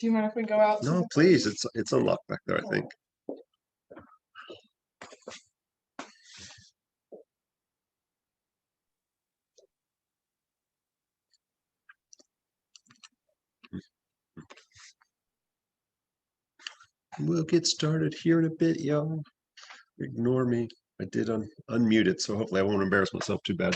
Do you mind if we go out? No, please. It's unlocked back there, I think. We'll get started here in a bit, y'all. Ignore me. I did unmute it, so hopefully I won't embarrass myself too bad.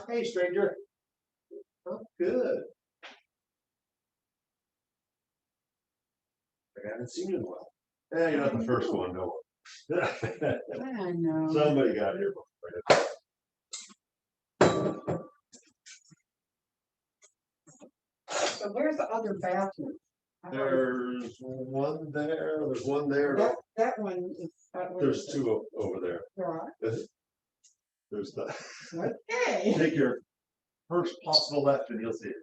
Hey, stranger. Oh, good. I haven't seen you in a while. Yeah, you're not the first one, no. I know. Somebody got here before. So where's the other bathroom? There's one there. There's one there. That one is. There's two over there. There are. There's the. Okay. Take your first possible left, and you'll see it.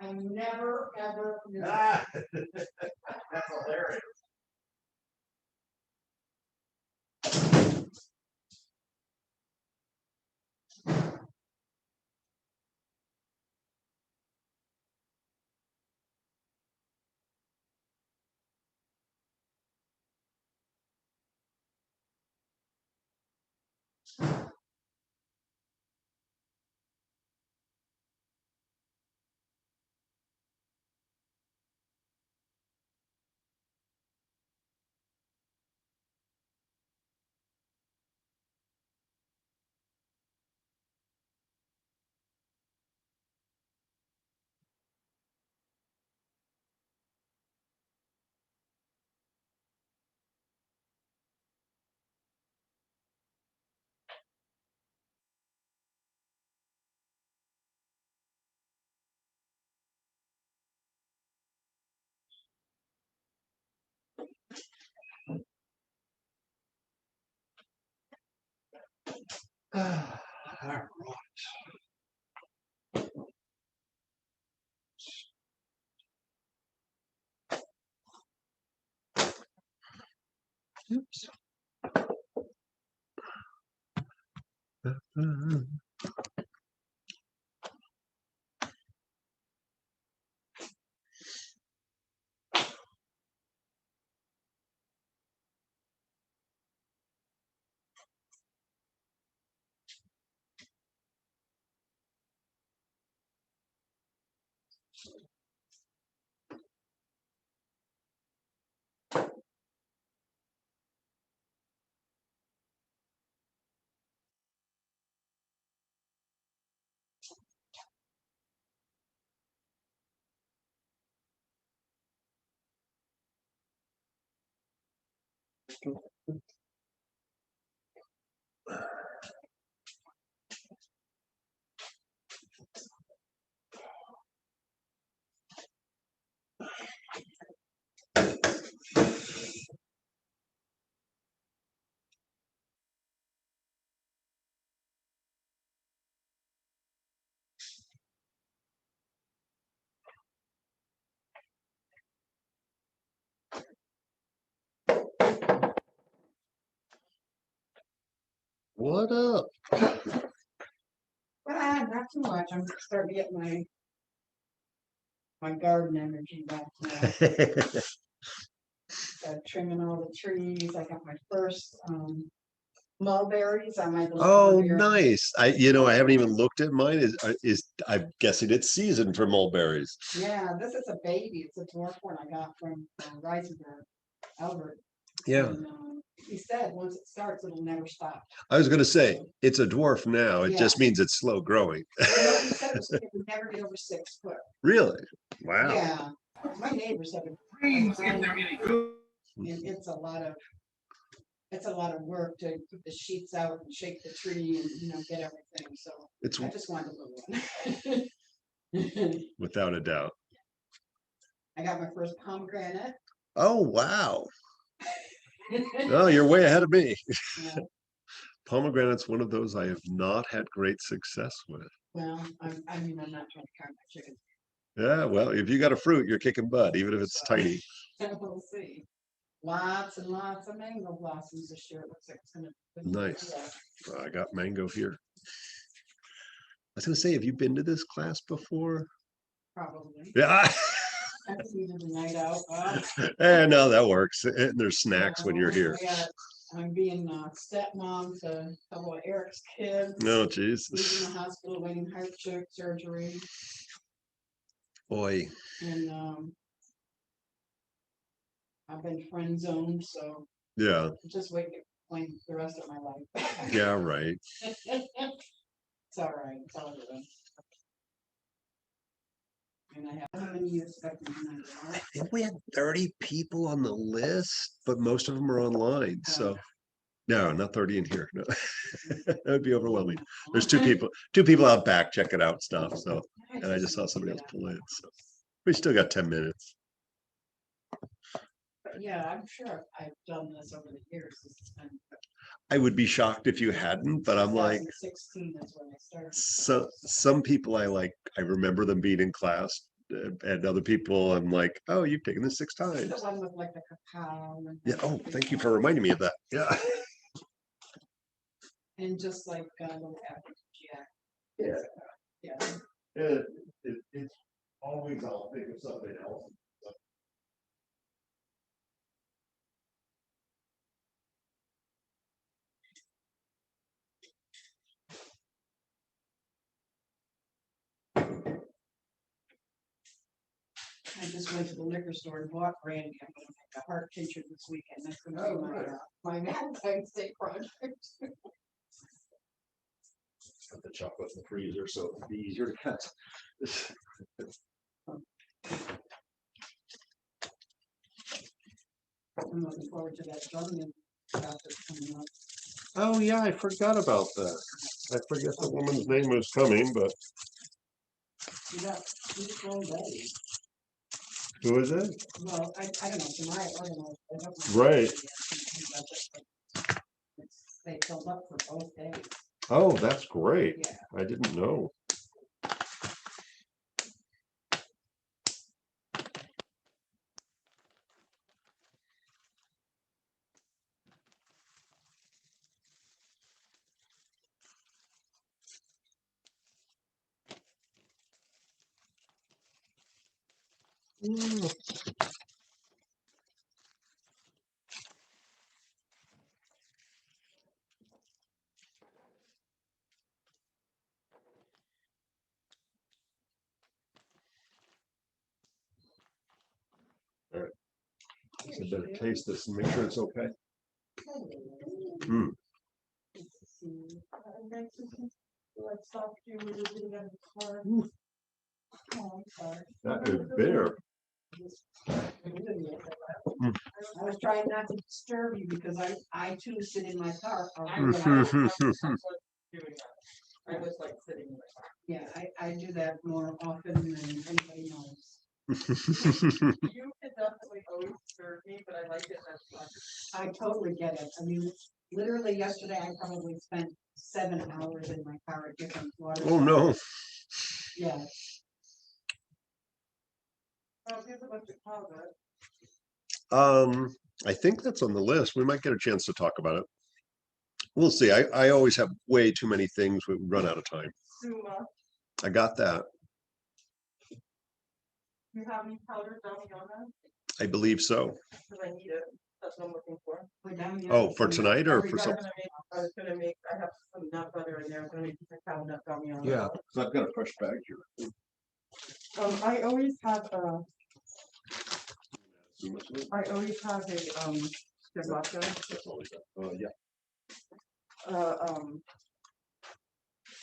I never ever knew. Ah, that's hilarious. All right. Oops. What up? Not too much. I'm starting to get my my garden energy back now. Trimming all the trees. I got my first mulberries on my little Oh, barn here. nice. I haven't even looked at mine. I'm guessing it's season for mulberries. Yeah, this is a baby. It's a dwarf one I got from Reisenberg, Albert. Yeah. And, he said once it starts, it'll never stop. I was gonna say, it's a dwarf now. It just Yeah. means it's slow growing. Well, he said it would never get over 6 foot. Really? Wow. Yeah, my neighbors have a green, and it's a lot of work to put the sheets out and shake the tree and get everything. So It's I just wanted a little one. without a doubt. I got my first pomegranate. Oh, wow. Oh, you're way ahead of me. Yeah, Pomegranate's one of those I have not had great success with. well, I'm not trying to count my chicken. Yeah, well, if you got a fruit, you're kicking butt, even if it's So, tiny. We'll see. Lots and lots of mango blossoms this year. It looks like it's gonna. Nice. I got mango here. I was gonna say, have you been to this class before? Probably. Yeah. I just needed a night out. No, that works. And there's snacks when you're here. I'm being a stepmom to a couple of Eric's kids. No, geez. He's in the hospital waiting heart surgery. Boy. And I've been friend zoned, so Yeah. I'm just waiting to explain the rest of my life. Yeah, right. It's all right. It's all good. And I have how many you expect me to I think we had 30 people on the list, but most of them are online. So no, not 30 in here. No. That would be overwhelming. There's two people out back checking out stuff. So, and I just saw somebody else pull in. So we still got 10 minutes. But yeah, I'm sure I've done this over the years. This has been I would be shocked if you hadn't, but I'm like, 2016 is when I started. so some people I remember them being in class, and other people I'm like, oh, you've taken this 6 times. The one with like the cacao. Yeah. Oh, thank you for reminding me of that. Yeah. And just like little aphrodisiac. Yeah. Yeah. It's always, I'll think of something else. I just went to the liquor store and bought brandy. I'm gonna make a heart tincture this weekend. That's gonna be my Valentine's Day project. Got the chocolate in the freezer, so it'll be easier to cut. I'm looking forward to that German stuff that's coming up. Oh yeah, I forgot about that. I forget the woman's name was coming, but You got already. who is it? Well, I don't know, tonight, I don't know. I don't know. Right. They filled up for both days. Oh, that's great. Yeah. I didn't know. All right. I better taste this and make sure it's okay. Mm. That is bitter. I was trying not to disturb you because I too sit in my car. I was like sitting in my car. Yeah, I do that more often than anybody knows. You can definitely always serve me, but I like it as much. I totally get it. I mean, literally yesterday, I probably spent 7 hours in my car at different water. Oh no. Yeah. Oh, here's a bunch of closet. I think that's on the list. We might get a chance to talk about it. We'll see. I always have way too many things. We run out of time. Suma. I got that. You have any powdered Damiana? I believe so. Because I need it. That's what I'm looking for. Oh, for tonight or for something? I was gonna make, I have some nut butter in there. I'm gonna make a cow nut Damiana. Yeah, because I've got a fresh bag here. I always have I always have a sriracha, Yeah.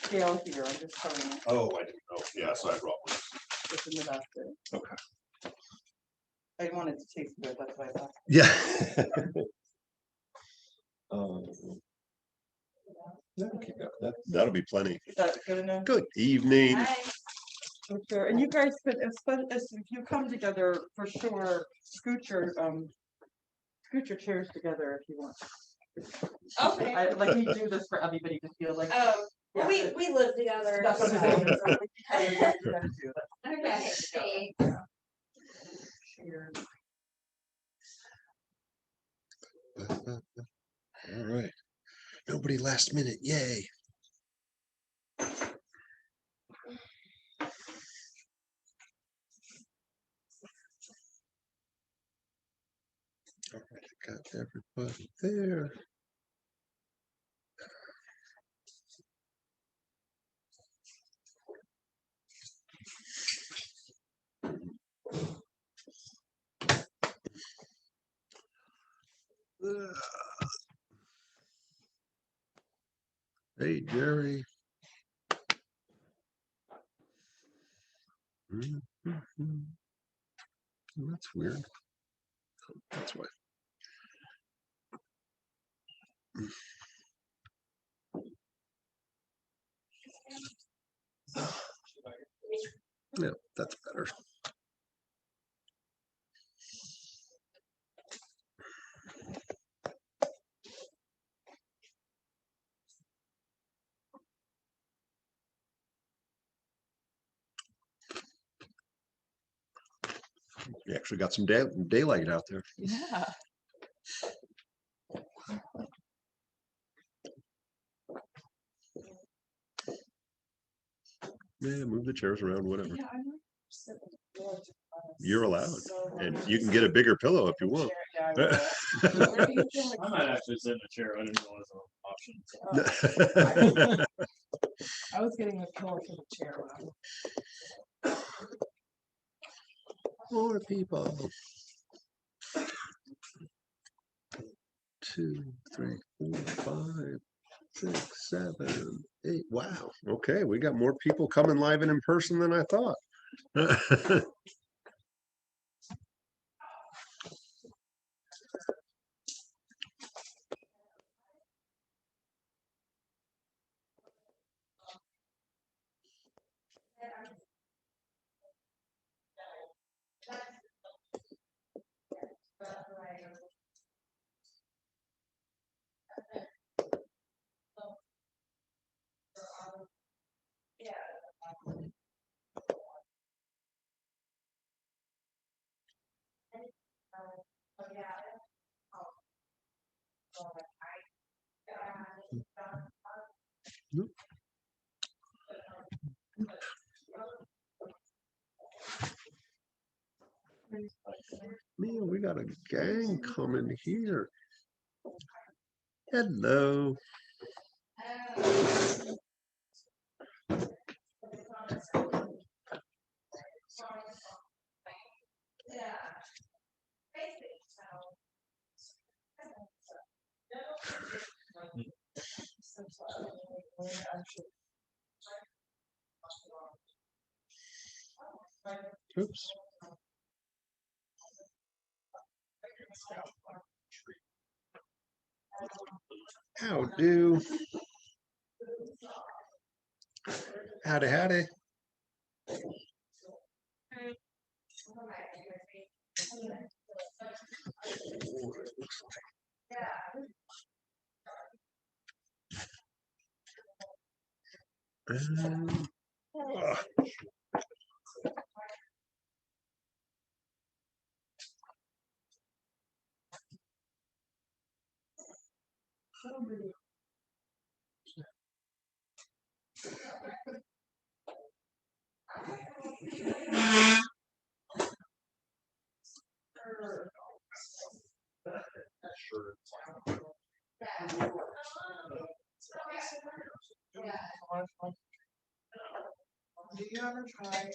scale here. I'm just telling you. Oh, I didn't know. Yeah, so I brought one. It's in the basket. Okay. I want it to taste good. That's why I thought. Yeah. Um, okay, that'll be plenty. Is that good enough? Good evening. For sure. And you guys could, if you come together, for sure, scoot your chairs together if you want. Okay. I like we do this for everybody to feel like. Oh, Yeah, we live together. That's what I'm so- saying. It's like, I would like you guys to do that. Okay, thanks. Cheers. All right. Nobody last minute. Yay. All right, I got everybody there. Hey, Jerry. That's weird. That's why. Yeah, that's better. You actually got some daylight out there. Yeah. Yeah, move the chairs around, whatever. Yeah, I'm not sitting on the floor, You're allowed. so And I'm you can just get a sitting bigger in pillow if the you want. chair. Yeah, I will. Where do you feel like I might actually sit in a chair. I didn't know it was an option. I was getting a pillow for the chair. More people. 2, 3, 4, 5, 6, 7, 8. Wow. Okay, we got more people coming live and in person than I thought. Man, we got a gang coming here. Hello. Oops. How do? Howdy, howdy. Ah. Do you ever try?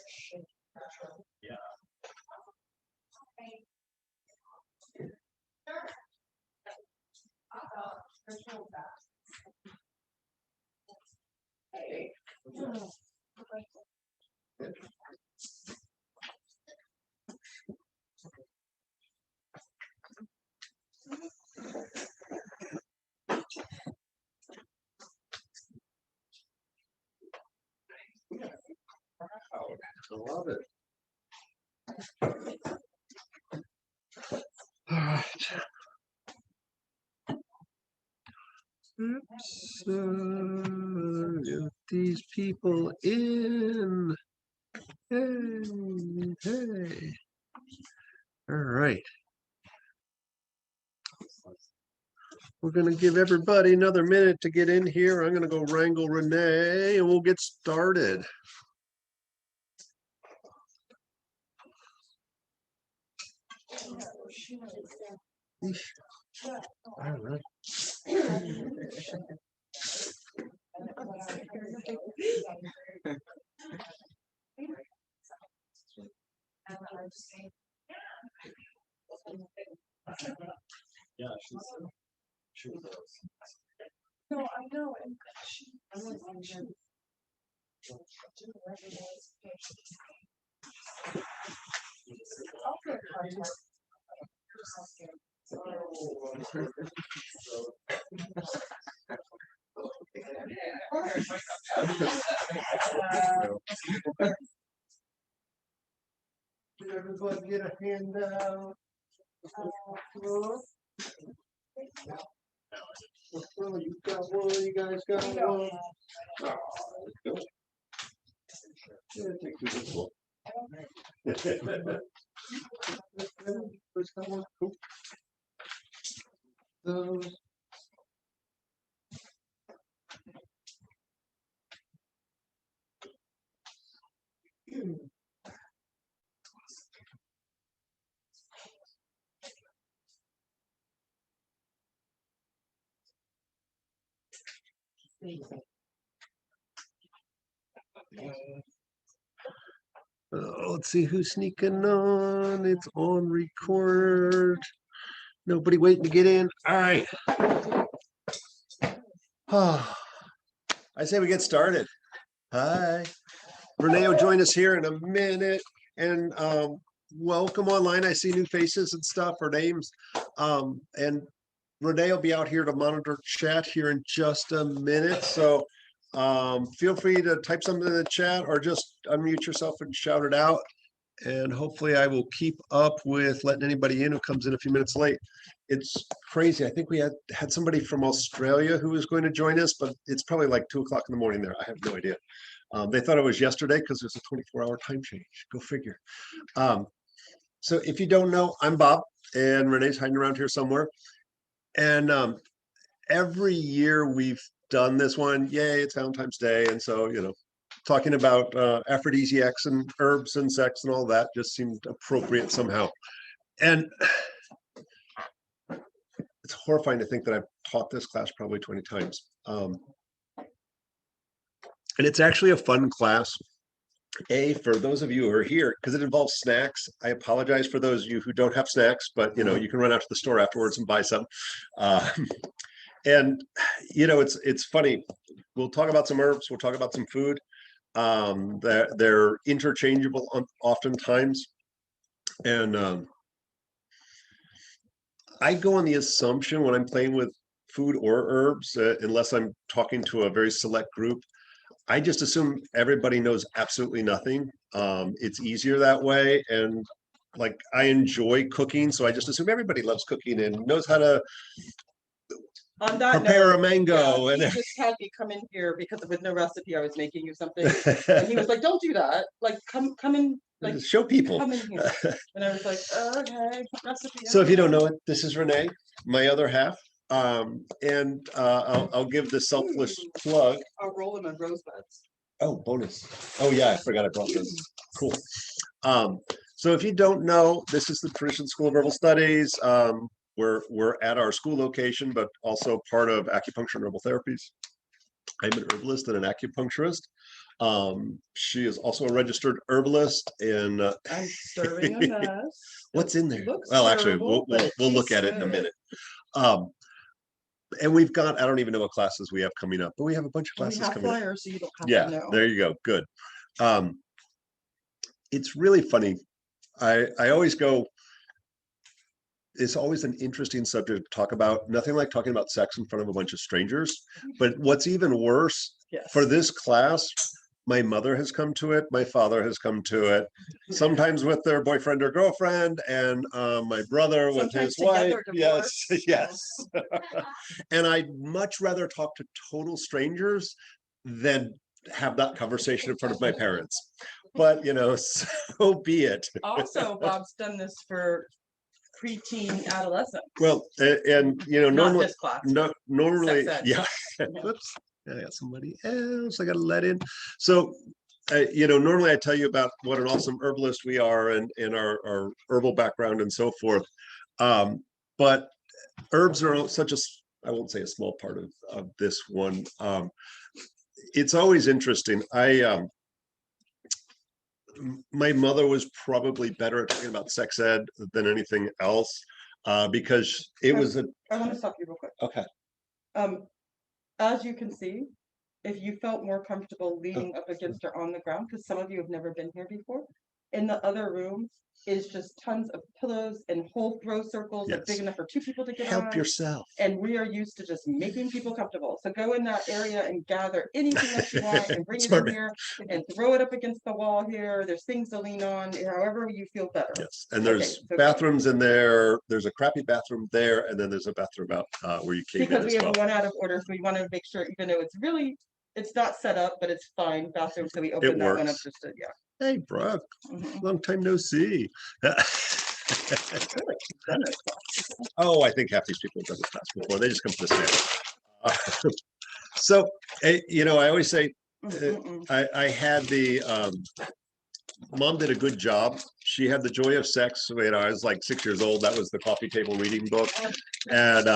I love it. All right. Oops, get these people in. Hey, hey. All right. We're gonna give everybody another minute to get in here. I'm gonna go wrangle Renee and we'll get started. All right. Yeah, she was. No, I know. And Did everybody get a handout? You got one, you guys got one. Yeah, take this one. First got one, cool. Those. Let's see who's sneaking on. It's on record. Nobody waiting to get in. All right. I say we get started. Hi. Renee will join us here in a minute. And welcome online. I see new faces and stuff, or names. And Renee will be out here to monitor chat here in just a minute. So feel free to type something in the chat or just unmute yourself and shout it out. And hopefully I will keep up with letting anybody in who comes in a few minutes late. It's crazy. I think we had somebody from Australia who was going to join us, but it's probably like 2 o'clock in the morning there. I have no idea. They thought it was yesterday because there's a 24-hour time change. Go figure. So if you don't know, I'm Bob and Renee's hiding around here somewhere. And every year we've done this one. Yay, it's Valentine's Day. And so, talking about aphrodisiacs and herbs and sex and all that just seemed appropriate somehow. And it's horrifying to think that I've taught this class probably 20 times. And it's actually a fun class. For those of you who are here, because it involves snacks. I apologize for those of you who don't have snacks, but you can run out to the store afterwards and buy some. And it's funny. We'll talk about some herbs. We'll talk about some food. They're interchangeable oftentimes. And I go on the assumption when I'm playing with food or herbs, unless I'm talking to a very select group, I just assume everybody knows absolutely nothing. It's easier that way. And like, I enjoy cooking. So I just assume everybody loves cooking and knows how to On that prepare note, a mango. he And just had me come in here because with no recipe, I was making you something. And he was like, don't do that. Like, come in, like, show people. come in here. And I was like, okay, recipe. So if you don't know it, this is Renee, my other half. And I'll give the selfless plug. I'll roll them in rosebuds. Oh, bonus. Oh yeah, I forgot I brought those. Cool. So if you don't know, this is the Tradition School of Herbal Studies. We're at our school location, but also part of acupuncture and herbal therapies. I'm an herbalist and an acupuncturist. She is also a registered herbalist. And I'm serving a mess. what's in there? Looks Well, actually, terrible, but it we'll look tastes at it in a good. minute. And we've got, I don't even know what classes we have coming up, but we have a bunch of We classes have coming up. flyers, so you don't have Yeah, to know. there you go. Good. It's really funny. I always go, it's always an interesting subject to talk about. Nothing like talking about sex in front of a bunch of strangers. But what's even worse, Yes. for this class, my mother has come to it, my father has come to it, sometimes with their boyfriend or girlfriend, and my brother with Sometimes his wife. together, Yes, divorced. yes. And I'd much rather talk to total strangers than have that conversation in front of my parents. But so be it. Also, Bob's done this for preteen adolescent, Well, and not normally, this class. normally, Sex ed. yeah. Whoops, I got somebody else I got to let in. So, normally I tell you about what an awesome herbalist we are and our herbal background and so forth. But herbs are such I won't say a small part of this one. It's always interesting. My mother was probably better at talking about sex ed than anything else, because it was I want to stop you real quick. okay. As you can see, if you felt more comfortable leaning up against her on the ground, because some of you have never been here before, in the other room is just tons of pillows and whole throw circles like big Yes. enough for 2 people to get Help on. yourself. And we are used to just making people comfortable. So go in that area and gather anything that you want and bring it Smart in here and throw it up against the wall here. There's things to lean on, however you feel better. Yes, and there's Okay, so bathrooms in there. There's a crappy bathroom there, and then there's a bathroom out where you came Because in we as have well. one out of order, so we want to make sure, even though it's not set up, but it's fine bathroom. So we opened that one up works. just to, yeah. Hey, Brooke, Mhm. long time no see. I feel like she's done this class. Oh, I think half these people have done this class before. They just come to the stand. So, I always say I had the mom did a good job. She had The Joy of Sex. I was like 6 years old. That was the coffee table reading book. And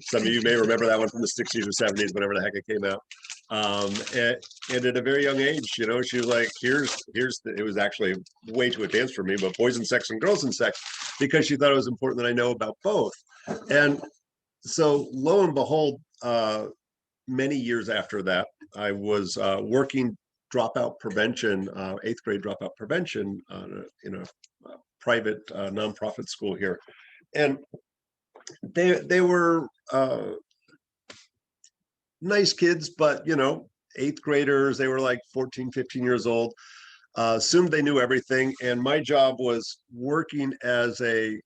some of you may remember that one from the 60s or 70s, whenever the heck it came out. And at a very young age, she was like, it was actually way too advanced for me, but boys and sex and girls and sex, because she thought it was important that I know about both. And so lo and behold, many years after that, I was working dropout prevention, 8th grade dropout prevention in a private nonprofit school here. And they were nice kids, but 8th graders, they were like 14, 15 years old, assumed they knew everything. And my job was working as a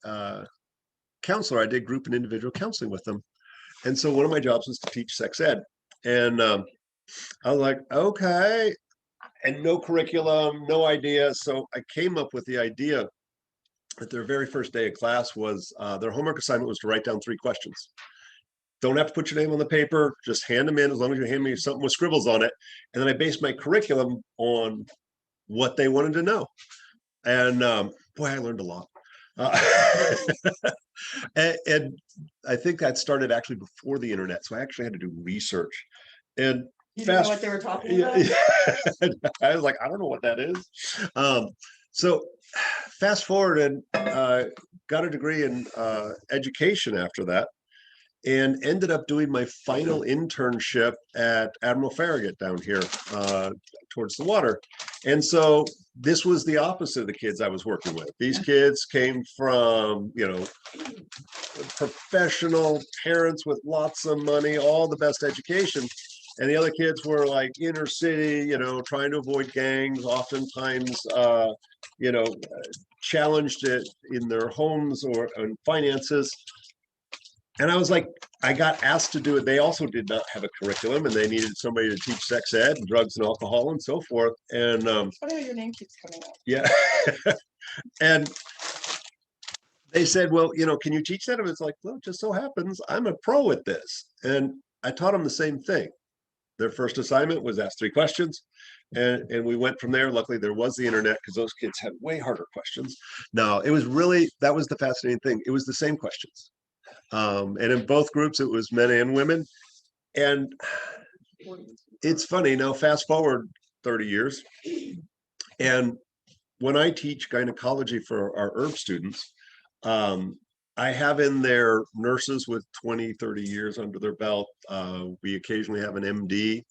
counselor. I did group and individual counseling with them. And so one of my jobs was to teach sex ed. And I was like, okay, and no curriculum, no idea. So I came up with the idea that their very first day of class was their homework assignment was to write down 3 questions. Don't have to put your name on the paper, just hand them in as long as you hand me something with scribbles on it. And then I based my curriculum on what they wanted to know. And boy, I learned a lot. And I think that started actually before the internet. So I actually had to do research. And You didn't know what they were talking about? I was like, I don't know what that is. So fast forward and got a degree in education after that, and ended up doing my final internship at Admiral Farragut down here towards the water. And so this was the opposite of the kids I was working with. These kids came from, professional parents with lots of money, all the best education. And the other kids were like inner city, trying to avoid gangs, oftentimes, challenged it in their homes or in finances. And I was like, I got asked to do it. They also did not have a curriculum, and they needed somebody to teach sex ed, and drugs and alcohol and so forth. And Funny how your name keeps coming up. yeah. And they said, well, can you teach that? And it's like, well, it just so happens I'm a pro at this. And I taught them the same thing. their first assignment was ask 3 questions. And we went from there. Luckily, there was the internet because those kids had way harder questions. No, it was really, that was the fascinating thing. It was the same questions. And in both groups, it was men and women. And it's funny now, fast forward 30 years. And when I teach gynecology for our herb students, I have in there nurses with 20, 30 years under their belt. We occasionally have an MD.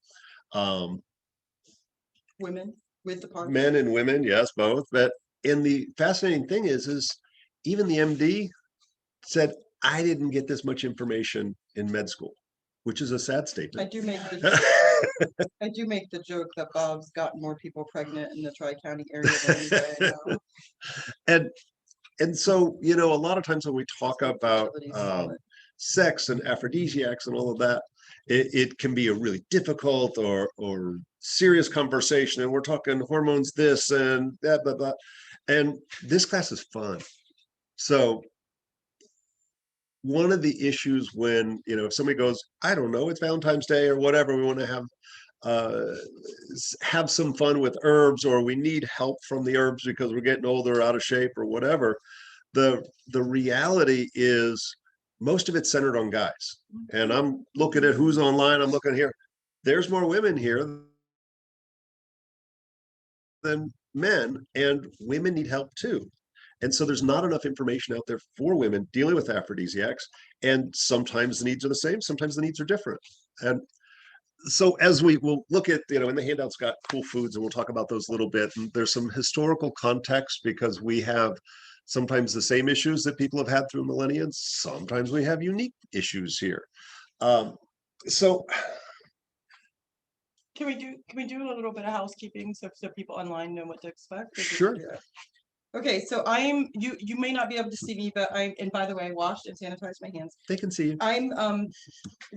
Women with the part. Men and women, yes, both. But and the fascinating thing is even the MD said, I didn't get this much information in med school, which is a sad I statement. do make the I do make the joke that Bob's got more people pregnant in the Tri-County area than anybody I know. And so, you know, a lot of times when we talk about Fertility's solid. sex and aphrodisiacs and all of that, it can be a really difficult or serious conversation. And we're talking hormones, this and that, blah, blah. And this class is fun. So one of the issues when, you know, if somebody goes, I don't know, it's Valentine's Day or whatever, we want to have some fun with herbs, or we need help from the herbs because we're getting older, out of shape or whatever. The reality is most of it's centered on guys. And I'm looking at who's online. I'm looking here. There's more women here than men, and women need help too. And so there's not enough information out there for women dealing with aphrodisiacs. And sometimes the needs are the same, sometimes the needs are different. And so as we will look at, you know, in the handout's got cool foods, and we'll talk about those a little bit. And there's some historical context because we have sometimes the same issues that people have had through millennia. Sometimes we have unique issues here. So Can we do a little bit of housekeeping so people online know what to expect? Sure. Okay, so you may not be able to see me, but and by the way, I washed and sanitized my hands. they can see you. I'm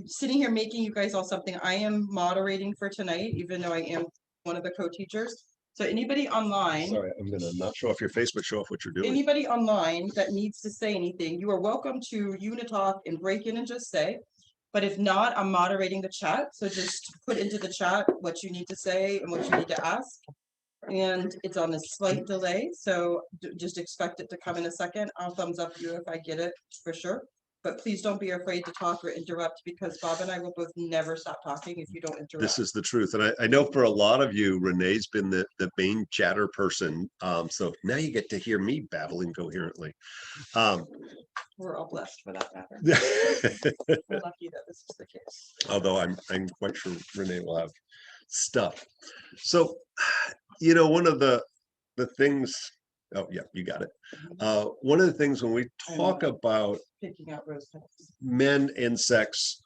sitting here making you guys all something. I am moderating for tonight, even though I am one of the co-teachers. So anybody online, Sorry, I'm gonna not show off your face, but show off what you're doing. anybody online that needs to say anything, you are welcome to unitalk and break in and just say. But if not, I'm moderating the chat. So just put into the chat what you need to say and what you need to ask. And it's on a slight delay, so just expect it to come in a second. I'll thumbs up you if I get it for sure. But please don't be afraid to talk or interrupt, because Bob and I will both never stop talking if you don't interrupt. This is the truth. And I know for a lot of you, Renee's been the main chatter person. So now you get to hear me babbling coherently. We're all blessed for that matter. We're lucky that this is the case. Although I'm quite sure Renee will have stuff. So, you know, one of the things, oh yeah, you got it. One of the things when we talk about Picking out rose petals. men and sex,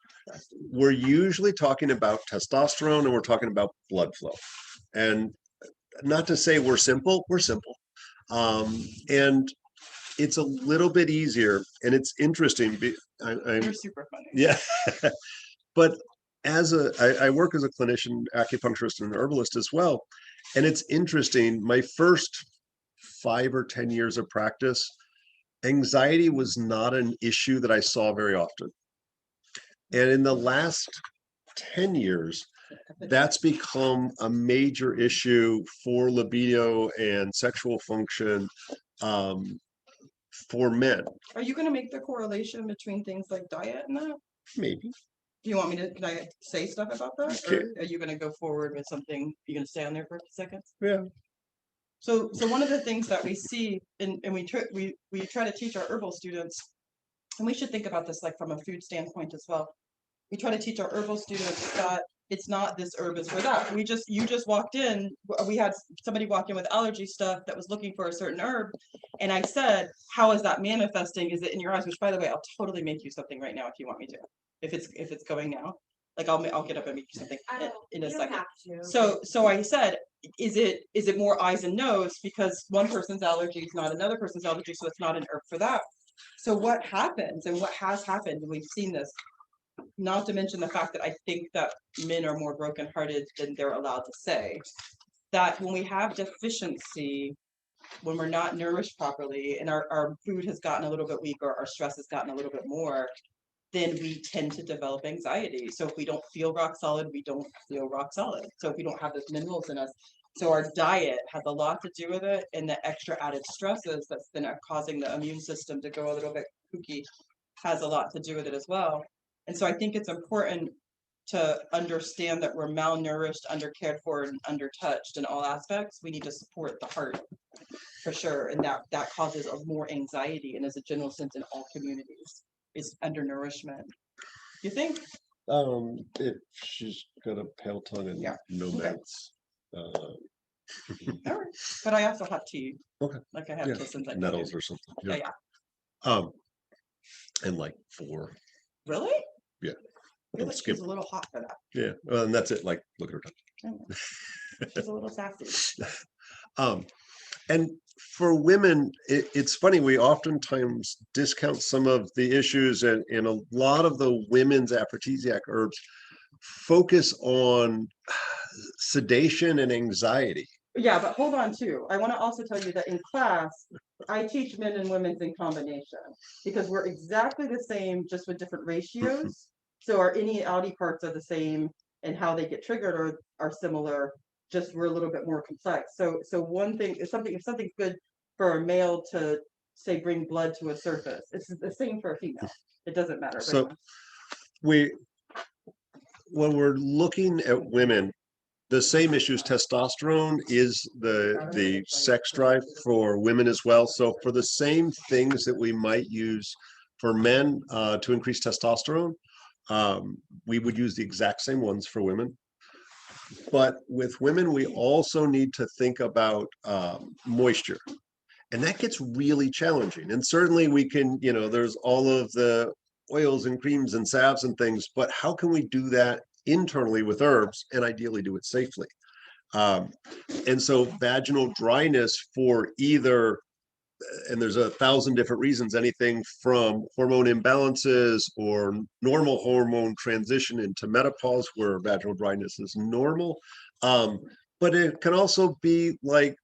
we're usually talking about testosterone and we're talking about blood flow. And not to say we're simple. And it's a little bit easier, and it's interesting. You're super funny. Yeah. But I work as a clinician, acupuncturist, and an herbalist as well. And it's interesting, my first 5 or 10 years of practice, anxiety was not an issue that I saw very often. And in the last 10 years, that's become a major issue for libido and sexual function for men. Are you going to make the correlation between things like diet and that? Maybe. Do you want me to, can I say stuff about that? Okay. Or are you going to go forward with something? You going to stay on there for a second? Yeah. So one of the things that we see, and we try to teach our herbal students, and we should think about this like from a food standpoint as well. We try to teach our herbal students that it's not this herb is for that. You just walked in, we had somebody walk in with allergy stuff that was looking for a certain herb. And I said, how is that manifesting? Is it in your eyes? Which, by the way, I'll totally make you something right now if you want me to, if it's going now. Like I'll get up and make you something in a second. So I said, is it more eyes and nose, because one person's allergy is not another person's allergy, so it's not an herb for that. So what happens, and what has happened, and we've seen this, not to mention the fact that I think that men are more brokenhearted than they're allowed to say, that when we have deficiency, when we're not nourished properly, and our food has gotten a little bit weaker, our stress has gotten a little bit more, then we tend to develop anxiety. So if we don't feel rock solid, we don't feel rock solid. So if we don't have those minerals in us, so our diet has a lot to do with it, and the extra added stresses that's been causing the immune system to go a little bit kooky has a lot to do with it as well. And so I think it's important to understand that we're malnourished, undercared for, and undertouched in all aspects. We need to support the heart for sure, and that causes of more anxiety, and as a general sense in all communities is undernourishment. You think? If she's got a pale tongue and Yeah. no Okay. meds. All right. But I also have tea. Okay. Like I have Yeah, Kissins that nettles or something. Yeah, yeah. And like 4. Really? Yeah. I feel Don't like skip. she's a little hot for that. Yeah. Well, and that's it. Like, look at her tongue. She's a little sassy. And for women, it's funny, we oftentimes discount some of the issues, and a lot of the women's aphrodisiac herbs focus on sedation and anxiety. Yeah, but hold on too. I want to also tell you that in class, I teach men and women's in combination because we're exactly the same, just with different ratios. So our innie outie parts are the same, and how they get triggered are similar. Just we're a little bit more complex. So one thing is if something's good for a male to say bring blood to a surface, it's the same for a female. It doesn't matter. But So when we're looking at women, the same issue as testosterone is the sex drive for women as well. So for the same things that we might use for men to increase testosterone, we would use the exact same ones for women. But with women, we also need to think about moisture. And that gets really challenging. And certainly we can, there's all of the oils and creams and salves and things, but how can we do that internally with herbs and ideally do it safely? And so vaginal dryness for either, and there's 1,000 different reasons, anything from hormone imbalances or normal hormone transition into menopause where vaginal dryness is normal. But it can also be like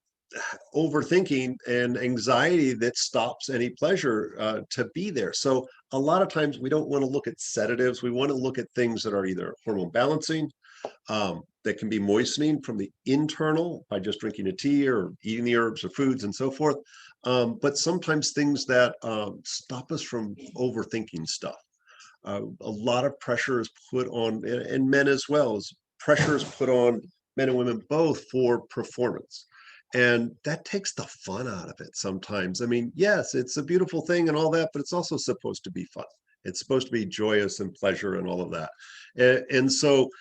overthinking and anxiety that stops any pleasure to be there. So a lot of times we don't want to look at sedatives. We want to look at things that are either hormone balancing, that can be moistening from the internal by just drinking a tea or eating the herbs or foods and so forth. But sometimes things that stop us from overthinking stuff. A lot of pressure is put on, and men as well, as pressure is put on men and women both for performance. And that takes the fun out of it sometimes. I mean, yes, it's a beautiful thing and all that, but it's also supposed to be fun. It's supposed to be joyous and pleasure and all of that. And so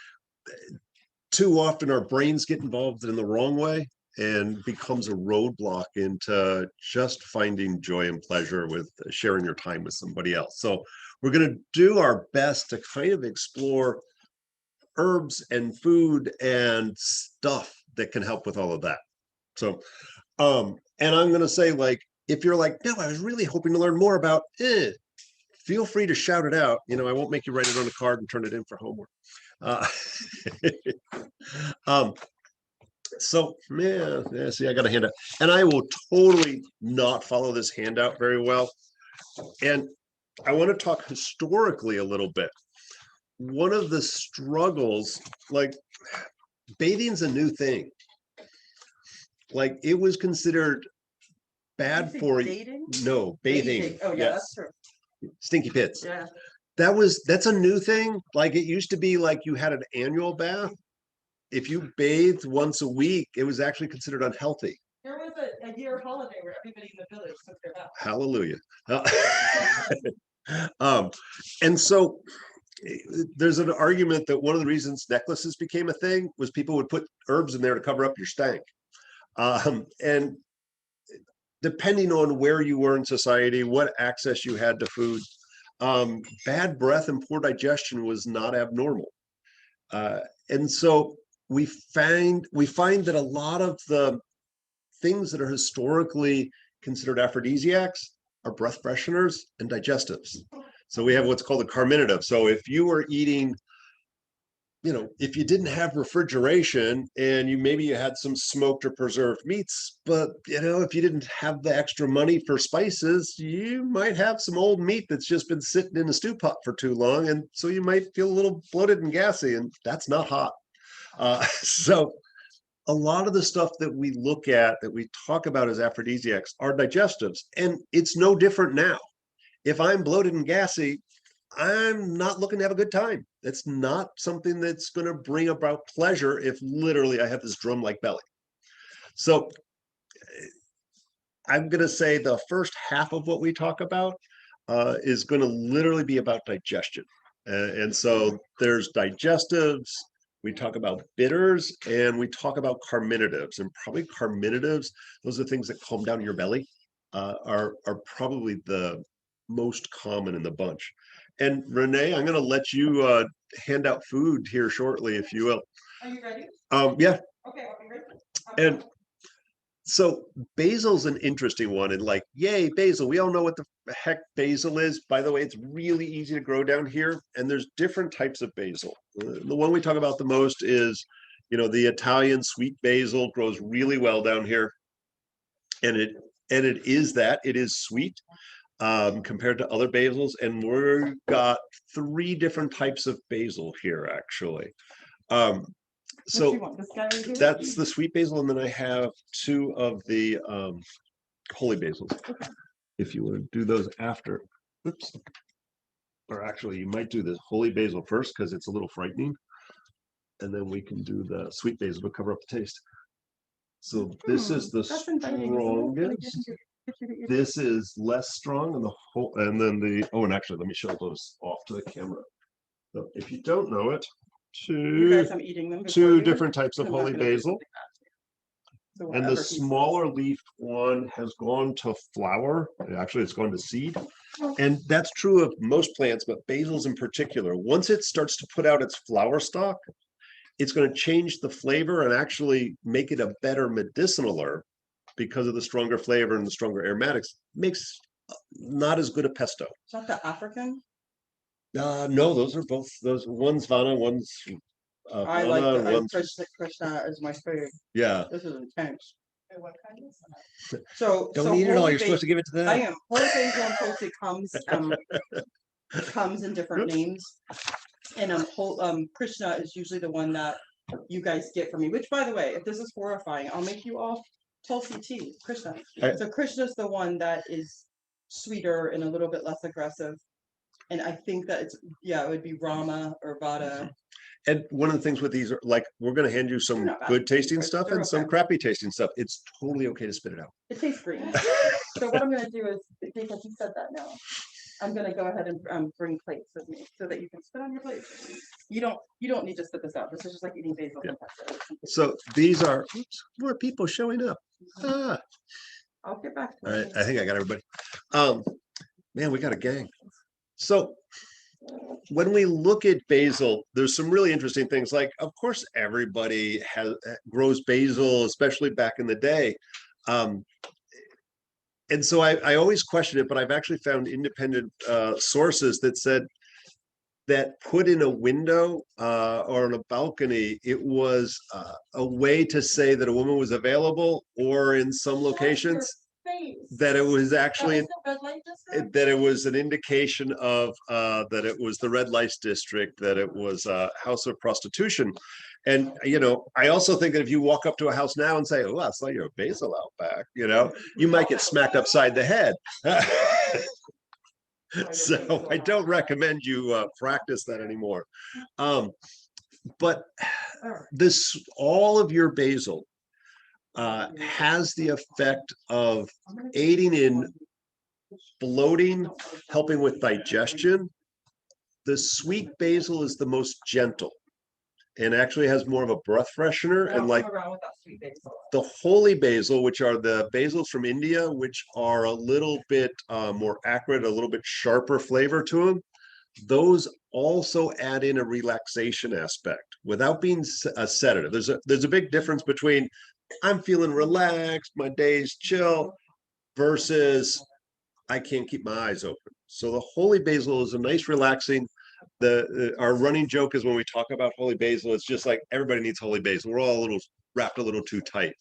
too often our brains get involved in the wrong way and becomes a roadblock into just finding joy and pleasure with sharing your time with somebody else. So we're going to do our best to kind of explore herbs and food and stuff that can help with all of that. So, and I'm going to say, like, if you're like, no, I was really hoping to learn more about, feel free to shout it out. I won't make you write it on a card and turn it in for homework. So yeah, see, I got a handout, and I will totally not follow this handout very well. And I want to talk historically a little bit. One of the struggles, like, bathing's a new thing. Like, it was considered bad for dating? no bathing. Oh yeah, that's true. Stinky pits. Yeah. That's a new thing. Like, it used to be like you had an annual bath. If you bathed once a week, it was actually considered unhealthy. There was a year holiday where everybody in the village took their bath. Hallelujah. And so there's an argument that one of the reasons necklaces became a thing was people would put herbs in there to cover up your stank. And depending on where you were in society, what access you had to food, bad breath and poor digestion was not abnormal. And so we find that a lot of the things that are historically considered aphrodisiacs are breath fresheners and digestives. So we have what's called a carminative. So if you were eating if you didn't have refrigeration and maybe you had some smoked or preserved meats, but if you didn't have the extra money for spices, you might have some old meat that's just been sitting in a stew pot for too long. And so you might feel a little bloated and gassy, and that's not hot. So a lot of the stuff that we look at, that we talk about as aphrodisiacs, are digestives. And it's no different now. If I'm bloated and gassy, I'm not looking to have a good time. It's not something that's going to bring about pleasure if literally I have this drum-like belly. So I'm going to say the first half of what we talk about is going to literally be about digestion. And so there's digestives, we talk about bitters, and we talk about carminatives. And probably carminatives, those are things that calm down your belly, are probably the most common in the bunch. And Renee, I'm going to let you hand out food here shortly, if you will. Are you ready? Yeah. Okay, I'll be ready. And so basil's an interesting one, and like, yay, basil. We all know what the heck basil is. By the way, it's really easy to grow down here, and there's different types of basil. The one we talk about the most is, the Italian sweet basil grows really well down here. And it is sweet compared to other basils. And we've got 3 different types of basil here, actually. So What you want, this guy right here? that's the sweet basil, and then I have 2 of the holy basils. If you want to do those after, oops. Or actually, you might do the holy basil first because it's a little frightening, and then we can do the sweet basil to cover up the taste. So this is the That's inviting. It's a little bit of strongest. get you to eat it. This is less strong, and then and actually, let me show those off to the camera. So if you don't know it, You guys, I'm eating them. before 2 you. different types of I'm not holy gonna do basil. something nasty. So And the whatever he says. smaller leafed one has gone to flower. Actually, it's gone to seed. And that's true of most plants, but basils in particular. Once it starts to put out its flower stalk, it's going to change the flavor and actually make it a better medicinal herb because of the stronger flavor and the stronger aromatics. Makes not as good a pesto. Is that the African? No, those are both, one's Vana, one's I like Vana, the one's, Krishna is my favorite. yeah. This is intense. Wait, what kind is that? So Don't so eat it all. holy You're supposed to give it to I them. am. Holy basil and tulsi comes in different names. And Krishna is usually the one that you guys get from me. Which, by the way, if this is horrifying, I'll make you all tulsi tea. Krishna. So Krishna's the one that is sweeter and a little bit less aggressive. And I think that it would be Rama or Vada. And one of the things with these are like, we're going to hand you some They're not bad. good tasting They're- stuff they're and some okay. crappy tasting stuff. It's totally okay to spit it out. It tastes green. So what I'm gonna do is, because you said that now, I'm gonna go ahead and bring plates with me so that you can spit on your plate. You don't need to spit this out. This is just like eating basil. Yeah. and pepper. So these are more people showing up. Ah, I'll get back to all it. right. I think I got everybody. Man, we got a gang. So when we look at basil, there's some really interesting things. Like, of course, everybody grows basil, especially back in the day. And so I always question it, but I've actually found independent sources that said that put in a window or on a balcony, it was a way to say that a woman was available, or in some locations that it was actually that it was an indication of that it was the red light district, that it was a house of prostitution. And I also think that if you walk up to a house now and say, "Oh, I saw your basil out back," you might get smacked upside the head. So I don't recommend you practice that anymore. But all of your basil has the effect of aiding in bloating, helping with digestion. The sweet basil is the most gentle and actually has more of a breath freshener. And like the holy basil, which are the basils from India, which are a little bit more acrid, a little bit sharper flavor to them, those also add in a relaxation aspect without being a sedative. There's a big difference between I'm feeling relaxed, my day's chill, versus I can't keep my eyes open. So the holy basil is a nice relaxing, our running joke is when we talk about holy basil, it's just like everybody needs holy basil. We're all a little wrapped a little too tight.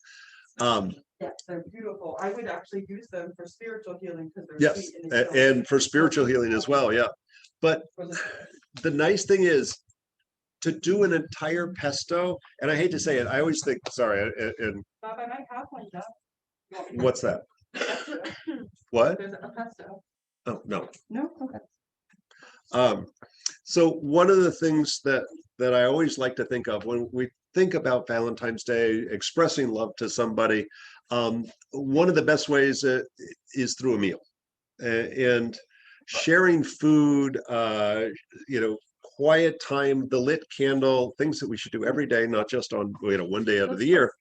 Yeah, they're beautiful. I would actually use them for spiritual healing because they're Yes, sweet they and for spiritual healing as well. Yeah, but the nice thing is to do an entire pesto, and I hate to say it, I always think, sorry, and Bob, I might have one, Jeff. You want me to- what's that? What? There's a pesto. Oh, no. No? Okay. So one of the things that I always like to think of when we think about Valentine's Day, expressing love to somebody, one of the best ways is through a meal. And sharing food, quiet time, the lit candle, things that we should do every day, not just on, one day out of the year.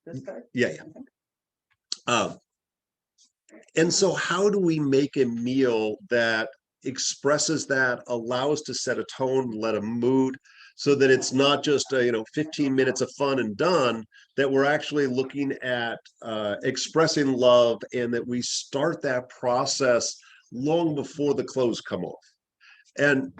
This guy? Yeah. And so how do we make a meal that expresses that, allows to set a tone, let a mood, so that it's not just 15 minutes of fun and done, that we're actually looking at expressing love, and that we start that process long before the clothes come off. And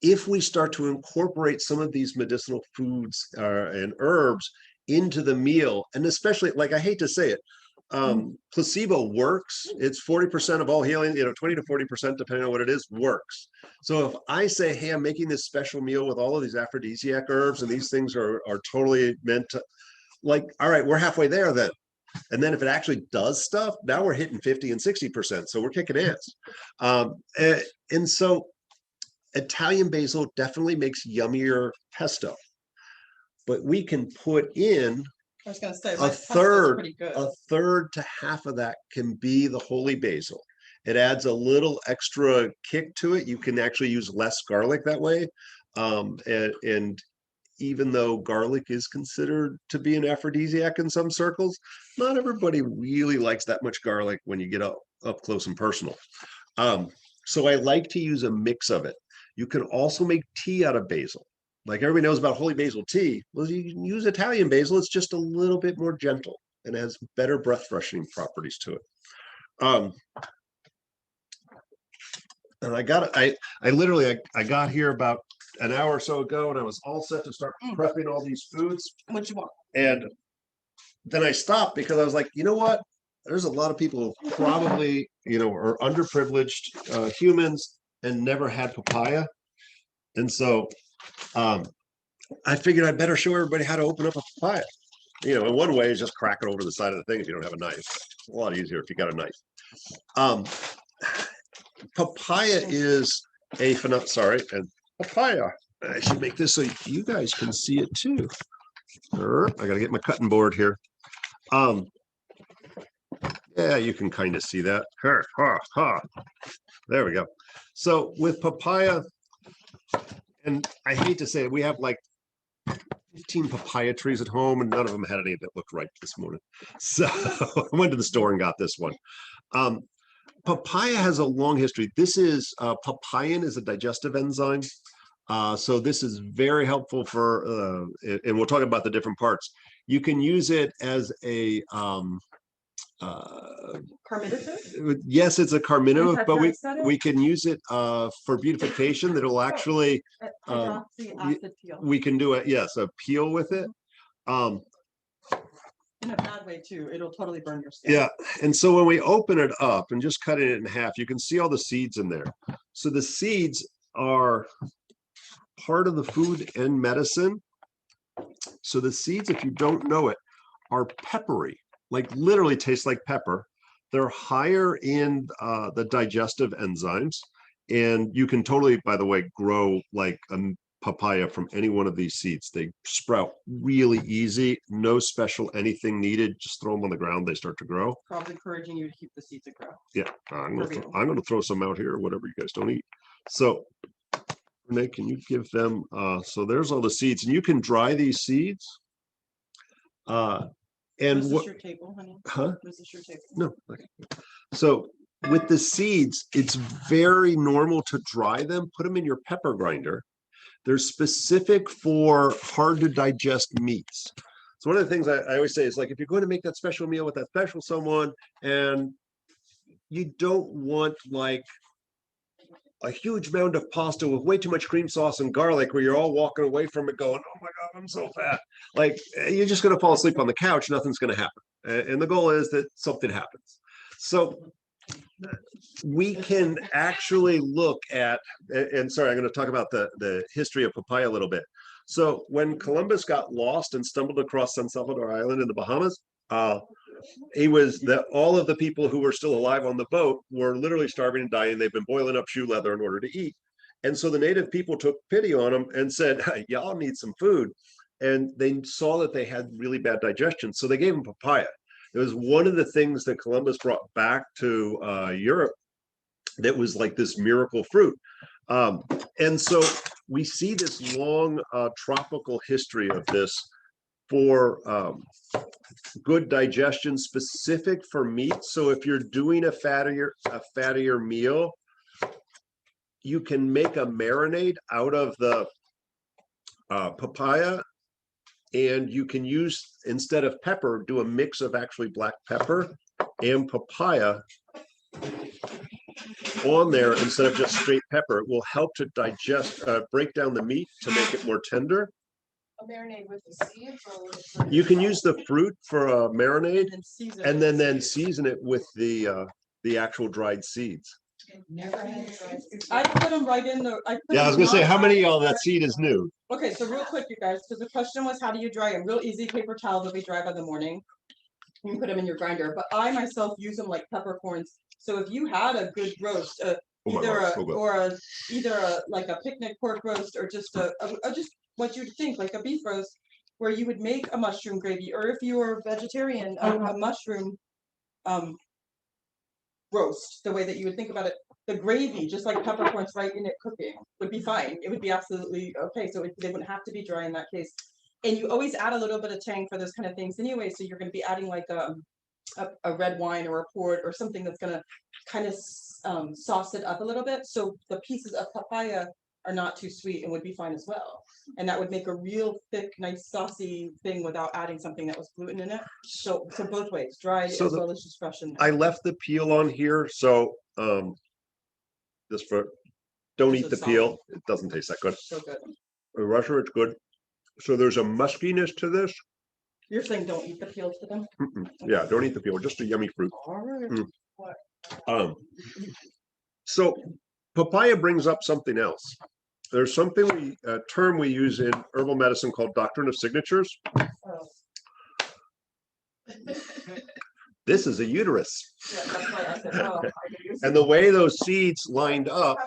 if we start to incorporate some of these medicinal foods and herbs into the meal, and especially, like, I hate to say it, placebo works. It's 40% of all healing, 20 to 40%, depending on what it is, works. So if I say, hey, I'm making this special meal with all of these aphrodisiac herbs, and these things are totally meant to, like, all right, we're halfway there then. And then if it actually does stuff, now we're hitting 50 and 60%. So we're kicking ass. And so Italian basil definitely makes yummier pesto, but we can put in I was gonna say a third to half of that can be the holy basil. It adds a little extra kick to it. You can actually use less garlic that way. And even though garlic is considered to be an aphrodisiac in some circles, not everybody really likes that much garlic when you get up close and personal. So I like to use a mix of it. You can also make tea out of basil. Like everybody knows about holy basil tea. Well, you can use Italian basil. It's just a little bit more gentle and has better breath freshening properties to it. And I got here about an hour or so ago, and I was all set to start prepping all these foods. What you want? And then I stopped because I was like, you know what? There's a lot of people who probably, are underprivileged humans and never had papaya. And so I figured I'd better show everybody how to open up a papaya. And one way is just crack it over the side of the thing if you don't have a knife. It's a lot easier if you got a knife. Papaya is a and papaya. I should make this so you guys can see it too. I gotta get my cutting board here. Yeah, you can kind of see that. There we go. So with papaya, and I hate to say it, we have like 15 papaya trees at home, and none of them had any that looked right this morning. So I went to the store and got this one. Papaya has a long history. This is papain is a digestive enzyme. So this is very helpful for, and we'll talk about the different parts. You can use it as a carminative? Yes, it's a carminative, but we can use it for beautification. That'll actually we can do it. Yes, a peel with it. In a bad way too. It'll totally burn your skin. Yeah, and so when we open it up and just cut it in half, you can see all the seeds in there. So the seeds are part of the food and medicine. So the seeds, if you don't know it, are peppery, like literally taste like pepper. They're higher in the digestive enzymes, and you can totally, by the way, grow like a papaya from any one of these seeds. They sprout really easy, no special anything needed. Just throw them on the ground, they start to grow. Probably encouraging you to keep the seeds to grow. Yeah, I'm gonna throw some out here, whatever you guys don't eat. So Renee, can you give them so there's all the seeds, and you can dry these seeds. And this what is your table, honey? Huh? This is your table. No. Okay. So with the seeds, it's very normal to dry them, put them in your pepper grinder. They're specific for hard to digest meats. So one of the things I always say is, like, if you're going to make that special meal with that special someone, and you don't want like a huge mound of pasta with way too much cream sauce and garlic where you're all walking away from it going, oh my God, I'm so fat. Like you're just going to fall asleep on the couch. Nothing's going to happen. And the goal is that something happens. So we can actually look at, and sorry, I'm going to talk about the history of papaya a little bit. So when Columbus got lost and stumbled across San Salvador Island in the Bahamas, all of the people who were still alive on the boat were literally starving and dying. They've been boiling up shoe leather in order to eat. And so the native people took pity on them and said, hey, y'all need some food. And they saw that they had really bad digestion. So they gave them papaya. It was one of the things that Columbus brought back to Europe that was like this miracle fruit. And so we see this long tropical history of this for good digestion, specific for meat. So if you're doing a fattier meal, you can make a marinade out of the papaya, and you can use, instead of pepper, do a mix of actually black pepper and papaya on there instead of just straight pepper. It will help to digest, break down the meat to make it more tender. A marinade with the seeds or with the fruit? You can use the fruit for a marinade and then season. season it with the actual dried seeds. Never had tried. I put them right in the. Yeah, I was gonna say, how many of y'all that seed is new? Okay, so real quick, you guys, because the question was, how do you dry them? Real easy, paper towel that we dry by the morning. You can put them in your grinder, but I myself use them like peppercorns. So if you had a good roast, Oh my either God, so good. either like a picnic pork roast or just just what you'd think like a beef roast, where you would make a mushroom gravy, or if you were vegetarian, a mushroom roast, the way that you would think about it, the gravy, just like peppercorns right in it cooking, would be fine. It would be absolutely okay. So they wouldn't have to be dry in that case. And you always add a little bit of tang for those kind of things anyway. So you're going to be adding like a red wine or a port or something that's going to kind of sauce it up a little bit. So the pieces of papaya are not too sweet and would be fine as well. And that would make a real thick, nice saucy thing without adding something that was gluten in it. So both ways, dry So as well as just fresh in there. I left the peel on here, so just for, don't Just eat a the solid. peel. It doesn't taste that good. So good. In Russia, it's good. So there's a muskiness to this. You're saying don't eat the peel to them? Yeah, don't eat the peel, just a yummy fruit. All right. So papaya brings up something else. There's something a term we use in herbal medicine called doctrine of signatures. This is a uterus. Yeah, that's why I said, oh, And the way those seeds lined up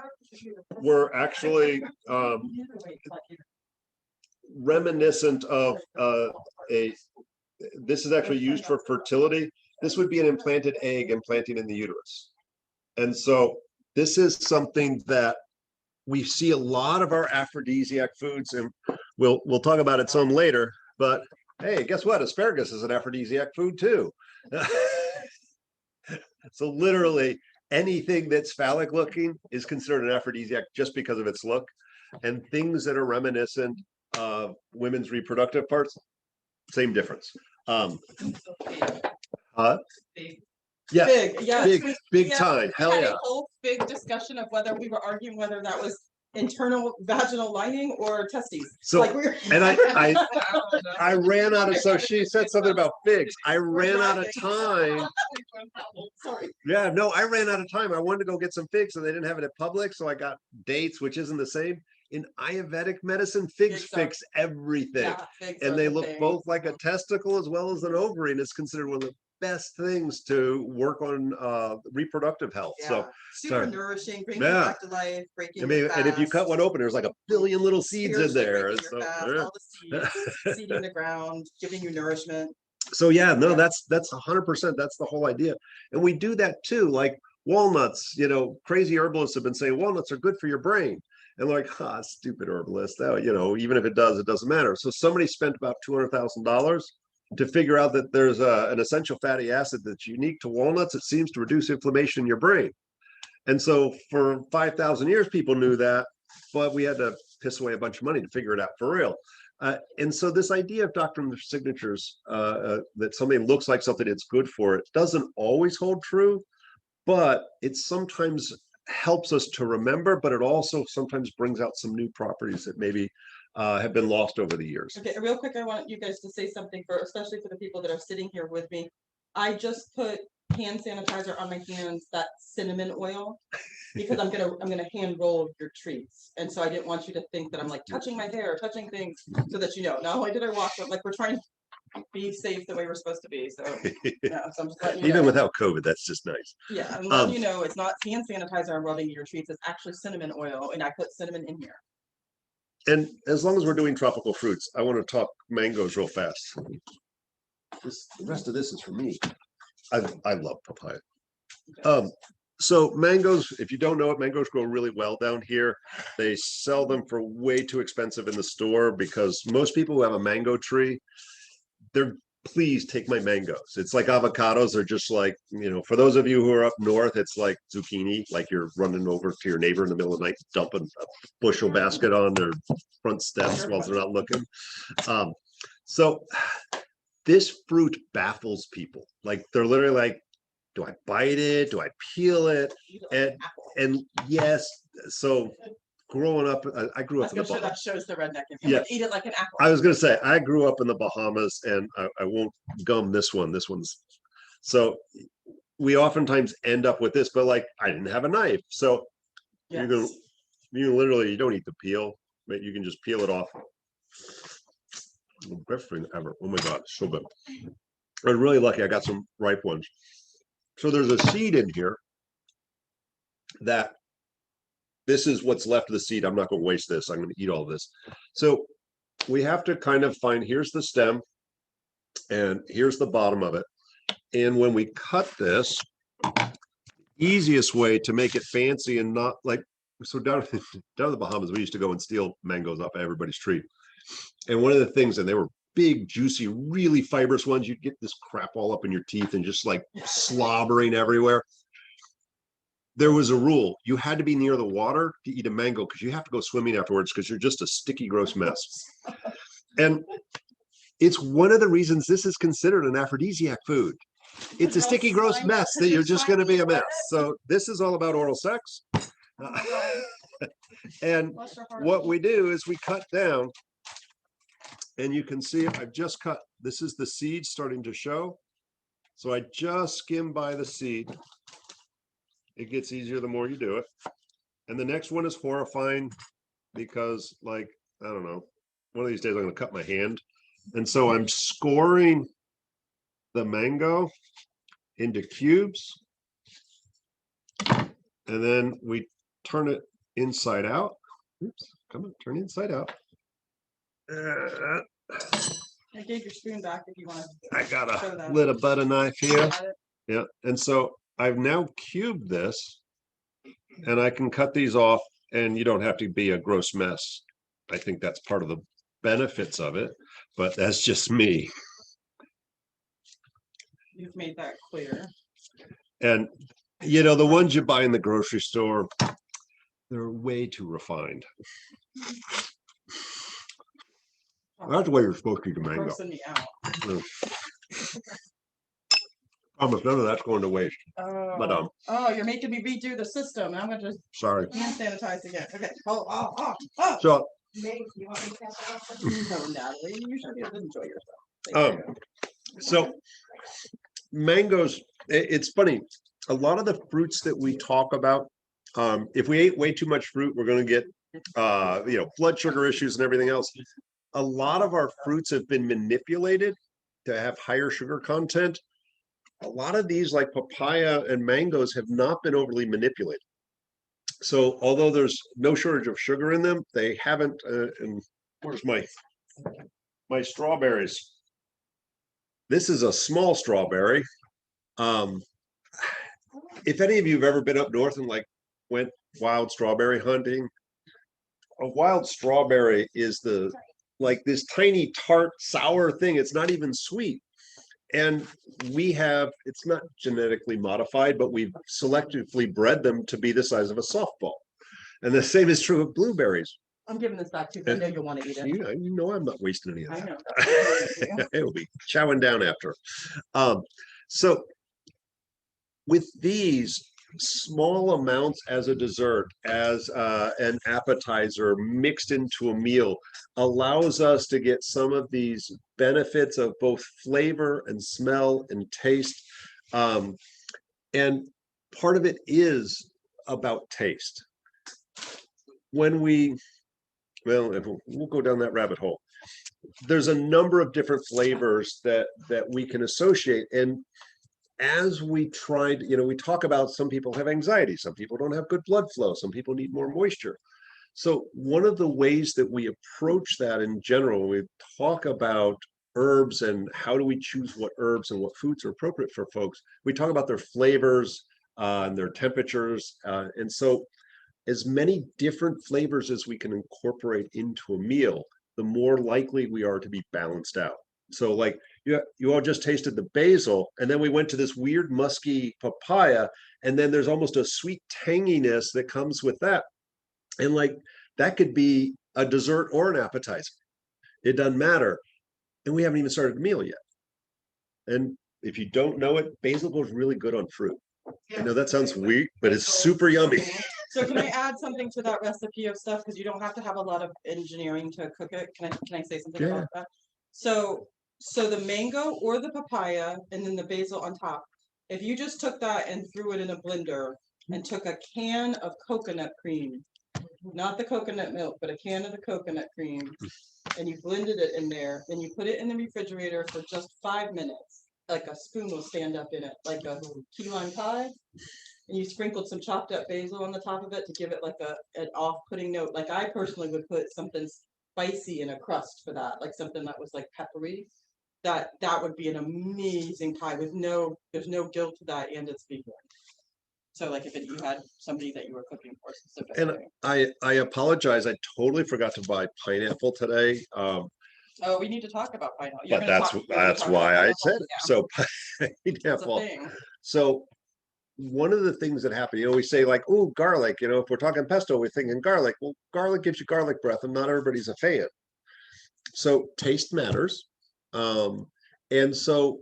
were actually reminiscent of this is actually used for fertility. This would be an implanted egg implanting in the uterus. And so this is something that we see a lot of our aphrodisiac foods, and we'll talk about it some later, but hey, guess what? Asparagus is an aphrodisiac food too. So literally anything that's phallic looking is considered an aphrodisiac just because of its look, and things that are reminiscent of women's reproductive parts, same difference. Yeah, Big, yeah. big Yeah, time. We Hell had yeah. a whole big discussion of whether we were arguing whether that was internal vaginal lining or testes. So, like we were. and I ran out of, so she said something about figs. I ran out of time. Sorry. Yeah, no, I ran out of time. I wanted to go get some figs and they didn't have it at Publix. So I got dates, which isn't the same. In Ayurvedic medicine, figs fix everything. Yeah, figs And are they the look thing. both like a testicle as well as an ovary. And it's considered one of the best things to work on reproductive health. Yeah. So Super sorry. nourishing, bringing Yeah. you back to life, breaking I mean, your and if you cut fast, one open, there's like a billion little seeds in spiritually there. breaking So, your fast, yeah. all the seeds, seeding the ground, giving you nourishment. So yeah, no, Yeah. that's 100%. That's the whole idea. And we do that too. Like walnuts, crazy herbalists have been saying walnuts are good for your brain. And they're like, stupid herbalist. Even if it does, it doesn't matter. So somebody spent about $200,000 to figure out that there's an essential fatty acid that's unique to walnuts. It seems to reduce inflammation in your brain. And so for 5,000 years, people knew that, but we had to piss away a bunch of money to figure it out for real. And so this idea of doctrine of signatures, that something looks like something it's good for, it doesn't always hold true, but it sometimes helps us to remember, but it also sometimes brings out some new properties that maybe have been lost over the years. Okay, real quick, I want you guys to say something for, especially for the people that are sitting here with me. I just put hand sanitizer on my hands, that cinnamon oil, because I'm gonna hand roll your treats. And so I didn't want you to think that I'm like touching my hair, touching things, so that you know, not only did I wash it, like we're trying to be safe the way we're supposed to be, so. Yeah, so I'm just letting you Even know. without COVID, that's just nice. Yeah, I'm letting you know, it's not hand sanitizer I'm rubbing your treats, it's actually cinnamon oil, and I put cinnamon in here. And as long as we're doing tropical fruits, I want to talk mangoes real fast. The rest of this is for me. I love papaya. So mangoes, if you don't know it, mangoes grow really well down here. They sell them for way too expensive in the store because most people who have a mango tree, they're please take my mangoes. It's like avocados are just like, for those of you who are up north, it's like zucchini, like you're running over to your neighbor in the middle of the night, dumping a bushel basket on their front steps while they're not looking. So this fruit baffles people. Like they're literally like, do I bite it? Do I peel it? And yes, so growing up, I grew up in the Sure that Bahamas. shows the redneck in Yeah. you. Eat it like an apple. I was going to say, I grew up in the Bahamas and I won't gum this one. This one's, so we oftentimes end up with this, but like I didn't have a knife. So Yes. you literally, you don't eat the peel, but you can just peel it off. The best thing ever. Oh my God, so good. I was really lucky. I got some ripe ones. So there's a seed in here that this is what's left of the seed. I'm not going to waste this. I'm going to eat all this. So we have to kind of find, here's the stem and here's the bottom of it. And when we cut this, easiest way to make it fancy and not like, so down in the Bahamas, we used to go and steal mangoes off everybody's tree. And one of the things, and they were big, juicy, really fibrous ones, you'd get this crap all up in your teeth and just like slobbering everywhere. There was a rule. You had to be near the water to eat a mango because you have to go swimming afterwards because you're just a sticky, gross mess. And it's one of the reasons this is considered an aphrodisiac food. It's a sticky, gross mess that you're just going to be a mess. So this is all about oral sex. And what we do is we cut down, and you can see I've just cut. This is the seed starting to show. So I just skim by the seed. It gets easier the more you do it. And the next one is horrifying because, like, I don't know, one of these days I'm going to cut my hand. And so I'm scoring the mango into cubes. And then we turn it inside out. Oops, come on, turn it inside out. I gave your spoon back if you want to. I got a little butter knife here. Yeah, and so I've now cubed this, and I can cut these off, and you don't have to be a gross mess. I think that's part of the benefits of it, but that's just me. You've made that clear. And the ones you buy in the grocery store, they're way too refined. That's the way you're supposed to eat a mango. Grossing me out. Almost none of that's going to waste. Oh, But you're making me redo the system. I'm gonna just sorry. hand sanitize again. Okay. Oh. So Maybe you want me to pass it off? No, Natalie, you should be able to enjoy yourself. Thank you. so mangoes, it's funny. A lot of the fruits that we talk about, if we ate way too much fruit, we're going to get, blood sugar issues and everything else. A lot of our fruits have been manipulated to have higher sugar content. A lot of these, like papaya and mangoes, have not been overly manipulated. So although there's no shortage of sugar in them, they haven't. And where's my strawberries? This is a small strawberry. If any of you have ever been up north and like went wild strawberry hunting, a wild strawberry is like this tiny tart sour thing. It's not even sweet. And it's not genetically modified, but we've selectively bred them to be the size of a softball. And the same is true of blueberries. I'm giving this back to you. I know you'll want to eat it. You know I'm not wasting any of I that. know. It'll be chowing down after. So with these, small amounts as a dessert, as an appetizer mixed into a meal allows us to get some of these benefits of both flavor and smell and taste. And part of it is about taste. When well, we'll go down that rabbit hole. There's a number of different flavors that we can associate. And as we tried, we talk about some people have anxiety, some people don't have good blood flow, some people need more moisture. So one of the ways that we approach that in general, when we talk about herbs and how do we choose what herbs and what foods are appropriate for folks, we talk about their flavors and their temperatures. And so as many different flavors as we can incorporate into a meal, the more likely we are to be balanced out. So like you all just tasted the basil, and then we went to this weird musky papaya, and then there's almost a sweet tanginess that comes with that. And like that could be a dessert or an appetizer. It doesn't matter. And we haven't even started the meal yet. And if you don't know it, basil goes really good on fruit. I know that sounds weird, but it's super yummy. So can I add something to that recipe of stuff? Because you don't have to have a lot of engineering to cook it. Can I say something about that? So the mango or the papaya and then the basil on top. If you just took that and threw it in a blender and took a can of coconut cream, not the coconut milk, but a can of the coconut cream, and you blended it in there, and you put it in the refrigerator for just 5 minutes, like a spoon will stand up in it, like a key lime pie. And you sprinkled some chopped up basil on the top of it to give it like an off-putting note. Like I personally would put something spicy in a crust for that, like something that was like peppery. That would be an amazing pie with there's no guilt to that, and it's vegan. So like if you had somebody that you were cooking for specifically. And I apologize, I totally forgot to buy pineapple today. Oh, we need to talk about pineapple. But that's why I said it. So pineapple. So one of the things that happen, we say like, oh, garlic, if we're talking pesto, we're thinking garlic. Well, garlic gives you garlic breath, and not everybody's a fan. So taste matters. And so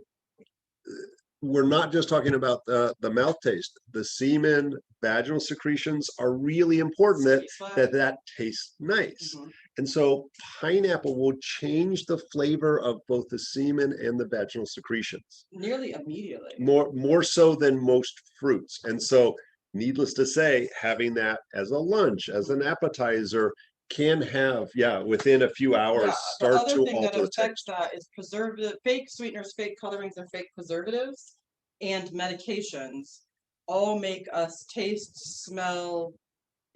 we're not just talking about the mouth taste. The semen, vaginal secretions are really important that tastes nice. Mm-hmm. And so pineapple will change the flavor of both the semen and the vaginal secretions. Nearly immediately. More so than most fruits. And so needless to say, having that as a lunch, as an appetizer, can have, within a few hours, start to alter the taste. The other thing that affects that is preservative, fake sweeteners, fake colorings, and fake preservatives, and medications all make us taste, smell,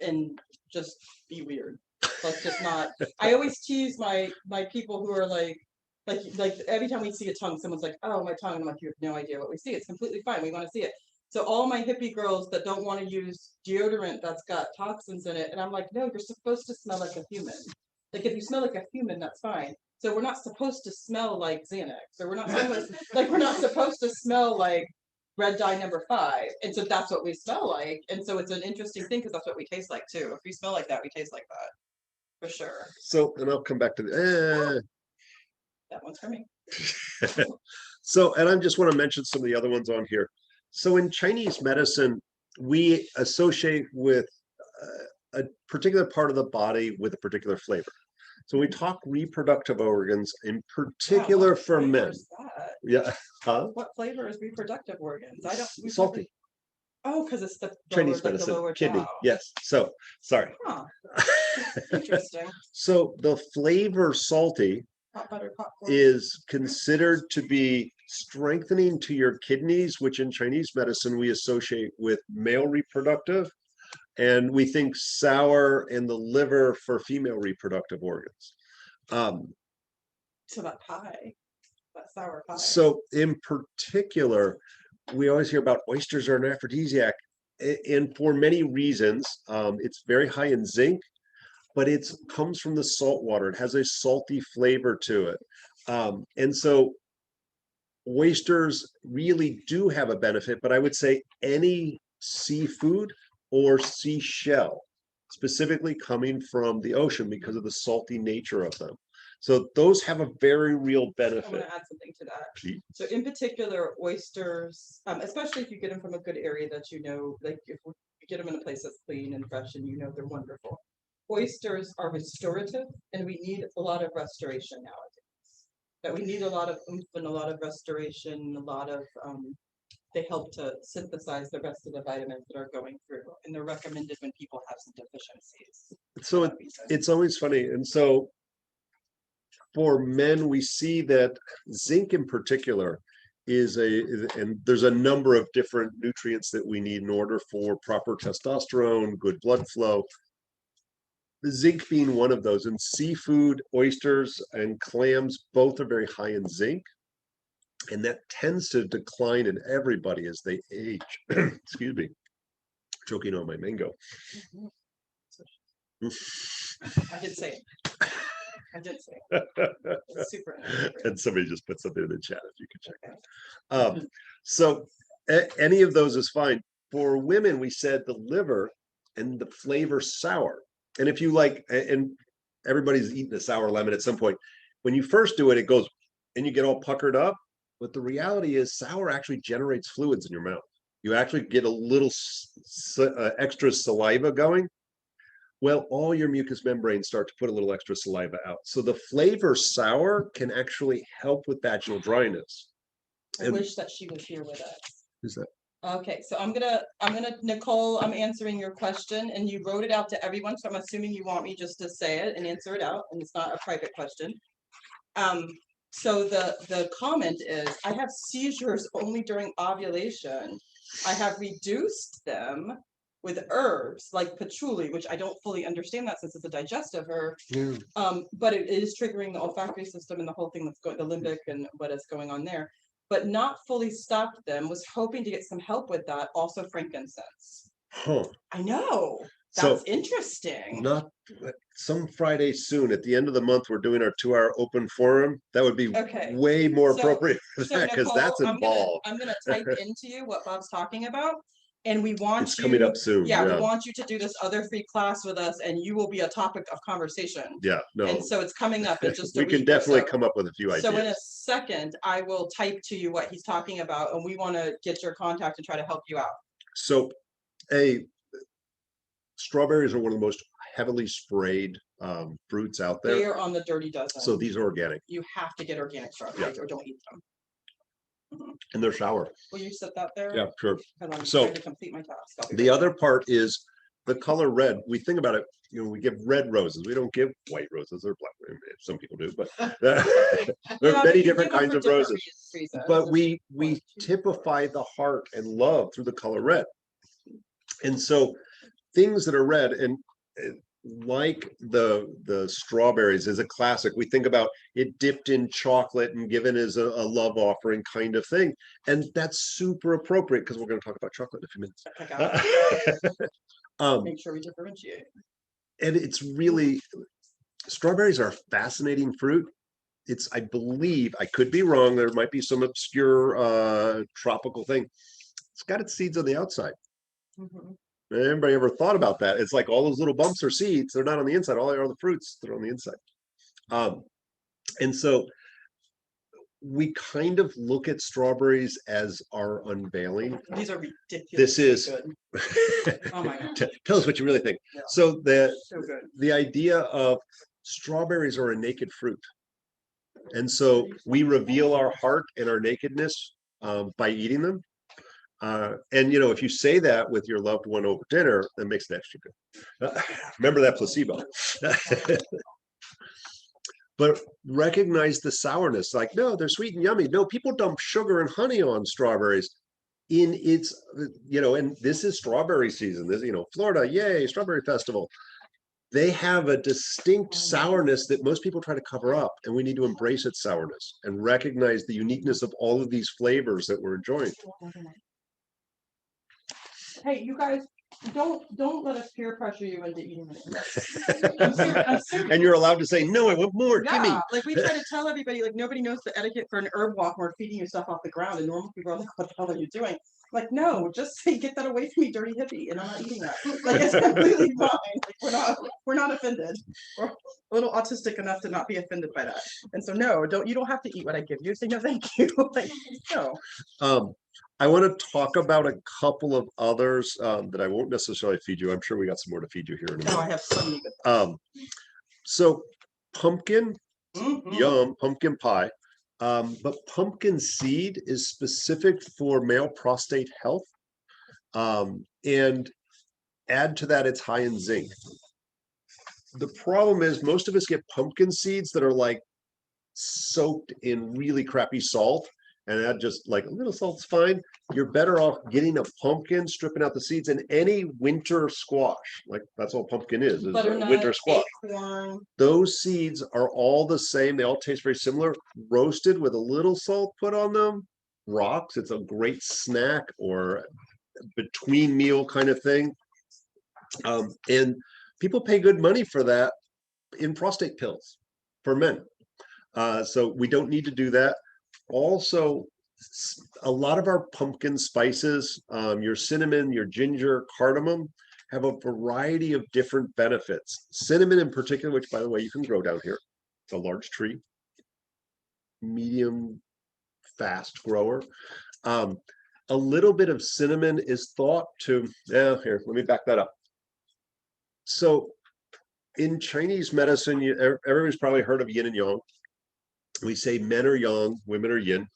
and just be weird. Like just not. I always tease my people who are like every time we see a tongue, someone's like, "Oh, my tongue." I'm like, "You have no idea what we see. It's completely fine. We want to see it." So all my hippie girls that don't want to use deodorant that's got toxins in it, and I'm like, no, you're supposed to smell like a human. Like if you smell like a human, that's fine. So we're not supposed to smell like Xanax, or we're not supposed to smell like red dye number 5. And so that's what we smell like. And so it's an interesting thing because that's what we taste like too. If we smell like that, we taste like that. For sure. So, and I'll come back to that one's for me. So, and I just want to mention some of the other ones on here. So in Chinese medicine, we associate with a particular part of the body with a particular flavor. So we talk reproductive organs, in particular for men. Yeah. Huh? What flavor is reproductive organs? I don't. Salty. Oh, because it's the Chinese medicine, the lower kidney. Jaw. Yes. So sorry. Huh. Interesting. So the flavor salty is considered to be strengthening to your kidneys, which in Chinese medicine we associate with male reproductive, and we think sour and the liver for female reproductive organs. So that pie, that sour pie. So in particular, we always hear about oysters are an aphrodisiac, and for many reasons. It's very high in zinc, but it comes from the salt water. It has a salty flavor to it. And so oysters really do have a benefit, but I would say any seafood or seashell, specifically coming from the ocean because of the salty nature of them. So those have a very real I want benefit. to add something to that. Pete. So in particular, oysters, especially if you get them from a good area that you know, like if you get them in a place that's clean and fresh and you know they're wonderful. Oysters are restorative, and we need a lot of restoration nowadays. That we need a lot of oomph and a lot of restoration, a lot of they help to synthesize the rest of the vitamins that are going through, and they're recommended when people have some deficiencies. So it's always funny. And so for men, we see that zinc in particular and there's a number of different nutrients that we need in order for proper testosterone, good blood flow. The zinc being one of those. And seafood, oysters, and clams both are very high in zinc. And that tends to decline in everybody as they age. Excuse me. Choking on my mango. I did say it. I did say it. It's super inappropriate. And somebody just put something in the chat if you can check that. So any of those is fine. For women, we said the liver and the flavor sour. And if you like, and everybody's eaten a sour lemon at some point, when you first do it, it goes and you get all puckered up. But the reality is sour actually generates fluids in your mouth. You actually get a little extra saliva going. Well, all your mucous membranes start to put a little extra saliva out. So the flavor sour can actually help with vaginal dryness. I wish that she was here with us. Who's that? Okay, so I'm gonna, Nicole, I'm answering your question, and you wrote it out to everyone, so I'm assuming you want me just to say it and answer it out, and it's not a private question. So the comment is, I have seizures only during ovulation. I have reduced them with herbs like patchouli, which I don't fully understand that since it's a digestive herb. Yeah. But it is triggering the olfactory system and the whole thing that's going, the limbic and what is going on there. But not fully stopped them, was hoping to get some help with that, also frankincense. Huh. I know, So that's interesting. not some Friday soon at the end of the month, we're doing our 2-hour open forum. That would be Okay. way more So- appropriate for So that because Nicole, that's involved. I'm gonna type into you what Bob's talking about, and we want It's you. coming up soon. Yeah, Yeah. we want you to do this other free class with us, and you will be a topic of conversation. Yeah. No. And so it's coming up in just a We week can or definitely so. come up with a few So in a ideas. second, I will type to you what he's talking about, and we want to get your contact and try to help you out. So, strawberries are one of the most heavily sprayed fruits out They there. are on the dirty dozen. So these are organic You have to get organic strawberries or don't eat them. and they're sour. Will you set that there? Yeah, sure. 'Cause I'm So, trying to complete my task. I'll be The right other back. part is the color red. We think about it, we give red roses. We don't give white roses or black. Some people do, but there Yeah, are but many you different give them kinds for of different roses. reasons. But we typify the heart and love through the color red. And so things that are red and like the strawberries is a classic. We think about it dipped in chocolate and given as a love offering kind of thing. And that's super appropriate because we're going to talk about chocolate in a few minutes. Check out. Um, Make sure we differentiate. and it's really, strawberries are a fascinating fruit. I believe, I could be wrong, there might be some obscure tropical thing. It's got its seeds on the outside. Mhm. Anybody ever thought about that? It's like all those little bumps are seeds. They're not on the inside. All they are the fruits. They're on the inside. And so we kind of look at strawberries as our unveiling. These are ridiculous. This is. Good. Oh my God. Tell us what you really think. Yeah. So So good. the idea of strawberries are a naked fruit. And so we reveal our heart and our nakedness by eating them. And if you say that with your loved one over dinner, that makes it extra good. Remember that placebo. But recognize the sourness. Like, no, they're sweet and yummy. No, people dump sugar and honey on strawberries in its, and this is strawberry season. This, Florida, yay, strawberry festival. They have a distinct sourness that most people try to cover up, and we need to embrace its sourness and recognize the uniqueness of all of these flavors that we're enjoying. Hey, you guys, don't let us peer pressure you into eating it. I'm serious. And you're allowed to say, no, I want more. Give me. Yeah, like we try to tell everybody, like nobody knows the etiquette for an herb walk. We're feeding you stuff off the ground, and normal people are like, "What the hell are you doing?" Like, no, just say, get that away from me, dirty hippie, and I'm not eating that. Like, it's completely fine. Like, we're not offended. We're a little autistic enough to not be offended by that. And so, no, you don't have to eat what I give you. Say no, thank you. Like, no. I want to talk about a couple of others that I won't necessarily feed you. I'm sure we got some more to feed you here in a No, I minute. have so many good. So pumpkin, Mhm. yum, pumpkin pie. But pumpkin seed is specific for male prostate health. And add to that, it's high in zinc. The problem is most of us get pumpkin seeds that are like soaked in really crappy salt, and that just like a little salt's fine. You're better off getting a pumpkin, stripping out the seeds, and any winter squash, like that's all pumpkin is a Butternut, winter squash. acorn. Those seeds are all the same. They all taste very similar. Roasted with a little salt put on them, rocks. It's a great snack or between meal kind of thing. And people pay good money for that in prostate pills for men. So we don't need to do that. Also, a lot of our pumpkin spices, your cinnamon, your ginger, cardamom, have a variety of different benefits. Cinnamon in particular, which by the way, you can grow down here. It's a large tree, medium, fast grower. A little bit of cinnamon is thought to, here, let me back that up. So in Chinese medicine, everybody's probably heard of yin and yang. We say men are yang, women are yin,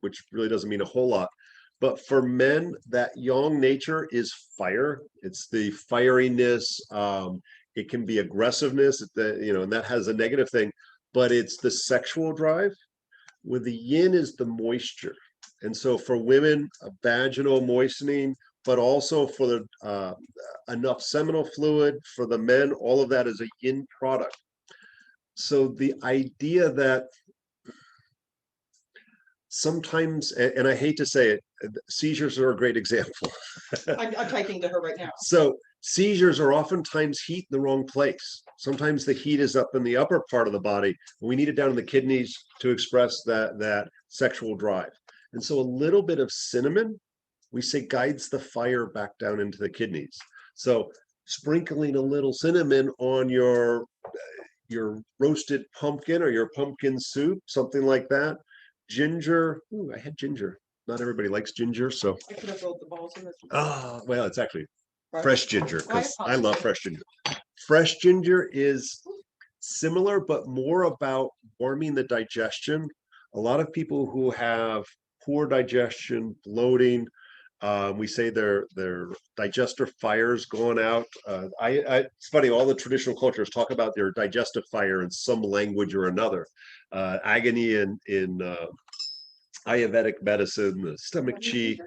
which really doesn't mean a whole lot. But for men, that yang nature is fire. It's the fieriness. It can be aggressiveness, and that has a negative thing, but it's the sexual drive. With the yin is the moisture. And so for women, a vaginal moistening, but also for the enough seminal fluid. For the men, all of that is a yin product. So the idea that sometimes, and I hate to say it, seizures are a great example. I'm typing to her right now. So seizures are oftentimes heat in the wrong place. Sometimes the heat is up in the upper part of the body. We need it down in the kidneys to express that sexual drive. And so a little bit of cinnamon, we say, guides the fire back down into the kidneys. So sprinkling a little cinnamon on your roasted pumpkin or your pumpkin soup, something like that. Ginger, ooh, I had ginger. Not everybody likes ginger, so. I could have rolled the balls in this. Well, it's actually Right. fresh ginger, because I love apologize. fresh ginger. Fresh ginger is similar, but more about warming the digestion. A lot of people who have poor digestion, bloating, we say their digestive fire's going out. It's funny, all the traditional cultures talk about their digestive fire in some language or another. Agony in Ayurvedic medicine, the stomach chi.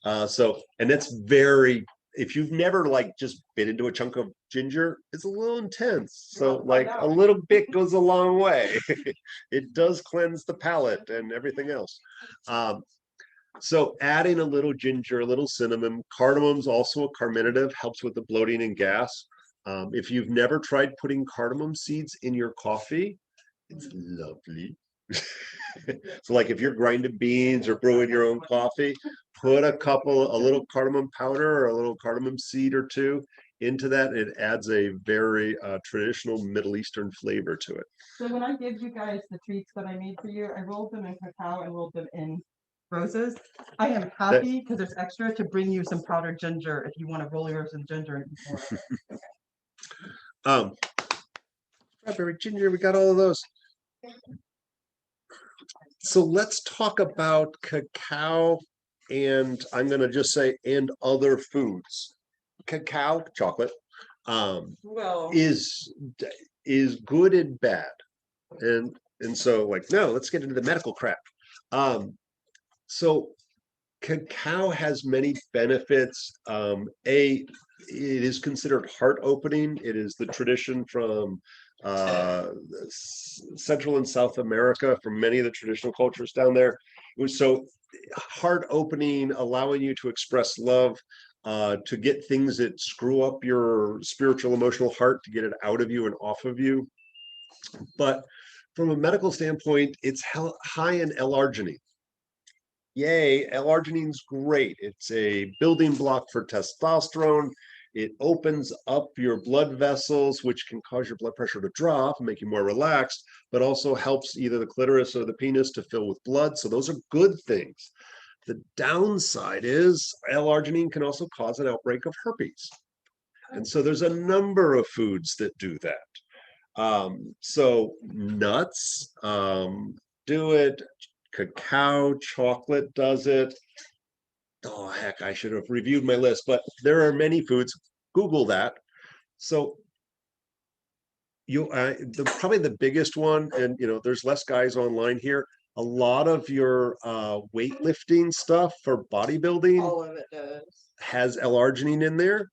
And that's very, if you've never like just bit into a chunk of ginger, it's a little intense. So like a little bit goes a long way. It does cleanse the palate and everything else. So adding a little ginger, a little cinnamon, cardamom's also a carminative, helps with the bloating and gas. If you've never tried putting cardamom seeds in your coffee, it's lovely. So like if you're grinding beans or brewing your own coffee, put a little cardamom powder or a little cardamom seed or two into that. It adds a very traditional Middle Eastern flavor to it. So when I give you guys the treats that I made for you, I rolled them in cacao and rolled them in roses. I am happy because it's extra to bring you some powdered ginger if you want to roll yours in ginger and eat more of it. Strawberry ginger, we got all of those. So let's talk about cacao, and I'm going to just say, and other foods. Cacao, chocolate, Well, is good and bad. And so like, no, let's get into the medical crap. So cacao has many benefits. It is considered heart opening. It is the tradition from Central and South America, from many of the traditional cultures down there. It was so heart opening, allowing you to express love, to get things that screw up your spiritual, emotional heart, to get it out of you and off of you. But from a medical standpoint, it's high in L-arginine. Yay, L-arginine's great. It's a building block for testosterone. It opens up your blood vessels, which can cause your blood pressure to drop and make you more relaxed, but also helps either the clitoris or the penis to fill with blood. So those are good things. The downside is L-arginine can also cause an outbreak of herpes. And so there's a number of foods that do that. So nuts do it. Cacao, chocolate does it. Oh, heck, I should have reviewed my list, but there are many foods. Google that. So probably the biggest one, and there's less guys online here. A lot of your weightlifting stuff for bodybuilding All of it does. has L-arginine in there,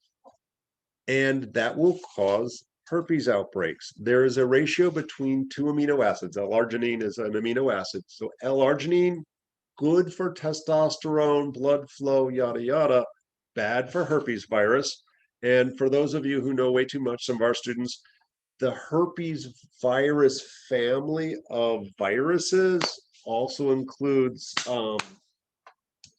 and that will cause herpes outbreaks. There is a ratio between two amino acids. L-arginine is an amino acid. So L-arginine, good for testosterone, blood flow, yada, yada, bad for herpes virus. And for those of you who know way too much, some of our students, the herpes virus family of viruses also includes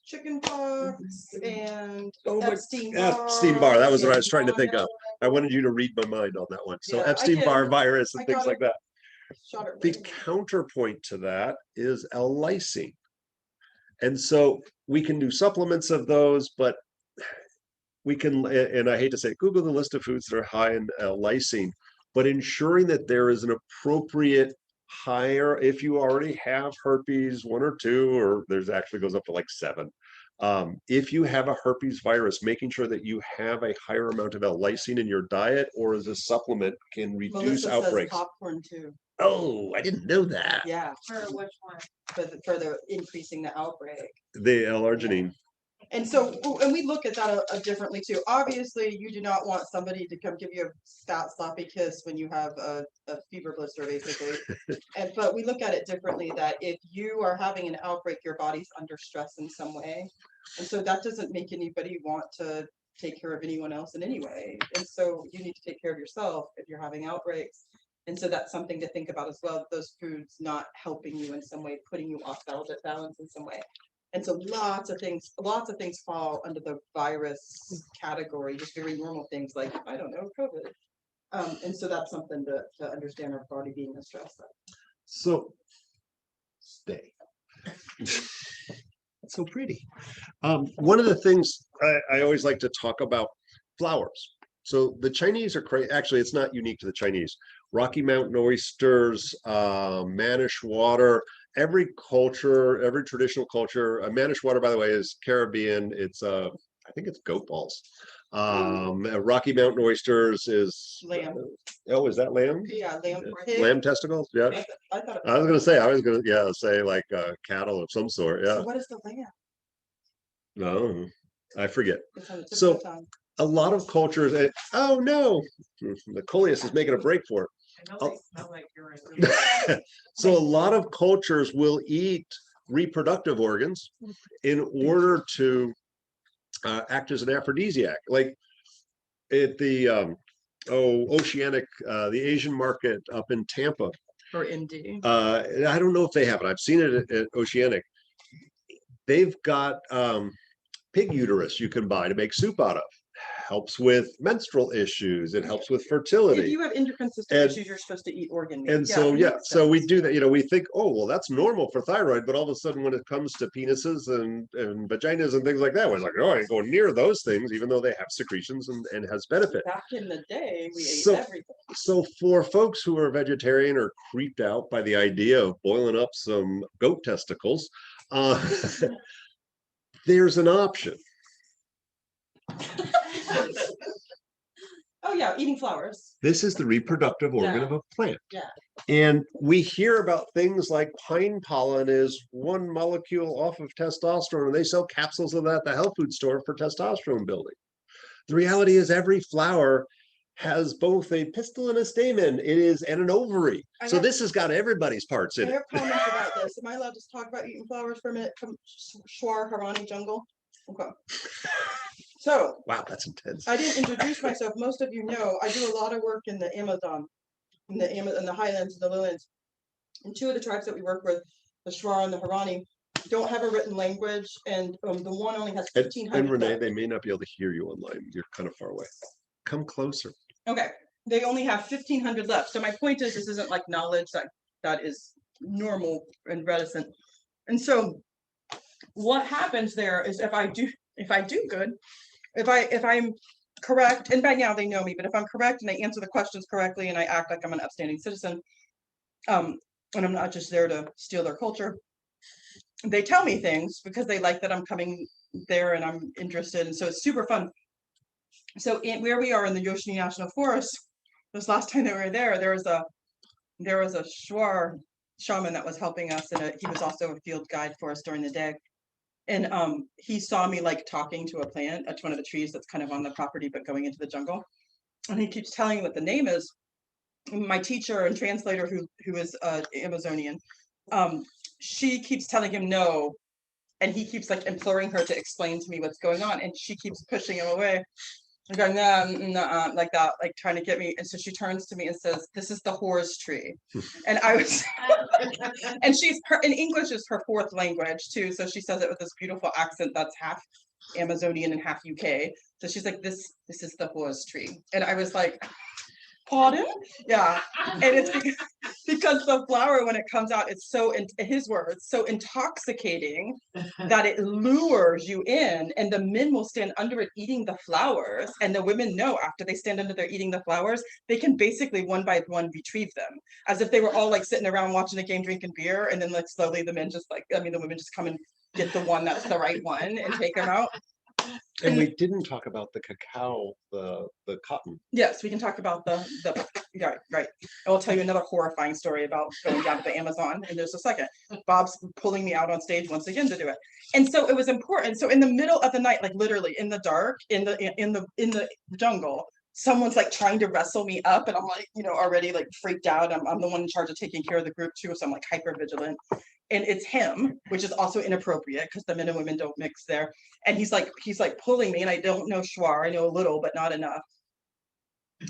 Chickenpox and Oh my- Epstein-Barr. Epstein-Barr. That was what I was trying to think of. mono. I wanted you to read my mind on that one. So Yeah, I Epstein-Barr did. virus and I things got like it. that. Shot it The right. counterpoint to that is L-lysine. And so we can do supplements of those, but we can, and I hate to say, Google the list of foods that are high in L-lysine, but ensuring that there is an appropriate higher, if you already have herpes 1 or 2, or there's actually goes up to like 7. If you have a herpes virus, making sure that you have a higher amount of L-lysine in your diet or as a supplement can reduce Melissa says outbreaks. popcorn too. Oh, I didn't know that. Yeah, For which one? for the increasing the outbreak. The L-arginine. And so, and we look at that differently too. Obviously, you do not want somebody to come give you a fat sloppy kiss when you have a fever blister, basically. But we look at it differently, that if you are having an outbreak, your body's under stress in some way. And so that doesn't make anybody want to take care of anyone else in any way. And so you need to take care of yourself if you're having outbreaks. And so that's something to think about as well. Those foods not helping you in some way, putting you off balance in some way. And so lots of things fall under the virus category, just very normal things like, I don't know, COVID. And so that's something to understand, our body being in stress. So stay. So pretty. One of the things I always like to talk about, flowers. So the Chinese are crazy. Actually, it's not unique to the Chinese. Rocky Mountain oysters, Manish water, every culture, every traditional culture. Manish water, by the way, is Caribbean. It's I think it's goat balls. Rocky Mountain oysters is Lamb. Oh, is that lamb? Yeah, lamb. Lamb testicles? Yeah. I thought I was gonna say like cattle of some sort. So Yeah. what is the lamb? No, I forget. It's on the tip So- of the tongue. A lot of cultures. Oh no, the coleus is making a break for it. I know Oh. they smell like urine. So a lot of cultures will eat reproductive organs in order to act as an aphrodisiac. Like at the Oceanic, the Asian market up in Tampa. Or MD. I don't know if they have it. I've seen it at Oceanic. They've got pig uterus you can buy to make soup out of. Helps with menstrual issues. It helps with If fertility. you have endocrine system And- issues, you're supposed to eat organ meat. And Yeah, so, it yeah, makes so we sense. do that, we think, oh, well, that's normal for thyroid, but all of a sudden when it comes to penises and vaginas and things like that, we're like, oh, I ain't going near those things, even though they have secretions and has benefit. Back in the day, we ate So- everything. So for folks who are vegetarian or creeped out by the idea of boiling up some goat testicles, there's an option. Oh yeah, eating flowers. This is the reproductive organ of a plant. Yeah. And we hear about things like pine pollen is one molecule off of testosterone, and they sell capsules of that at the health food store for testosterone building. The reality is every flower has both a pistil and a stamen. It is and an ovary. I So have- this has got everybody's parts I in it. have comments about this. Am I allowed to talk about eating flowers for a minute from Shwar Harani jungle? Okay. So Wow, that's intense. I didn't introduce myself. Most of you know I do a lot of work in the Amazon, in the Highlands and the lowlands. And two of the tribes that we work with, the Shwar and the Harani, don't have a written language, and the one only has And 1,500. Renee, left. they may not be able to hear you online. You're kind of far away. Come closer. Okay, they only have 1,500 left. So my point is, this isn't like knowledge that is normal and reticent. And so what happens there is if I do good, if I'm correct, and by now they know me, but if I'm correct and I answer the questions correctly and I act like I'm an upstanding citizen, and I'm not just there to steal their culture, they tell me things because they like that I'm coming there and I'm interested, and so it's super fun. So where we are in the Yosemite National Forest, this last time that we were there, there was a Shuar shaman that was helping us, and he was also a field guide for us during the day. And he saw me like talking to a plant, to one of the trees that's kind of on the property but going into the jungle. And he keeps telling me what the name is. My teacher and translator, who is Amazonian, she keeps telling him no, and he keeps like imploring her to explain to me what's going on, and she keeps pushing him away. I'm going, nah, like that, like trying to get me. And so she turns to me and says, "This is the horse tree." And I was, and in English is her fourth language too. So she says it with this beautiful accent that's half Amazonian and half UK. So she's like, this is the horse tree. And I was like, pardon? Yeah. And it's because the flower, when it comes out, it's so, in his words, so intoxicating that it lures you in, and the men will stand under it eating the flowers. And the women know after they stand under there eating the flowers, they can basically one by one retrieve them, as if they were all like sitting around watching a game, drinking beer. And then like slowly the women just the women just come and get the one that's the right one and take them out. And we didn't talk about the cacao, the cotton. Yes, we can talk about the right. I will tell you another horrifying story about going down to the Amazon in just a second. Bob's pulling me out on stage once again to do it. And so it was important. So in the middle of the night, like literally in the dark, in the jungle, someone's like trying to wrestle me up, and I'm like, already like freaked out. I'm the one in charge of taking care of the group too, so I'm like hyper vigilant. And it's him, which is also inappropriate because the men and women don't mix there. And he's like pulling me, and I don't know Shuar. I know a little, but not enough.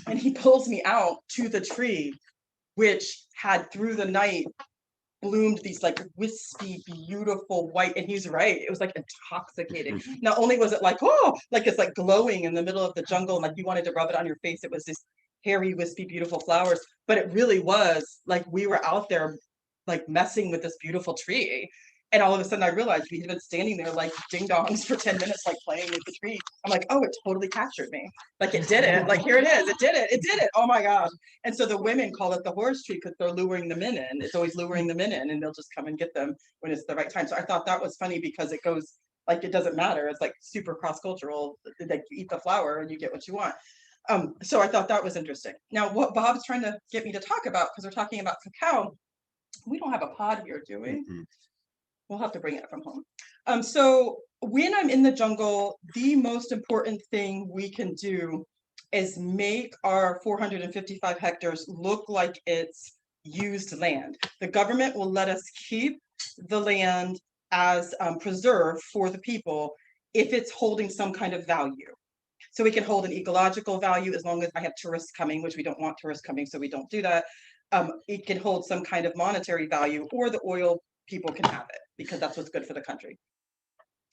And he pulls me out to the tree, which had through the night bloomed these like wispy, beautiful white. And he's right, it was like intoxicating. Not only was it like, oh, like it's like glowing in the middle of the jungle, and like you wanted to rub it on your face. It was this hairy, wispy, beautiful flowers, but it really was like we were out there like messing with this beautiful tree. And all of a sudden I realized we had been standing there like ding dongs for 10 minutes, like playing with the tree. I'm like, oh, it totally captured me. Like it did it. Like, here it is. It did it. It did it. Oh my gosh. And so the women call it the horse tree because they're luring the men in. It's always luring the men in, and they'll just come and get them when it's the right time. So I thought that was funny because it goes like, it doesn't matter. It's like super cross-cultural. Like you eat the flower and you get what you want. So I thought that was interesting. Now, what Bob's trying to get me to talk about, because we're talking about cacao, we don't have a pod here, do we? Mm-hmm. We'll have to bring it from home. So when I'm in the jungle, the most important thing we can do is make our 455 hectares look like it's used land. The government will let us keep the land as preserved for the people if it's holding some kind of value. So we can hold an ecological value as long as I have tourists coming, which we don't want tourists coming, so we don't do that. It can hold some kind of monetary value, or the oil people can have it because that's what's good for the country.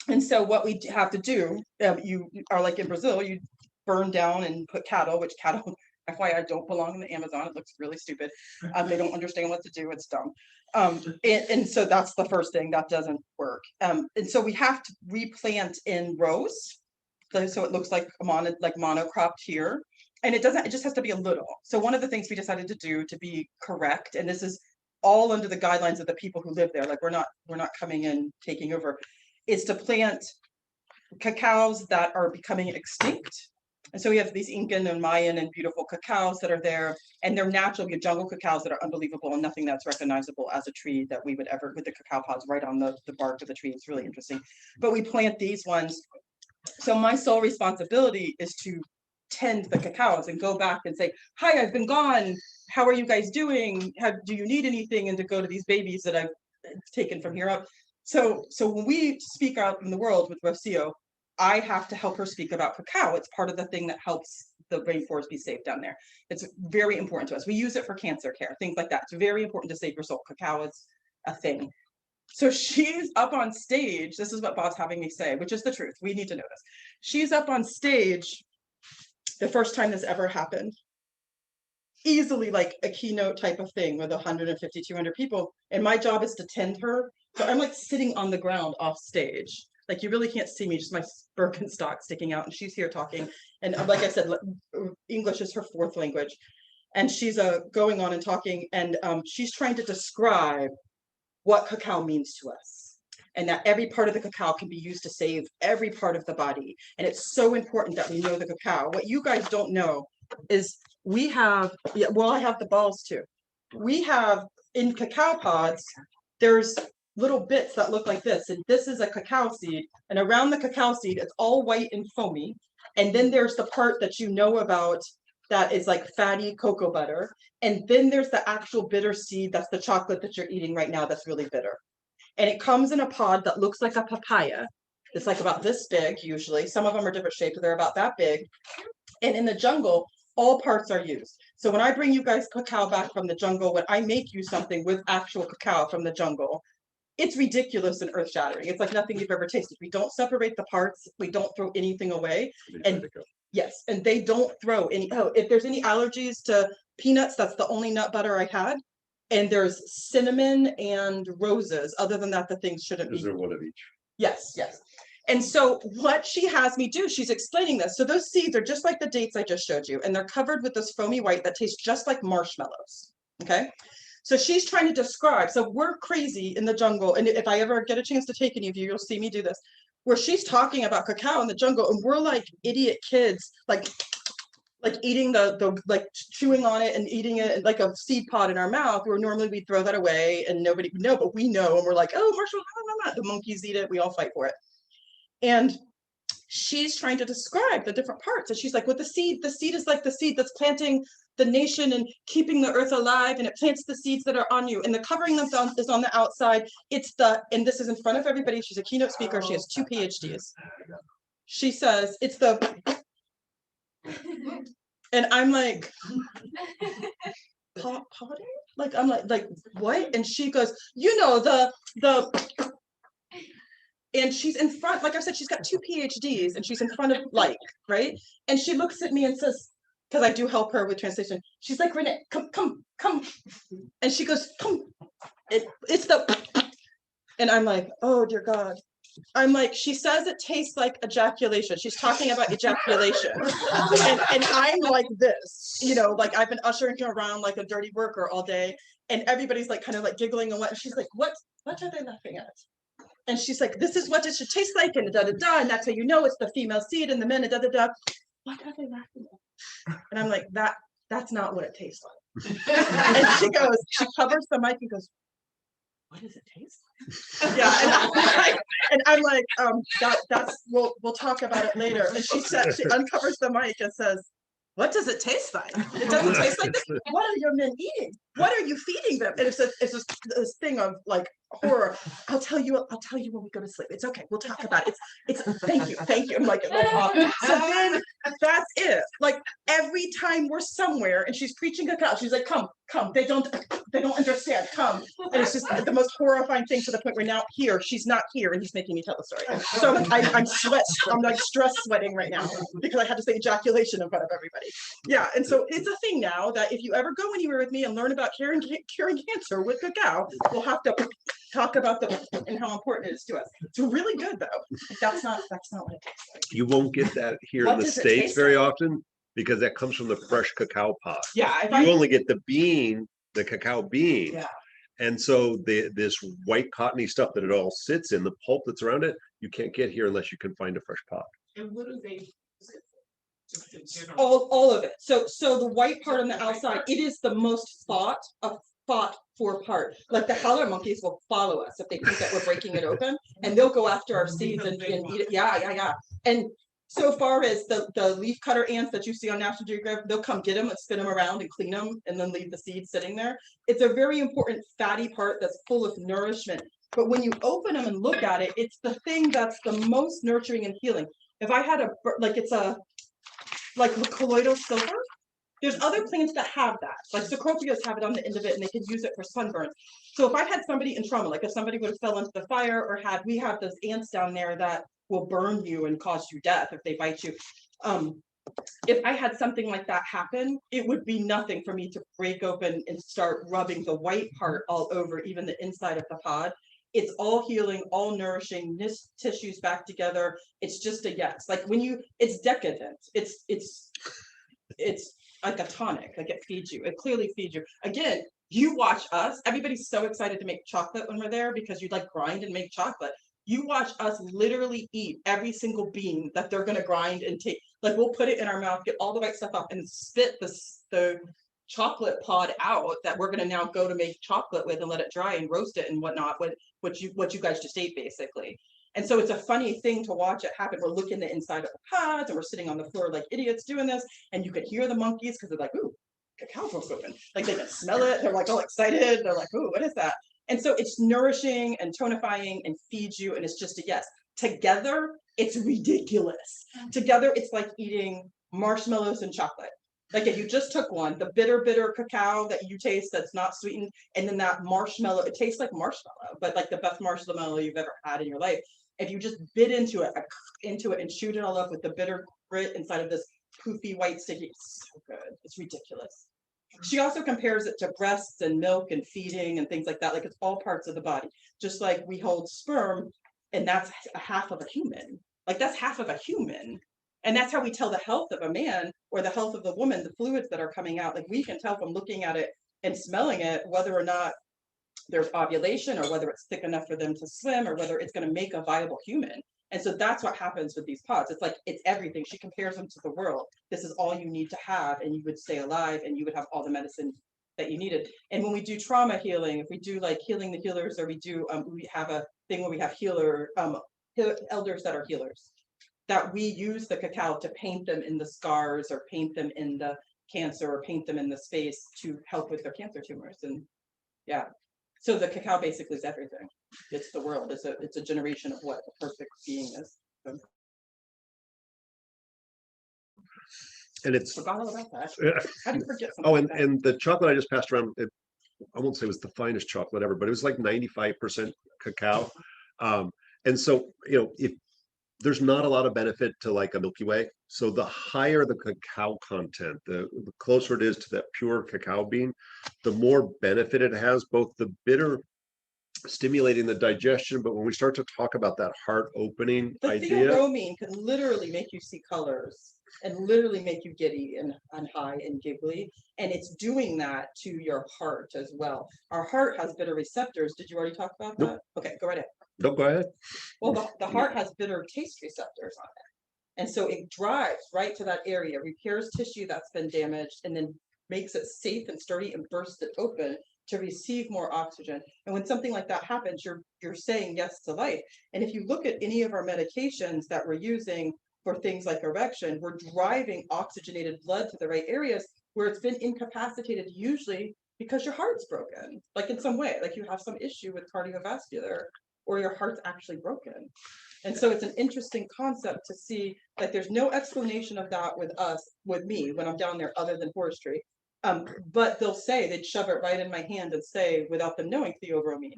And so what we have to do, you are like in Brazil, you burn down and put cattle, which cattle, FYI, don't belong in the Amazon. It looks really stupid. They don't understand what to do. It's dumb. And so that's the first thing that doesn't work. And so we have to replant in rows. So it looks like monocropped here. And it just has to be a little. So one of the things we decided to do to be correct, and this is all under the guidelines of the people who live there, like we're not coming in taking over, is to plant cacaos that are becoming extinct. And so we have these Incan and Mayan and beautiful cacaos that are there, and they're natural jungle cacaos that are unbelievable, and nothing that's recognizable as a tree that we would ever, with the cacao pods right on the bark of the tree. It's really interesting. But we plant these ones. So my sole responsibility is to tend the cacaos and go back and say, hi, I've been gone. How are you guys doing? Do you need anything? And to go to these babies that I've taken from here up. So when we speak out in the world with Rocio, I have to help her speak about cacao. It's part of the thing that helps the rainforest be safe down there. It's very important to us. We use it for cancer care, things like that. It's very important to save your soul. Cacao is a thing. So she's up on stage. This is what Bob's having me say, which is the truth. We need to know this. She's up on stage the first time this ever happened. Easily like a keynote type of thing with 150, 200 people. And my job is to tend her. So I'm like sitting on the ground off stage. Like you really can't see me, just my Birkenstock sticking out. And she's here talking. And like I said, English is her fourth language. And she's going on and talking. And she's trying to describe what cacao means to us. And that every part of the cacao can be used to save every part of the body. And it's so important that we know the cacao. What you guys don't know is we have, yeah, well, I have the balls too. We have in cacao pods, there's little bits that look like this. And this is a cacao seed. And around the cacao seed, it's all white and foamy. And then there's the part that you know about that is like fatty cocoa butter. And then there's the actual bitter seed. That's the chocolate that you're eating right now. That's really bitter. And it comes in a pod that looks like a papaya. It's like about this big, usually. Some of them are different shapes, but they're about that big. And in the jungle, all parts are used. So when I bring you guys cacao back from the jungle, when I make you something with actual cacao from the jungle, it's ridiculous and earth-shattering. It's like nothing you've ever tasted. We don't separate the parts. We don't throw anything away. And yes, and they don't throw any. Oh, if there's any allergies to peanuts, that's the only nut butter I had. And there's cinnamon and roses. Other than that, the things shouldn't be. Is there one of each? Yes, yes. And so what she has me do, she's explaining this. So those seeds are just like the dates I just showed you, and they're covered with this foamy white that tastes just like marshmallows. Okay. So she's trying to describe, so we're crazy in the jungle. And if I ever get a chance to take any of you, you'll see me do this, where she's talking about cacao in the jungle, and we're like idiot kids, like eating the like chewing on it and eating it like a seed pod in our mouth, where normally we'd throw that away and nobody would know, but we know, and we're like, oh, marshmallow, the monkeys eat it, we all fight for it. And she's trying to describe the different parts. And she's like, with the seed is like the seed that's planting the nation and keeping the earth alive, and it plants the seeds that are on you. And the covering them is on the outside. And this is in front of everybody. She's a keynote speaker. She has 2 PhDs. She says, it's the, and I'm like, potting? Like, I'm like, what? And she goes, you know, the, and she's in front, like I said, she's got 2 PhDs and she's in front of like, right? And she looks at me and says, because I do help her with translation. She's like, Renee, come. And she goes, come. It's the, and I'm like, oh dear God. I'm like, she says it tastes like ejaculation. She's talking about ejaculation. And I'm like this, you know, like I've been ushering her around like a dirty worker all day. And everybody's like kind of like giggling and what. And she's like, what are they laughing at? And she's like, this is what it should taste like, and da-da-da, and that's how you know it's the female seed and the men, and da-da-da. What are they laughing at? And I'm like, that's not what it tastes like. And she goes, she covers the mic and goes, what does it taste like? Yeah, and I'm like, that's we'll talk about it later. And she said, she uncovers the mic and says, what does it taste like? It doesn't taste like this. What are your men eating? What are you feeding them? And it's this thing of like horror. I'll tell you when we go to sleep. It's okay. We'll talk about it. It's thank you. I'm like, so then that's it. Like every time we're somewhere and she's preaching cacao, she's like, come. They don't understand. Come. And it's just the most horrifying thing to the point where now she's not here and he's making me tell the story. So I'm like stress sweating right now because I had to say ejaculation in front of everybody. Yeah. And so it's a thing now that if you ever go anywhere with me and learn about curing cancer with cacao, we'll have to talk about and how important it is to us. It's really good though. That's not what it tastes like. You won't get that here in the States very often because that comes from the fresh cacao pod. Yeah. You only get the bean, the cacao bean. Yeah. And so this white cottony stuff that it all sits in, the pulp that's around it, you can't get here unless you can find a fresh pod. And what do they? All of it. So the white part on the outside, it is the most fought for part. Like the howler monkeys will follow us if they think that we're breaking it open, and they'll go after our seeds and eat it. Yeah. And so far as the leaf cutter ants that you see on National Geographic, they'll come get them and spin them around and clean them and then leave the seeds sitting there. It's a very important fatty part that's full of nourishment. But when you open them and look at it, it's the thing that's the most nurturing and healing. If I had it's like colloidal silver, There's other plants that have that, like cecropias have it on the end of it and they can use it for sunburns. So if I had somebody in trauma, like if somebody would have fell into the fire or we have those ants down there that will burn you and cause you death if they bite you. If I had something like that happen, it would be nothing for me to break open and start rubbing the white part all over, even the inside of the pod. It's all healing, all nourishing, tissues back together. It's just a yes. Like it's decadent. It's like a tonic, like it feeds you. It clearly feeds you. Again, you watch us. Everybody's so excited to make chocolate when we're there because you'd like grind and make chocolate. You watch us literally eat every single bean that they're going to grind and take. Like we'll put it in our mouth, get all the right stuff up and spit the chocolate pod out that we're going to now go to make chocolate with and let it dry and roast it and whatnot with what you guys just ate basically. And so it's a funny thing to watch it happen. We're looking the inside of the pods and we're sitting on the floor like idiots doing this. And you could hear the monkeys because they're like, ooh, cacao broke open. Like they can smell it. They're like all excited. They're like, ooh, what is that? And so it's nourishing and tonifying and feeds you. And it's just a yes. Together, it's ridiculous. Together, it's like eating marshmallows and chocolate. Like if you just took one, the bitter cacao that you taste that's not sweetened, and then that marshmallow, it tastes like marshmallow, but like the best marshmallow you've ever had in your life. If you just bit into it and chewed it all up with the bitter grit inside of this poofy white sticky, it's so good. It's ridiculous. She also compares it to breasts and milk and feeding and things like that. Like it's all parts of the body. Just like we hold sperm, and that's a half of a human. Like that's half of a human. And that's how we tell the health of a man or the health of the woman, the fluids that are coming out. Like we can tell from looking at it and smelling it, whether or not there's ovulation or whether it's thick enough for them to swim or whether it's going to make a viable human. And so that's what happens with these pods. It's like, it's everything. She compares them to the world. This is all you need to have and you would stay alive and you would have all the medicine that you needed. And when we do trauma healing, if we do like healing the healers, or we have a thing where we have elders that are healers, that we use the cacao to paint them in the scars or paint them in the cancer or paint them in the space to help with their cancer tumors. And yeah, so the cacao basically is everything. It's the world. It's a generation of what a perfect being is. So, And it's forgot all about that. yeah. How do you forget something? Oh, like that? and the chocolate I just passed around, I won't say it was the finest chocolate ever, but it was like 95% cacao. And so, if there's not a lot of benefit to like a Milky Way. So the higher the cacao content, the closer it is to that pure cacao bean, the more benefit it has, both the bitter stimulating the digestion, but when we start to talk about that heart opening The idea, theobromine can literally make you see colors and literally make you giddy and high and giggly. And it's doing that to your heart as well. Our heart has bitter receptors. Did you already talk about that? Nope. Okay, go right ahead. no, go ahead. Well, the heart has bitter taste receptors on it. And so it drives right to that area, repairs tissue that's been damaged, and then makes it safe and sturdy and bursts it open to receive more oxygen. And when something like that happens, you're saying yes to life. And if you look at any of our medications that we're using for things like erection, we're driving oxygenated blood to the right areas where it's been incapacitated, usually because your heart's broken, like in some way, like you have some issue with cardiovascular or your heart's actually broken. And so it's an interesting concept to see that there's no explanation of that with me when I'm down there other than forestry. But they'd shove it right in my hand and say, without them knowing, theobromine.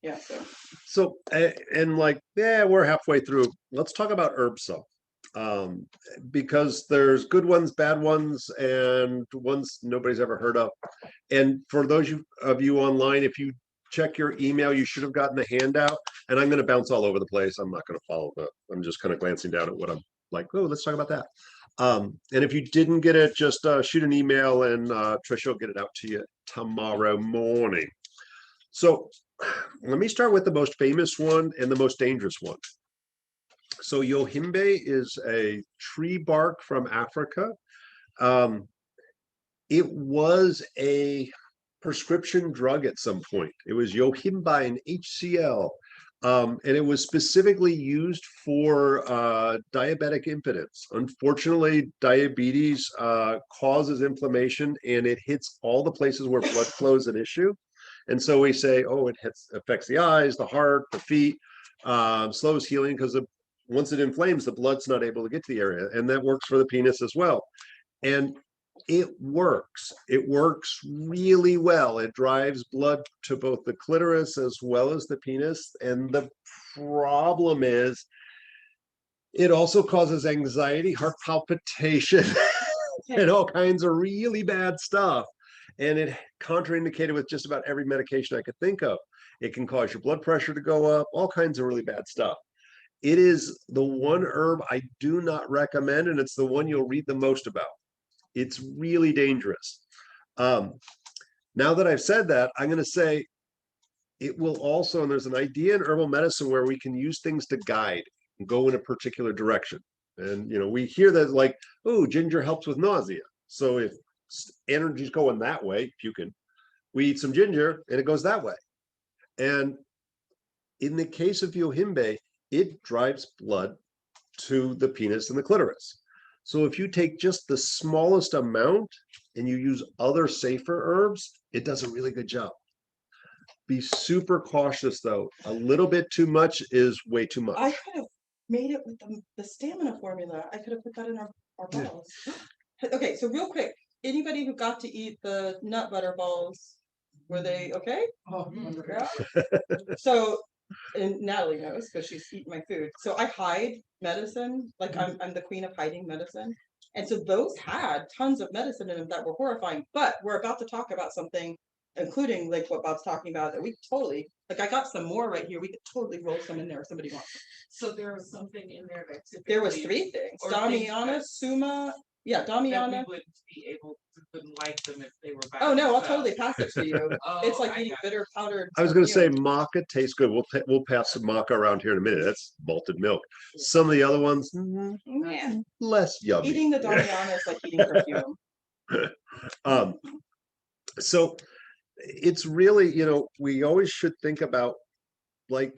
Yeah. So, and like, yeah, we're halfway through. Let's talk about herbs though. Because there's good ones, bad ones, and ones nobody's ever heard of. And for those of you online, if you check your email, you should have gotten the handout. And I'm going to bounce all over the place. I'm not going to follow I'm just kind of glancing down at what I'm like, oh, let's talk about that. And if you didn't get it, just shoot an email and Trisha will get it out to you tomorrow morning. So let me start with the most famous one and the most dangerous one. So yohimbe is a tree bark from Africa. It was a prescription drug at some point. It was yohimbine HCl. And it was specifically used for diabetic impotence. Unfortunately, diabetes causes inflammation and it hits all the places where blood flow is an issue. And so we say, oh, it affects the eyes, the heart, the feet, slows healing because once it inflames, the blood's not able to get to the area. And that works for the penis as well. And it works. It works really well. It drives blood to both the clitoris as well as the penis. And the problem is, it also causes anxiety, heart palpitation, and all kinds of really bad stuff. And it contraindicated with just about every medication I could think of. It can cause your blood pressure to go up, all kinds of really bad stuff. It is the one herb I do not recommend, and it's the one you'll read the most about. It's really dangerous. Now that I've said that, I'm going to say it will also, and there's an idea in herbal medicine where we can use things to guide and go in a particular direction. And, you know, we hear that like, oh, ginger helps with nausea. So if energy's going that way, puking, we eat some ginger and it goes that way. And in the case of yohimbe, it drives blood to the penis and the clitoris. So if you take just the smallest amount and you use other safer herbs, it does a really good job. Be super cautious though. A little bit too much is way too much. I could have made it with the stamina formula. I could have put that in our Yeah. balls. Okay, so real quick, anybody who got to eat the nut butter balls, were they okay? Oh, Yeah. So, and Natalie knows because she's eaten my food. So I hide medicine, like I'm the queen of hiding medicine. And so those had tons of medicine in them that were horrifying. But we're about to talk about something, including like what Bob's talking about, that we totally, like I got some more right here. We could totally roll some in there if somebody wants. So there was something in there that There was typically- 3 things. or things Damiana, that- Suma, yeah, that we Damiana. wouldn't be able to, wouldn't like them if they were by Oh no, I'll themselves. totally pass it to you. Oh, It's like I eating got bitter powdered. I was going to say oatmeal. maca tastes good. We'll pass some maca around here in a minute. That's malted milk. Some of the other ones, Yeah. less yummy. Eating the Damiana is like eating perfume. So it's really, you know, we always should think about, like,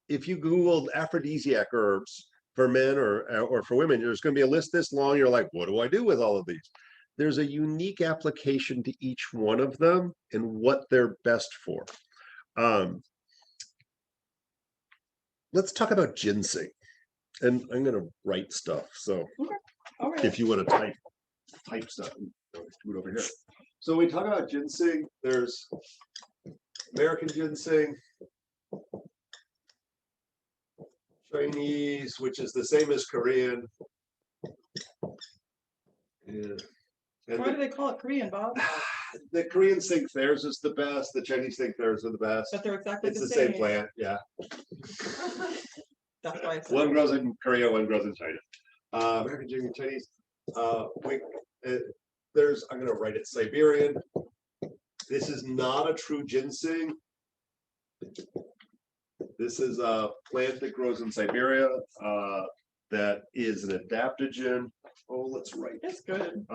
if you Googled aphrodisiac herbs for men or for women, there's going to be a list this long. You're like, what do I do with all of these? There's a unique application to each one of them and what they're best for. Let's talk about ginseng. And I'm going to write stuff. So All right. if you want to type stuff, do it over here. So we talk about ginseng. There's American ginseng, Chinese, which is the same as Korean. Yeah. And Why do they call it Korean, Bob? the Koreans think theirs is the best. The Chinese think theirs are the best. But they're exactly It's the the same plant. Yeah. That's why it's One grows in Korea, one grows in China. American ginseng, Chinese. There's, I'm going to write it Siberian. This is not a true ginseng. This is a plant that grows in Siberia that is an adaptogen. Oh, let's write. It's good.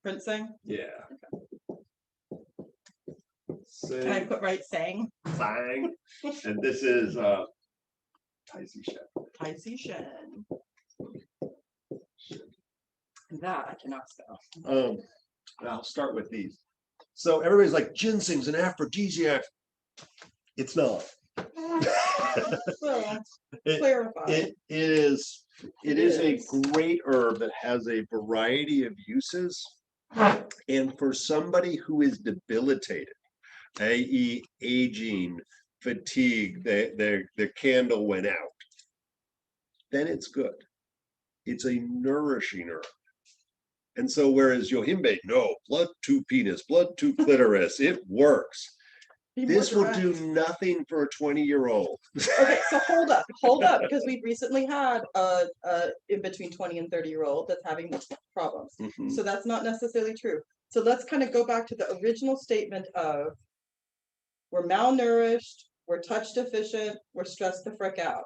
Rinsing. Yeah. Can I put right saying? Sang. And this is Taisi Shen. That I cannot spell. I'll start with these. So everybody's like, ginseng's an aphrodisiac. It's not. So, It- clarify. It is a great herb that has a variety of uses. And for somebody who is debilitated, i.e. aging, fatigue, their candle went out, then it's good. It's a nourishing herb. And so whereas yohimbe, no, blood to penis, blood to clitoris, it works. Be more This will direct. do nothing for a 20-year-old. Okay, so hold up, because we've recently had a in between 20 and 30-year-old that's having problems. Mhm. So that's not necessarily true. So let's kind of go back to the original statement of we're malnourished, we're touch deficient, we're stressed the frick out.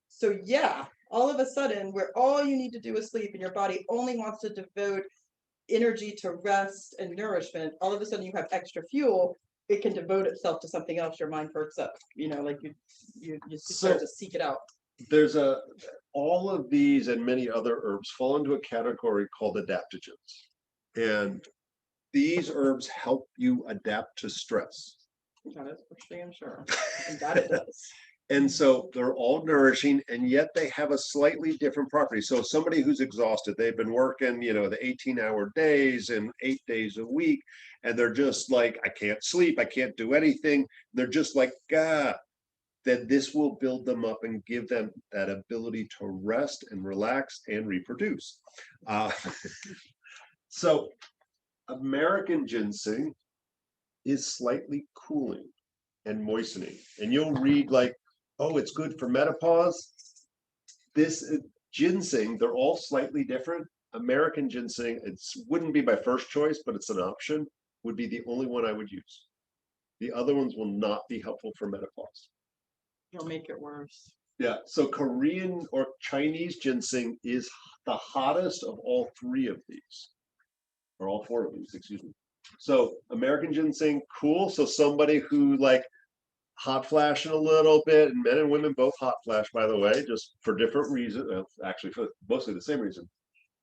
So yeah, all of a sudden, where all you need to do is sleep and your body only wants to devote energy to rest and nourishment, all of a sudden you have extra fuel, it can devote itself to something else, your mind perks up, you know, like you start to seek it out. There's all of these and many other herbs fall into a category called adaptogens. And these herbs help you adapt to stress. That is for damn sure. And that it does. And so they're all nourishing, and yet they have a slightly different property. So somebody who's exhausted, they've been working, the 18-hour days and 8 days a week, and they're just like, I can't sleep, I can't do anything. They're just like, then this will build them up and give them that ability to rest and relax and reproduce. So American ginseng is slightly cooling and moistening. And you'll read like, oh, it's good for menopause. This ginseng, they're all slightly different. American ginseng, it wouldn't be my first choice, but it's an option, would be the only one I would use. The other ones will not be helpful for menopause. You'll make it worse. Yeah, so Korean or Chinese ginseng is the hottest of all three of these, or all four of these, excuse me. So American ginseng, cool. So somebody who like hot flashing a little bit, and men and women both hot flash, by the way, just for different reasons, actually for mostly the same reason.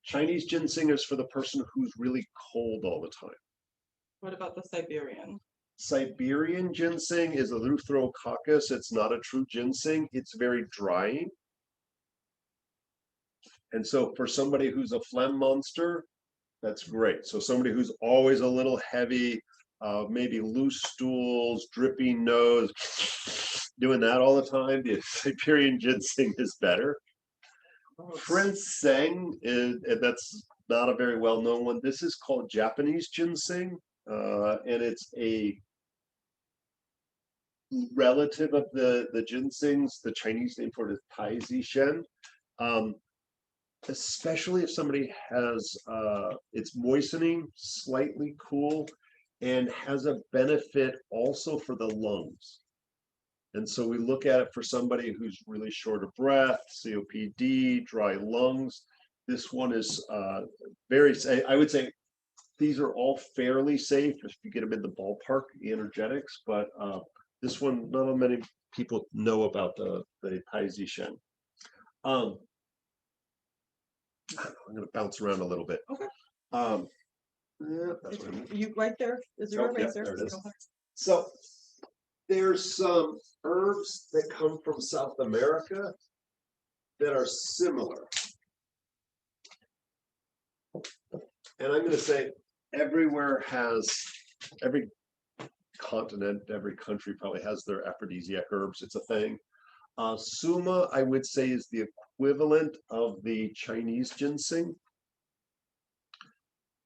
Chinese ginseng is for the person who's really cold all the time. What about the Siberian? Siberian ginseng is a Eleutherococcus. It's not a true ginseng. It's very drying. And so for somebody who's a phlegm monster, that's great. So somebody who's always a little heavy, maybe loose stools, dripping nose, doing that all the time, the Siberian ginseng is better. Prince Seng, that's not a very well-known one. This is called Japanese ginseng, and it's a relative of the ginsengs. The Chinese name for it is Tai Shen. Especially if somebody has, it's moistening, slightly cool, and has a benefit also for the lungs. And so we look at it for somebody who's really short of breath, COPD, dry lungs. This one is very, I would say these are all fairly safe if you get them in the ballpark, the energetics, but this one, not many people know about the Tai Shen. I'm going to bounce around a little bit. Okay. Yeah, that's what I mean. You right there? Is there Oh, a yeah, razor? there it is. Okay. So there's some herbs that come from South America that are similar. And I'm going to say every continent, every country probably has their aphrodisiac herbs. It's a thing. Suma, I would say, is the equivalent of the Chinese ginseng,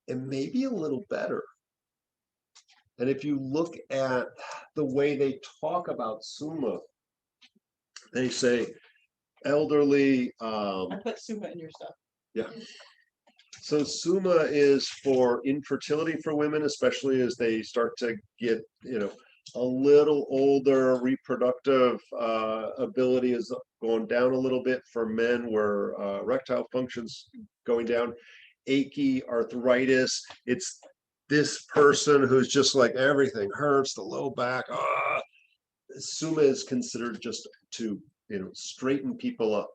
and maybe a little better. And if you look at the way they talk about Suma, they say elderly. I put Suma in your stuff. Yeah. So Suma is for infertility for women, especially as they start to get, a little older. Reproductive ability is going down a little bit for men, where erectile function's going down. Achy, arthritis. It's this person who's just like everything hurts, the low back. Suma is considered just to, straighten people up.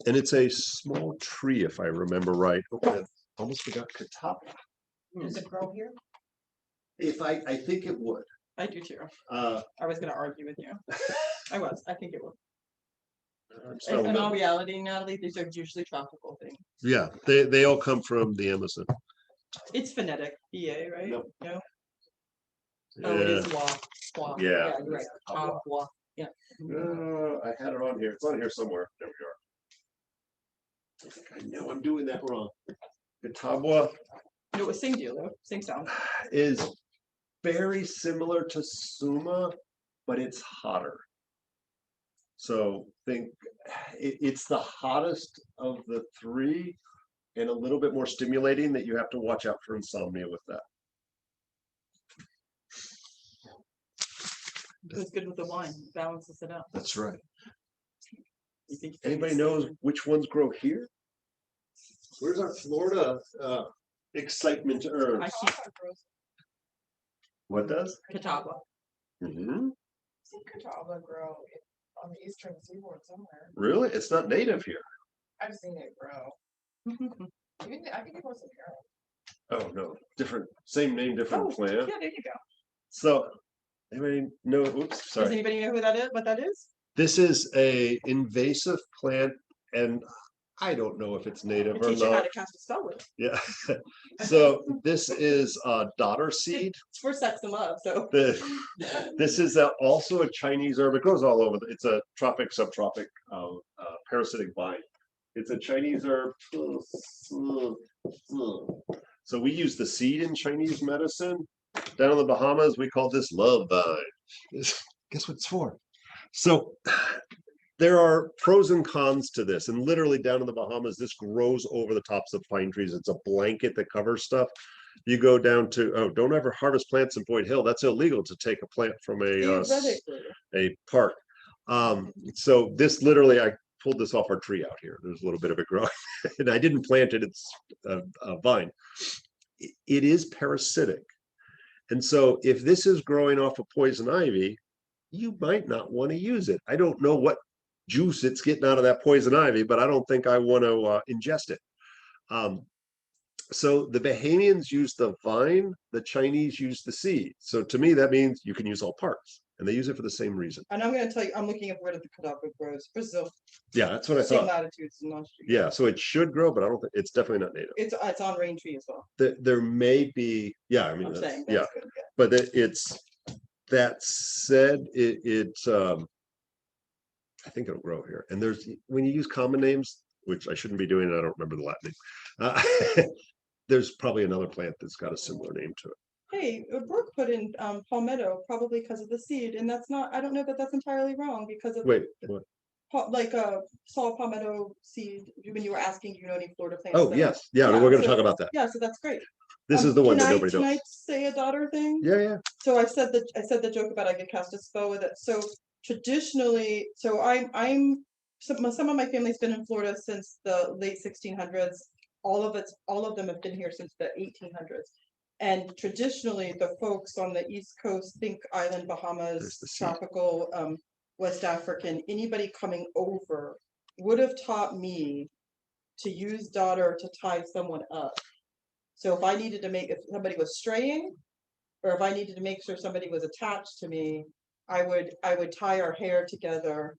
And it's a small tree, if I remember right. Oh, I almost forgot Katapa. Does it grow here? I think it would. I do too. Uh, I was going to argue with you. I think it would. so, In all reality, Natalie, these are usually tropical things. yeah, they all come from the Amazon. It's phonetic, BA, right? Yep. No. Oh, it Yeah. is wa. Wa. Yeah. You're right. Wa. Yeah. I had it on here. It's on here somewhere. There we are. I know I'm doing that wrong. Catawba No, it was same deal though. Same sound. is very similar to Suma, but it's hotter. So think it's the hottest of the three, and a little bit more stimulating, that you have to watch out for insomnia with that. It was good with the wine. Balances it out. That's right. You think Anybody knows which ones grow here? Where's our Florida excitement herbs? I can't. What does? Catawba. Mm-hmm. I think Catawba grow on the eastern seaboard somewhere. Really? It's not native here. I've seen it grow. Even I think it was in Europe. Oh no, different, same name, different Oh, plant. yeah, there you go. So Anybody know? Oops, Does sorry. anybody know who that is, what that is? This is a invasive plant, and I don't know if it's native We'll or teach you how not. to cast a spell with it. Yeah. So this is dodder seed. It's for sex and love, so. This is also a Chinese herb. It grows all over. It's a tropic, subtropic, parasitic vine. It's a Chinese herb. So we use the seed in Chinese medicine. Down in the Bahamas, we call this love vine. Guess what it's for? So there are pros and cons to this. And literally down in the Bahamas, this grows over the tops of pine trees. It's a blanket that covers stuff. You go down to, oh, don't ever harvest plants in Boyd Hill. That's illegal to take a plant from a park. So this literally, I pulled this off our tree out here. There's a little bit of it growing and I didn't plant it. It's a vine. It is parasitic. And so if this is growing off of poison ivy, you might not want to use it. I don't know what juice it's getting out of that poison ivy, but I don't think I want to ingest it. So the Bahamians use the vine, the Chinese use the seed. So to me, that means you can use all parts, and they use it for the same reason. And I'm gonna tell you, I'm looking at where the cadabra grows, Brazil, Yeah, that's what I same thought. latitudes in Austria. Yeah, so it should grow, but I don't think it's definitely not native. It's on rain tree as well, There may be, yeah, I mean, I'm saying. yeah, That's good, yeah. but it's that said, it's I think it'll grow here. And there's when you use common names, which I shouldn't be doing, I don't remember the Latin name. There's probably another plant that's got a similar name to it. Hey, Brooke put in palmetto probably because of the seed, and that's not, I don't know that that's entirely wrong because of Wait, what? like saw palmetto seed when you were asking, you know, any Florida plants. Oh, that- yes. Yeah, Yeah, we're going to so- talk about that. Yeah, so that's great. This is the one Can that I- nobody Can I knows. say a daughter thing? Yeah, yeah. So I said the joke about I could cast a spell with it. So traditionally, so I'm some of my family's been in Florida since the late 1600s. All of them have been here since the 1800s. And traditionally, the folks on the East Coast, think island, There's Bahamas, the seed. tropical, West African, anybody coming over would have taught me to use daughter to tie someone up. So if I needed to if somebody was straying, or if I needed to make sure somebody was attached to me, I would tie our hair together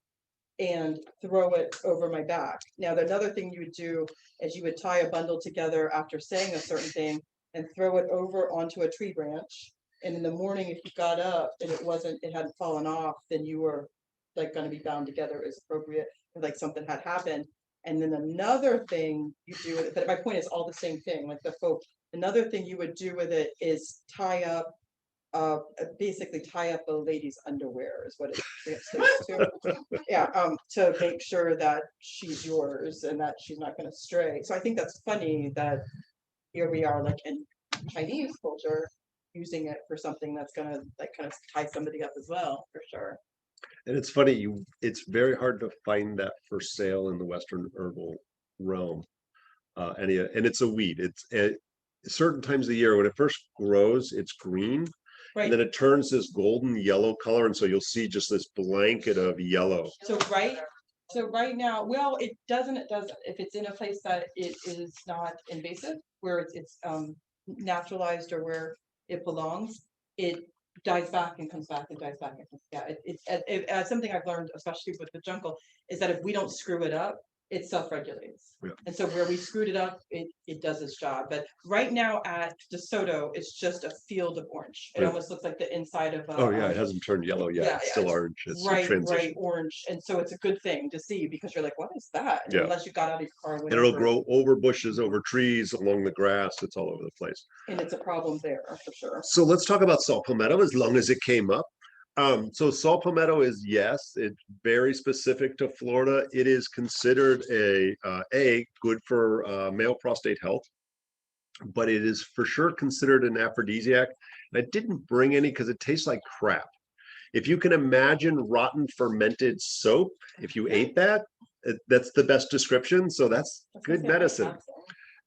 and throw it over my back. Now, another thing you would do is you would tie a bundle together after saying a certain thing and throw it over onto a tree branch. And in the morning, if you got up and it hadn't fallen off, then you were like going to be bound together as appropriate, like something had happened. And then another thing you do with it, but my point is all the same thing, like the folk. Another thing you would do with it is basically tie up a lady's underwear is what it translates to. Yeah, to make sure that she's yours and that she's not going to stray. So I think that's funny that here we are, like in Chinese culture, using it for something that's gonna like kind of tie somebody up as well, for sure. And it's funny, it's very hard to find that for sale in the Western herbal realm. And it's a weed. It's at certain times of the year when it first grows, it's green. And then it turns this golden yellow color, and so you'll see just this blanket of yellow. So right now, well, it doesn't. If it's in a place that it is not invasive, where it's naturalized or where it belongs, it dies back and comes back and dies back and comes back. It's something I've learned, especially with the jungle, is that if we don't screw it up, it self-regulates. Yeah. And so where we screwed it up, it does its job. But right now at DeSoto, it's just a field of orange. It Yeah. almost looks like the inside of Oh yeah, it hasn't turned yellow yet. yeah, It's yeah, still it's orange. It's a right transition. orange. And so it's a good thing to see because you're like, what is that? And Yeah. unless you got out of your car. And it'll grow over bushes, over trees, along the grass. It's all over the place. And it's a problem there for sure. So let's talk about saw palmetto as long as it came up. So saw palmetto is, yes, it's very specific to Florida. It is considered good for male prostate health, but it is for sure considered an aphrodisiac. And I didn't bring any because it tastes like crap. If you can imagine rotten fermented soap, if you ate that, that's the best description. So that's good medicine.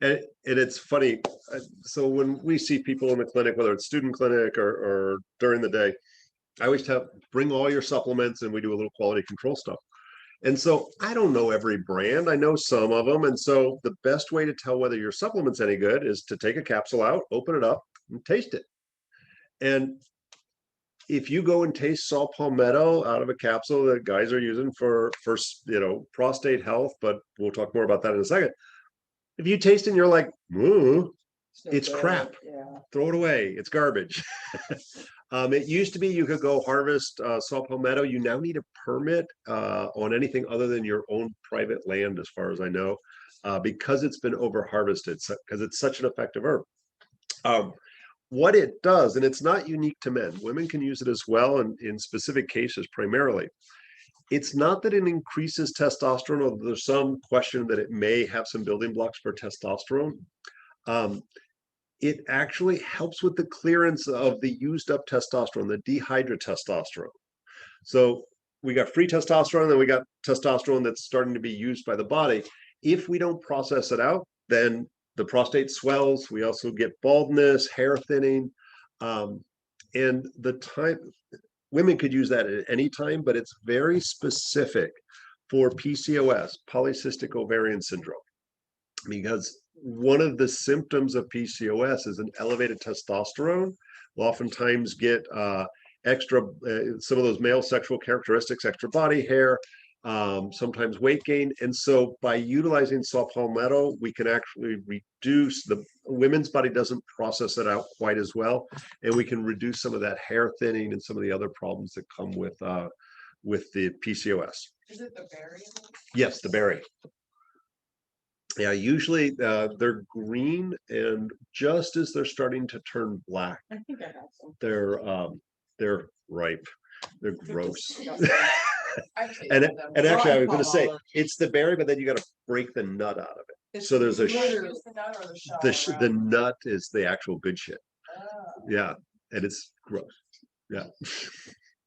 And it's funny. So when we see people in the clinic, whether it's student clinic or during the day, I always bring all your supplements and we do a little quality control stuff. And so I don't know every brand. I know some of them. And so the best way to tell whether your supplement's any good is to take a capsule out, open it up and taste it. And if you go and taste saw palmetto out of a capsule that guys are using for prostate health, but we'll talk more about that in a second. If you taste it and you're like, ooh, no it's good. crap. Yeah. Throw it away. It's garbage. It used to be you could go harvest saw palmetto. You now need a permit on anything other than your own private land, as far as I know, because it's been over harvested, because it's such an effective herb. What it does, and it's not unique to men, women can use it as well, and in specific cases primarily. It's not that it increases testosterone, although there's some question that it may have some building blocks for testosterone. It actually helps with the clearance of the used up testosterone, the dehydrotestosterone. So we got free testosterone, then we got testosterone that's starting to be used by the body. If we don't process it out, then the prostate swells. We also get baldness, hair thinning, and the time women could use that at any time, but it's very specific for PCOS, polycystic ovarian syndrome, because one of the symptoms of PCOS is an elevated testosterone. We'll oftentimes get extra, some of those male sexual characteristics, extra body hair, sometimes weight gain. And so by utilizing saw palmetto, we can actually reduce the women's body doesn't process it out quite as well. And we can reduce some of that hair thinning and some of the other problems that come with the PCOS. Is it the berry? Yes, the berry. Yeah, usually they're green, and just as they're starting to turn black, I think I have some. they're ripe. They're They're gross. disgusting. And actually, I was going to say it's the berry, but then you got to break the nut out of it. So there's a Is the nut or the shell the around? nut is the actual good shit. Ah. Yeah, and it's gross. Yeah,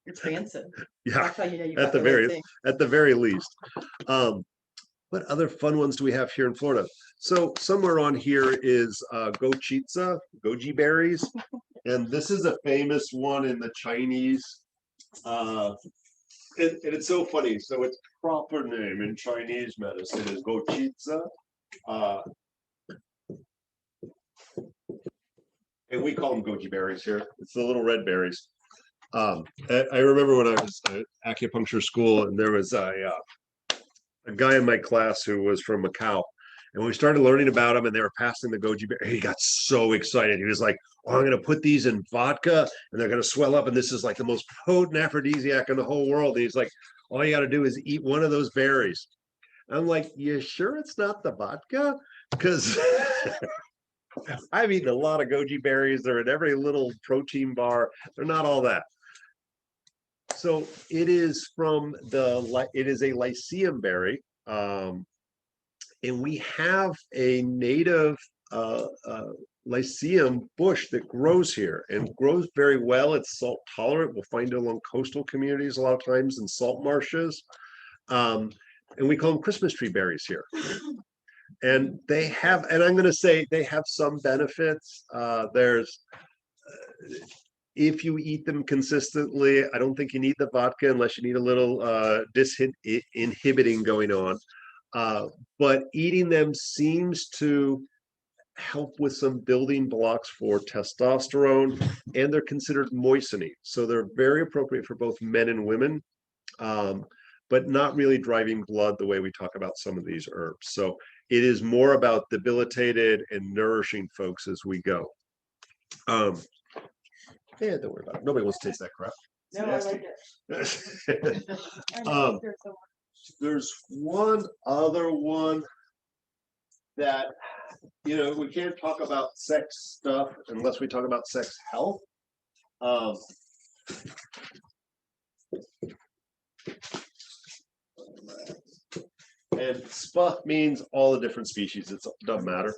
It's rancid. yeah. That's how you know you At got the the very right thing. at the very least. What other fun ones do we have here in Florida? So somewhere on here is goji berries, and this is a famous one in the Chinese. And it's so funny. So its proper name in Chinese medicine is gochitsa. And we call them goji berries here. It's the little red berries. I remember when I was at acupuncture school, and there was a guy in my class who was from Macau, and we started learning about him, and they were passing the goji berry. He got so excited. He was like, "Oh, I'm going to put these in vodka, and they're going to swell up, and this is like the most potent aphrodisiac in the whole world." And he's like, "All you got to do is eat one of those berries." I'm like, "You sure it's not the vodka?" Because I've eaten a lot of goji berries. They're in every little protein bar. They're not all that. So it is it is a lycium berry, and we have a native lycium bush that grows here and grows very well. It's salt tolerant. We'll find it along coastal communities a lot of times in salt marshes, and we call them Christmas tree berries here. And they have, and I'm going to say they have some benefits. If you eat them consistently, I don't think you need the vodka unless you need a little disinhibiting going on. But eating them seems to help with some building blocks for testosterone, and they're considered moistening. So they're very appropriate for both men and women, but not really driving blood the way we talk about some of these herbs. So it is more about debilitated and nourishing folks as we go. Yeah, don't worry about it. Nobody wants to taste that crap. No, I like it. There's one other one that, we can't talk about sex stuff unless we talk about sex health. And spa means all the different species. It doesn't matter.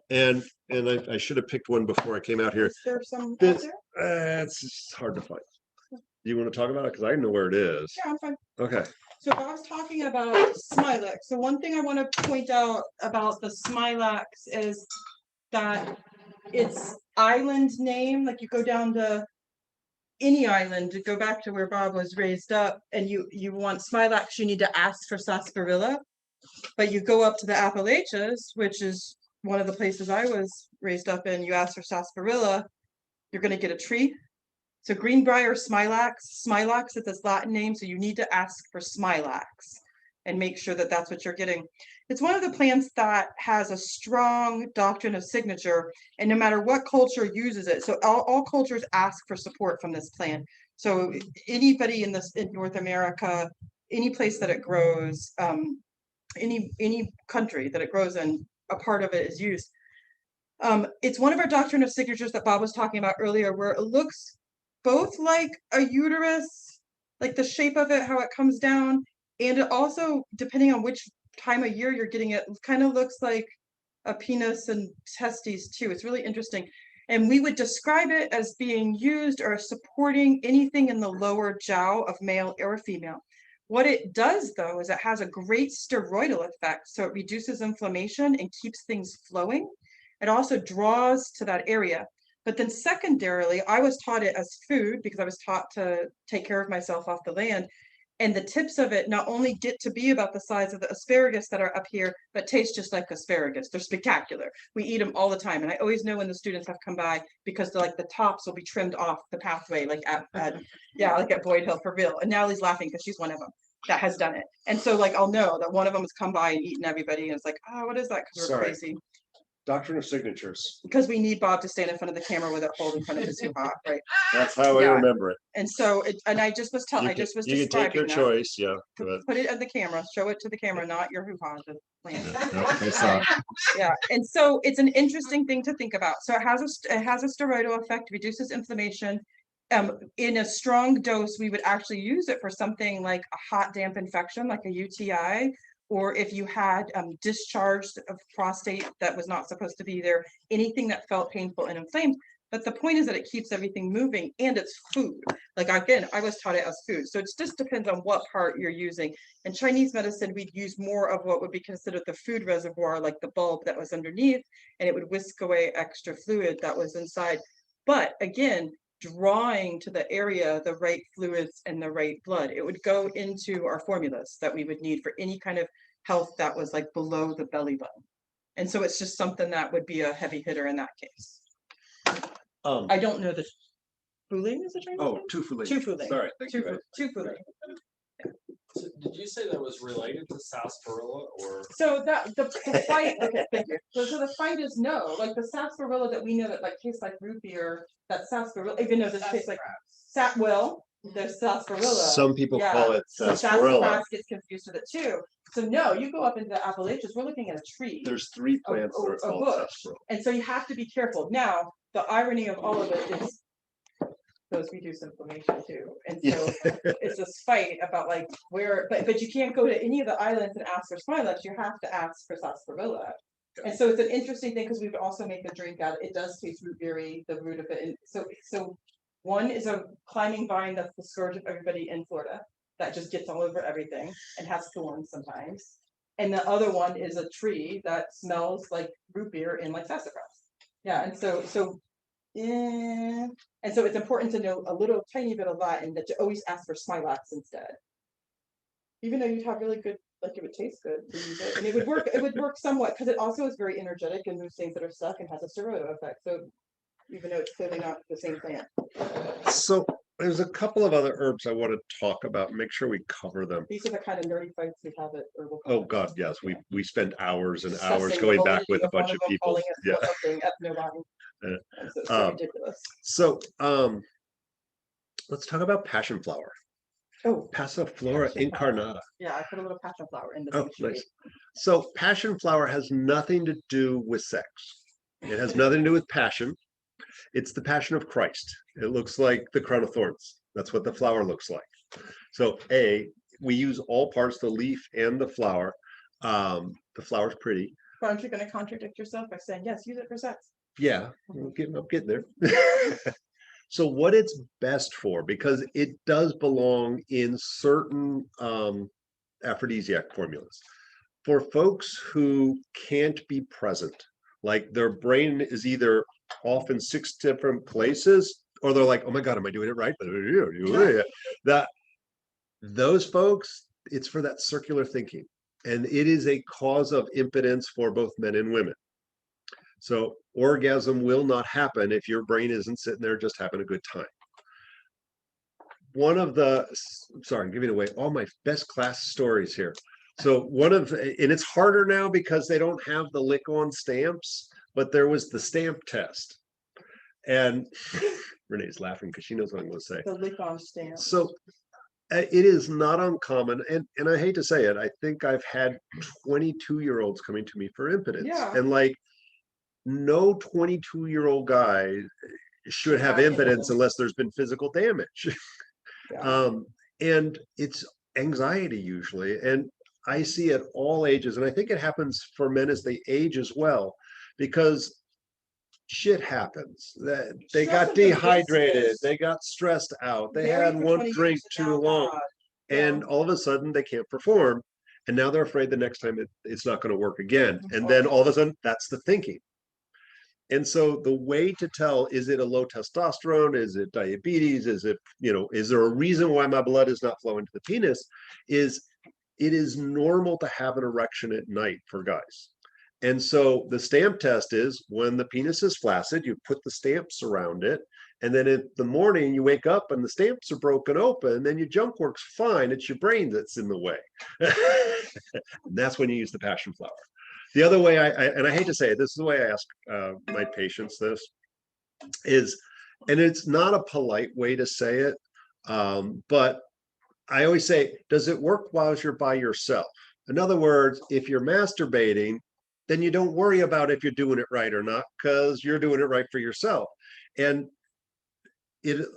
And I should have picked one before I came out here. Is there some out This, there? it's just hard to find. Do you want to talk about it? Because I know where it is. Yeah, I'm fine. Okay. So I was talking about Smilax. So one thing I want to point out about the Smilax is that its island name, like you go down to any island, to go back to where Bob was raised up, and you want Smilax, you need to ask for sarsaparilla. But you go up to the Appalachians, which is one of the places I was raised up in, you ask for sarsaparilla, you're going to get a tree. So greenbrier smilax is this Latin name, so you need to ask for smilax and make sure that that's what you're getting. It's one of the plants that has a strong doctrine of signature, and no matter what culture uses it, so all cultures ask for support from this plant. So anybody in North America, any place that it grows, any country that it grows in, a part of it is used. It's one of our doctrine of signatures that Bob was talking about earlier, where it looks both like a uterus, like the shape of it, how it comes down, and it also, depending on which time of year you're getting it, kind of looks like a penis and testes too. It's really interesting. And we would describe it as being used or supporting anything in the lower jowl of male or female. What it does, though, is it has a great steroidal effect. So it reduces inflammation and keeps things flowing. It also draws to that area. But then secondarily, I was taught it as food because I was taught to take care of myself off the land. And the tips of it not only get to be about the size of the asparagus that are up here, but taste just like asparagus. They're spectacular. We eat them all the time. And I always know when the students have come by because they're like the tops will be trimmed off the pathway, like at Boyd Hill for real. And Natalie's laughing because she's one of them that has done it. And so like, I'll know that one of them has come by and eaten everybody. And it's like, oh, what is that? Because we're Sorry. crazy. Doctrine of signatures. Because we need Bob to stand in front of the camera with it hold in front of his hoo-ha, right? That's how I Yeah. remember it. And so, and I just was telling, You I just was can describing take your that. choice, yeah. But Put it at the camera, show it to the camera, not your hoo-ha, the plant. I saw. Yeah, and so it's an interesting thing to think about. So it has a steroidal effect, reduces inflammation. In a strong dose, we would actually use it for something like a hot damp infection, like a UTI, or if you had discharge of prostate that was not supposed to be there, anything that felt painful and inflamed. But the point is that it keeps everything moving, and it's food. Like again, I was taught it as food. So it just depends on what part you're using. In Chinese medicine, we'd use more of what would be considered the food reservoir, like the bulb that was underneath, and it would whisk away extra fluid that was inside. But again, drawing to the area the right fluids and the right blood, it would go into our formulas that we would need for any kind of health that was like below the belly button. And so it's just something that would be a heavy hitter in that case. I don't know the Fuling is a Chinese name? Tufuling. Tufuling. Sorry. Thank you. Tufuling. So did you say that was related to sarsaparilla or? So that the fight, okay, thank you. So the fight is no, like the sarsaparilla that we know that like tastes like root beer, that sarsaparilla, even though this tastes like there's sarsaparilla. Some people call it So sarsaparilla. sassafras gets confused with it too. So no, you go up into the Appalachians, we're looking at a tree. There's 3 plants that are a called bush. sarsaparilla. And so you have to be careful. Now, the irony of all of it is those reduce inflammation too. And so it's this fight about like where, but you can't go to any of the islands and ask for smilax. You have to ask for sarsaparilla. And so it's an interesting thing because we would also make a drink out. It does taste root beery, the root of it. And so one is a climbing vine that's the scourge of everybody in Florida that just gets all over everything and has thorns sometimes. And the other one is a tree that smells like root beer and like sassafras. Yeah, and so it's important to know a little tiny bit of Latin that you always ask for smilax instead. Even though you'd have really good, like it would taste good to use it, and it would work somewhat because it also is very energetic and moves things that are stuck and has a steroidal effect. So even though it's clearly not the same plant. So there's a couple of other herbs I want to talk about. Make sure we cover them. These are the kind of nerdy fights we have at Herbal. Oh God, yes, we spend hours and hours Discussing going the back with a validity bunch of one them people. calling us Yeah. something ethno-body. Yeah. And so it's so ridiculous. So let's talk about passion flower. Oh, Passiflora Passion flower. incarnata. yeah, I put a little passion flower in this. Oh, nice. So passion flower has nothing to do with sex. It has nothing to do with passion. It's the passion of Christ. It looks like the crown of thorns. That's what the flower looks like. So we use all parts, the leaf and the flower. The flower's pretty. Aren't you going to contradict yourself by saying, yes, use it for sex? Yeah, I'm getting there. So what it's best for, because it does belong in certain aphrodisiac formulas. For folks who can't be present, like their brain is either off in 6 different places, or they're like, oh my God, am I doing it right? That those folks, it's for that circular thinking. And it is a cause of impotence for both men and women. So orgasm will not happen if your brain isn't sitting there just having a good time. one of the, sorry, I'm giving away all my best class stories here. So one of, and it's harder now because they don't have the lick on stamps, but there was the stamp test. And Renee's laughing because she knows what I'm going to say. The lick on stamp. So it is not uncommon, and I hate to say it, I think I've had 22-year-olds coming to me for impotence. Yeah. And like, no 22-year-old guy should have impotence unless there's been physical damage. Yeah. And it's anxiety usually. And I see at all ages, and I think it happens for men as they age as well, because shit happens. That they Stress got of the dehydrated, business. they got stressed out, they Married had for one 20 drink years and too now long, God. and Yeah. all of a sudden they can't perform. And now they're afraid the next time it's not going to work again. Mhm. And then all of a sudden, that's the thinking. And so the way to tell, is it a low testosterone? Is it diabetes? Is it, is there a reason why my blood is not flowing to the penis? Is it is normal to have an erection at night for guys. And so the stamp test is when the penis is flaccid, you put the stamps around it. And then in the morning you wake up and the stamps are broken open, then your junk works fine. It's your brain that's in the way. And that's when you use the passion flower. The other way and I hate to say it, this is the way I ask my patients this is, and it's not a polite way to say it, but I always say, does it work while you're by yourself? In other words, if you're masturbating, then you don't worry about if you're doing it right or not, because you're doing it right for yourself. And it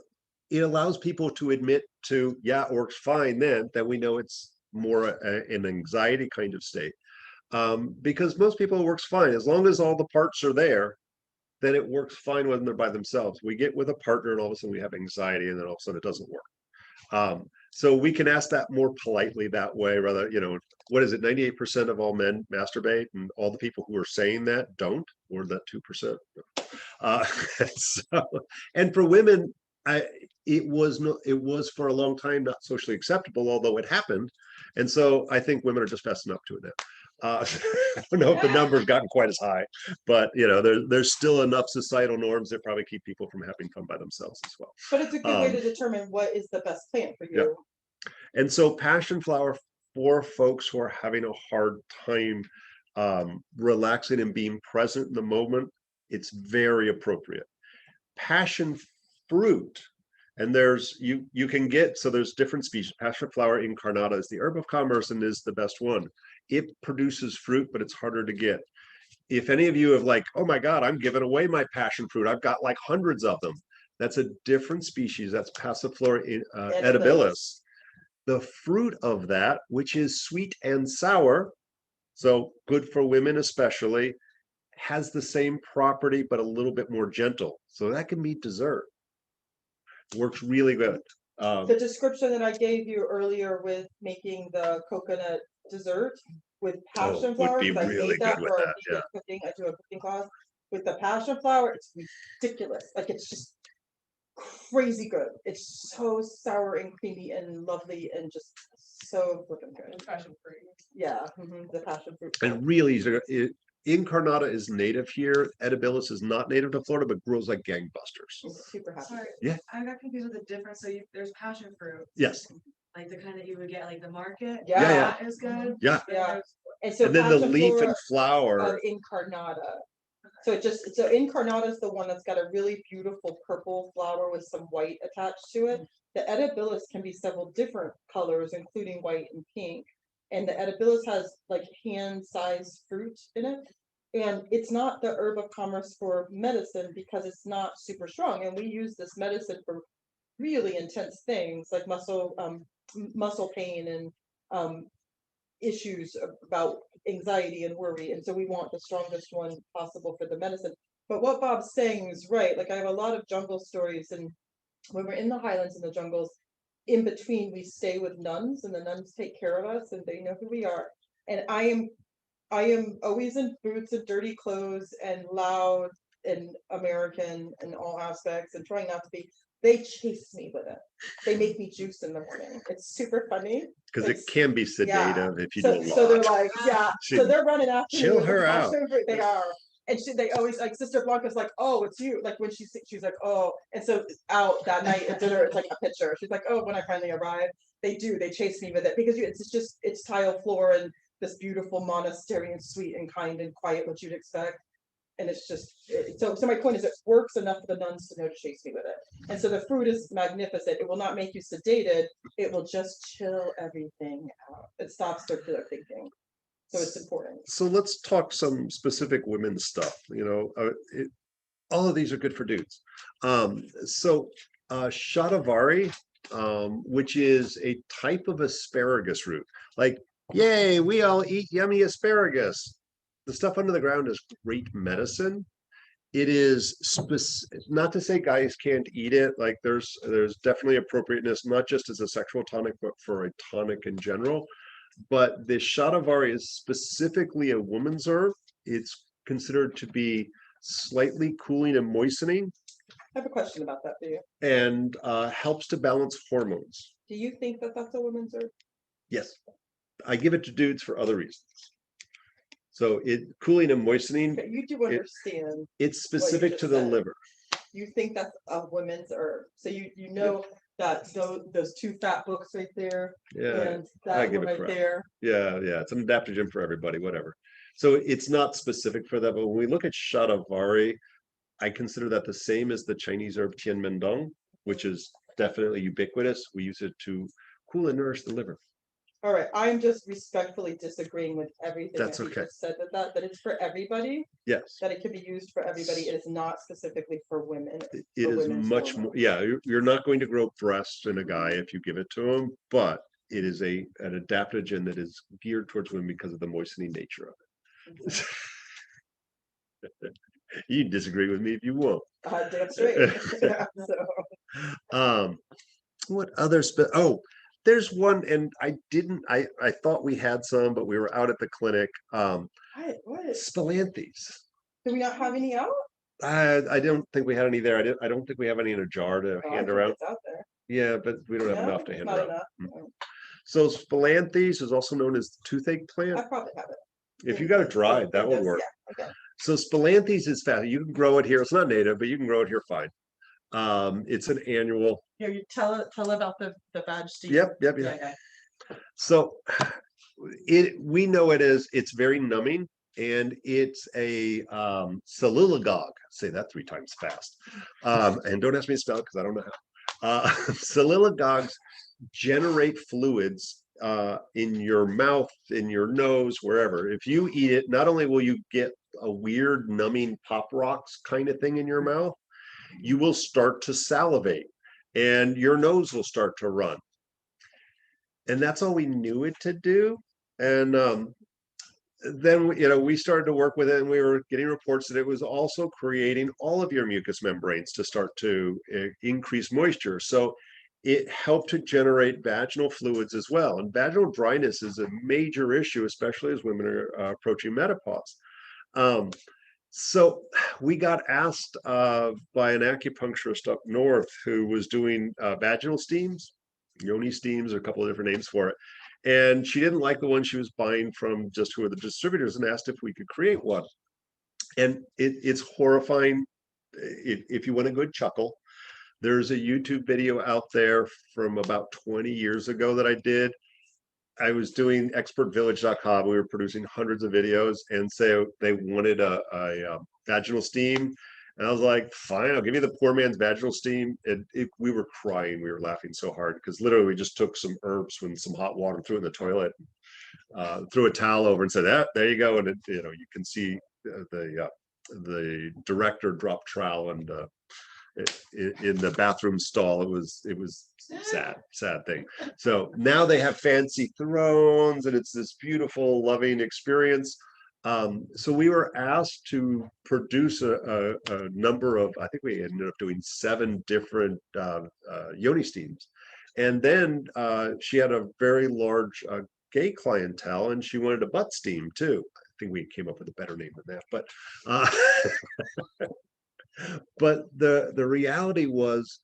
allows people to admit to, yeah, it works fine then, that we know it's more an anxiety kind of state. Because most people, it works fine. As long as all the parts are there, then it works fine when they're by themselves. We get with a partner and all of a sudden we have anxiety and then all of a sudden it doesn't work. So we can ask that more politely that way, rather, what is it? 98% of all men masturbate, and all the people who are saying that don't, or that 2%. And for women, it was for a long time not socially acceptable, although it happened. And so I think women are just fessing up to it now. I don't know if the number's gotten quite as high, but there's still enough societal norms that probably keep people from having fun by themselves as well. But it's a good way to determine what is the best plant for you. Yeah. And so passion flower for folks who are having a hard time relaxing and being present in the moment, it's very appropriate. Passion fruit, and you can get, so there's different species. Passion flower incarnata is the herb of commerce and is the best one. It produces fruit, but it's harder to get. If any of you have like, oh my God, I'm giving away my passion fruit, I've got like hundreds of them. That's a different species. That's Passiflora edibilis. The fruit of that, which is sweet and sour, so good for women especially, has the same property, but a little bit more gentle. So that can be dessert. Works really good. The description that I gave you earlier with making the coconut dessert with passion flower, would be 'cause I really made that good with for that, vegan cooking. I do a cooking class with the passion flower. It's ridiculous. Like, it's just crazy good. It's so sour and creamy and lovely and just so freaking good. Passion fruit. Yeah, the passion fruit. And really, incarnata is native here. Edibilis is not native to Florida, but grows like gangbusters. I'm super happy. Sorry, Yeah. I got confused with the difference. So there's passion fruit, Yes. like the kind that you would get like the market. Yeah. That is good. Yeah. Yeah. And so And then the passion leaf flora and flower. of incarnata. So incarnata is the one that's got a really beautiful purple flower with some white attached to it. The edibilis can be several different colors, including white and pink. And the edibilis has like hand-sized fruit in it. And it's not the herb of commerce for medicine because it's not super strong. And we use this medicine for really intense things like muscle pain and issues about anxiety and worry. And so we want the strongest one possible for the medicine. But what Bob's saying is right. Like, I have a lot of jungle stories, and when we're in the highlands and the jungles, in between we stay with nuns, and the nuns take care of us and they know who we are. And I am always in boots and dirty clothes and loud and American in all aspects and trying not to be. They chase me with it. They make me juice in the morning. It's super funny. Because it can be sedative if you do a lot. So they're like, yeah. So they're running after Chill me. her out. They are. And they always like Sister Blanca's like, oh, it's you. Like when she's like, oh, and so out that night at dinner, it's like a picture. She's like, oh, when I finally arrive, they chase me with it because it's tile floor and this beautiful monastery and sweet and kind and quiet, what you'd expect. And it's just so my point is it works enough for the nuns to know to chase me with it. And so the fruit is magnificent. It will not make you sedated. It will just chill everything out. It stops circular thinking. So it's important. So let's talk some specific women's stuff. All of these are good for dudes. Shatavari, which is a type of asparagus root. Like, yay, we all eat yummy asparagus. The stuff under the ground is great medicine. It is not to say guys can't eat it. Like there's definitely appropriateness, not just as a sexual tonic, but for a tonic in general. But the shatavari is specifically a woman's herb. It's considered to be slightly cooling and moistening. I have a question about that for you. And helps to balance hormones. Do you think that that's a woman's herb? Yes, I give it to dudes for other reasons. So cooling and moistening. But you do understand. It's specific to the liver. You think that's a woman's herb. So you know that those two fat books right there. Yeah, and I that give one it right crap. there. Yeah, it's an adaptogen for everybody, whatever. So it's not specific for that. But when we look at shatavari, I consider that the same as the Chinese herb tianmendong, which is definitely ubiquitous. We use it to cool and nourish the liver. All right, I'm just respectfully disagreeing with everything That's that you okay. just said that it's for everybody, Yes, that it can be used for everybody. It is not specifically for women. it is much more. Yeah, you're not going to grow breasts in a guy if you give it to him, but it is an adaptogen that is geared towards women because of the moistening nature of it. You can disagree with me if you want. Damn straight. Yeah, so. What other there's one, and I thought we had some, but we were out at the clinic. What? Spilanthes. Do we not have any out? I don't think we had any there. I don't think we have any in a jar to Oh, I hand think around. it's out there. Yeah, but we don't have No, enough to it's hand not around. enough. Mm. So spilanthes is also known as toothache I plant. probably have it. If you got it dried, that would work. Yeah, okay. So spilanthes is fast. You can grow it here. It's not native, but you can grow it here fine. It's an annual. Here, you tell about the badge. Yep. Yeah. So we know it's very numbing, and it's a solilogogue. Say that 3 times fast. And don't ask me to spell it because I don't know how. Solilogogues generate fluids in your mouth, in your nose, wherever. If you eat it, not only will you get a weird numbing pop rocks kind of thing in your mouth, you will start to salivate and your nose will start to run. And that's all we knew it to do. And then we started to work with it, and we were getting reports that it was also creating all of your mucous membranes to start to increase moisture. So it helped to generate vaginal fluids as well. And vaginal dryness is a major issue, especially as women are approaching menopause. So we got asked by an acupuncturist up north who was doing vaginal steams, yoni steams, or a couple of different names for it. And she didn't like the one she was buying from just who are the distributors, and asked if we could create one. And it's horrifying. If you want a good chuckle, there's a YouTube video out there from about 20 years ago that I did. I was doing expertvillage.com. We were producing hundreds of videos, and so they wanted a vaginal steam. And I was like, fine, I'll give you the poor man's vaginal steam. We were crying. We were laughing so hard because literally we just took some herbs with some hot water, threw it in the toilet, threw a towel over and said, there you go. And you can see the director drop trowel and in the bathroom stall. It was sad thing. So now they have fancy thrones, and it's this beautiful, loving experience. So we were asked to produce a number of, I think we ended up doing 7 different yoni steams. And then she had a very large gay clientele, and she wanted a butt steam too. I think we came up with a better name than that, but but the reality was,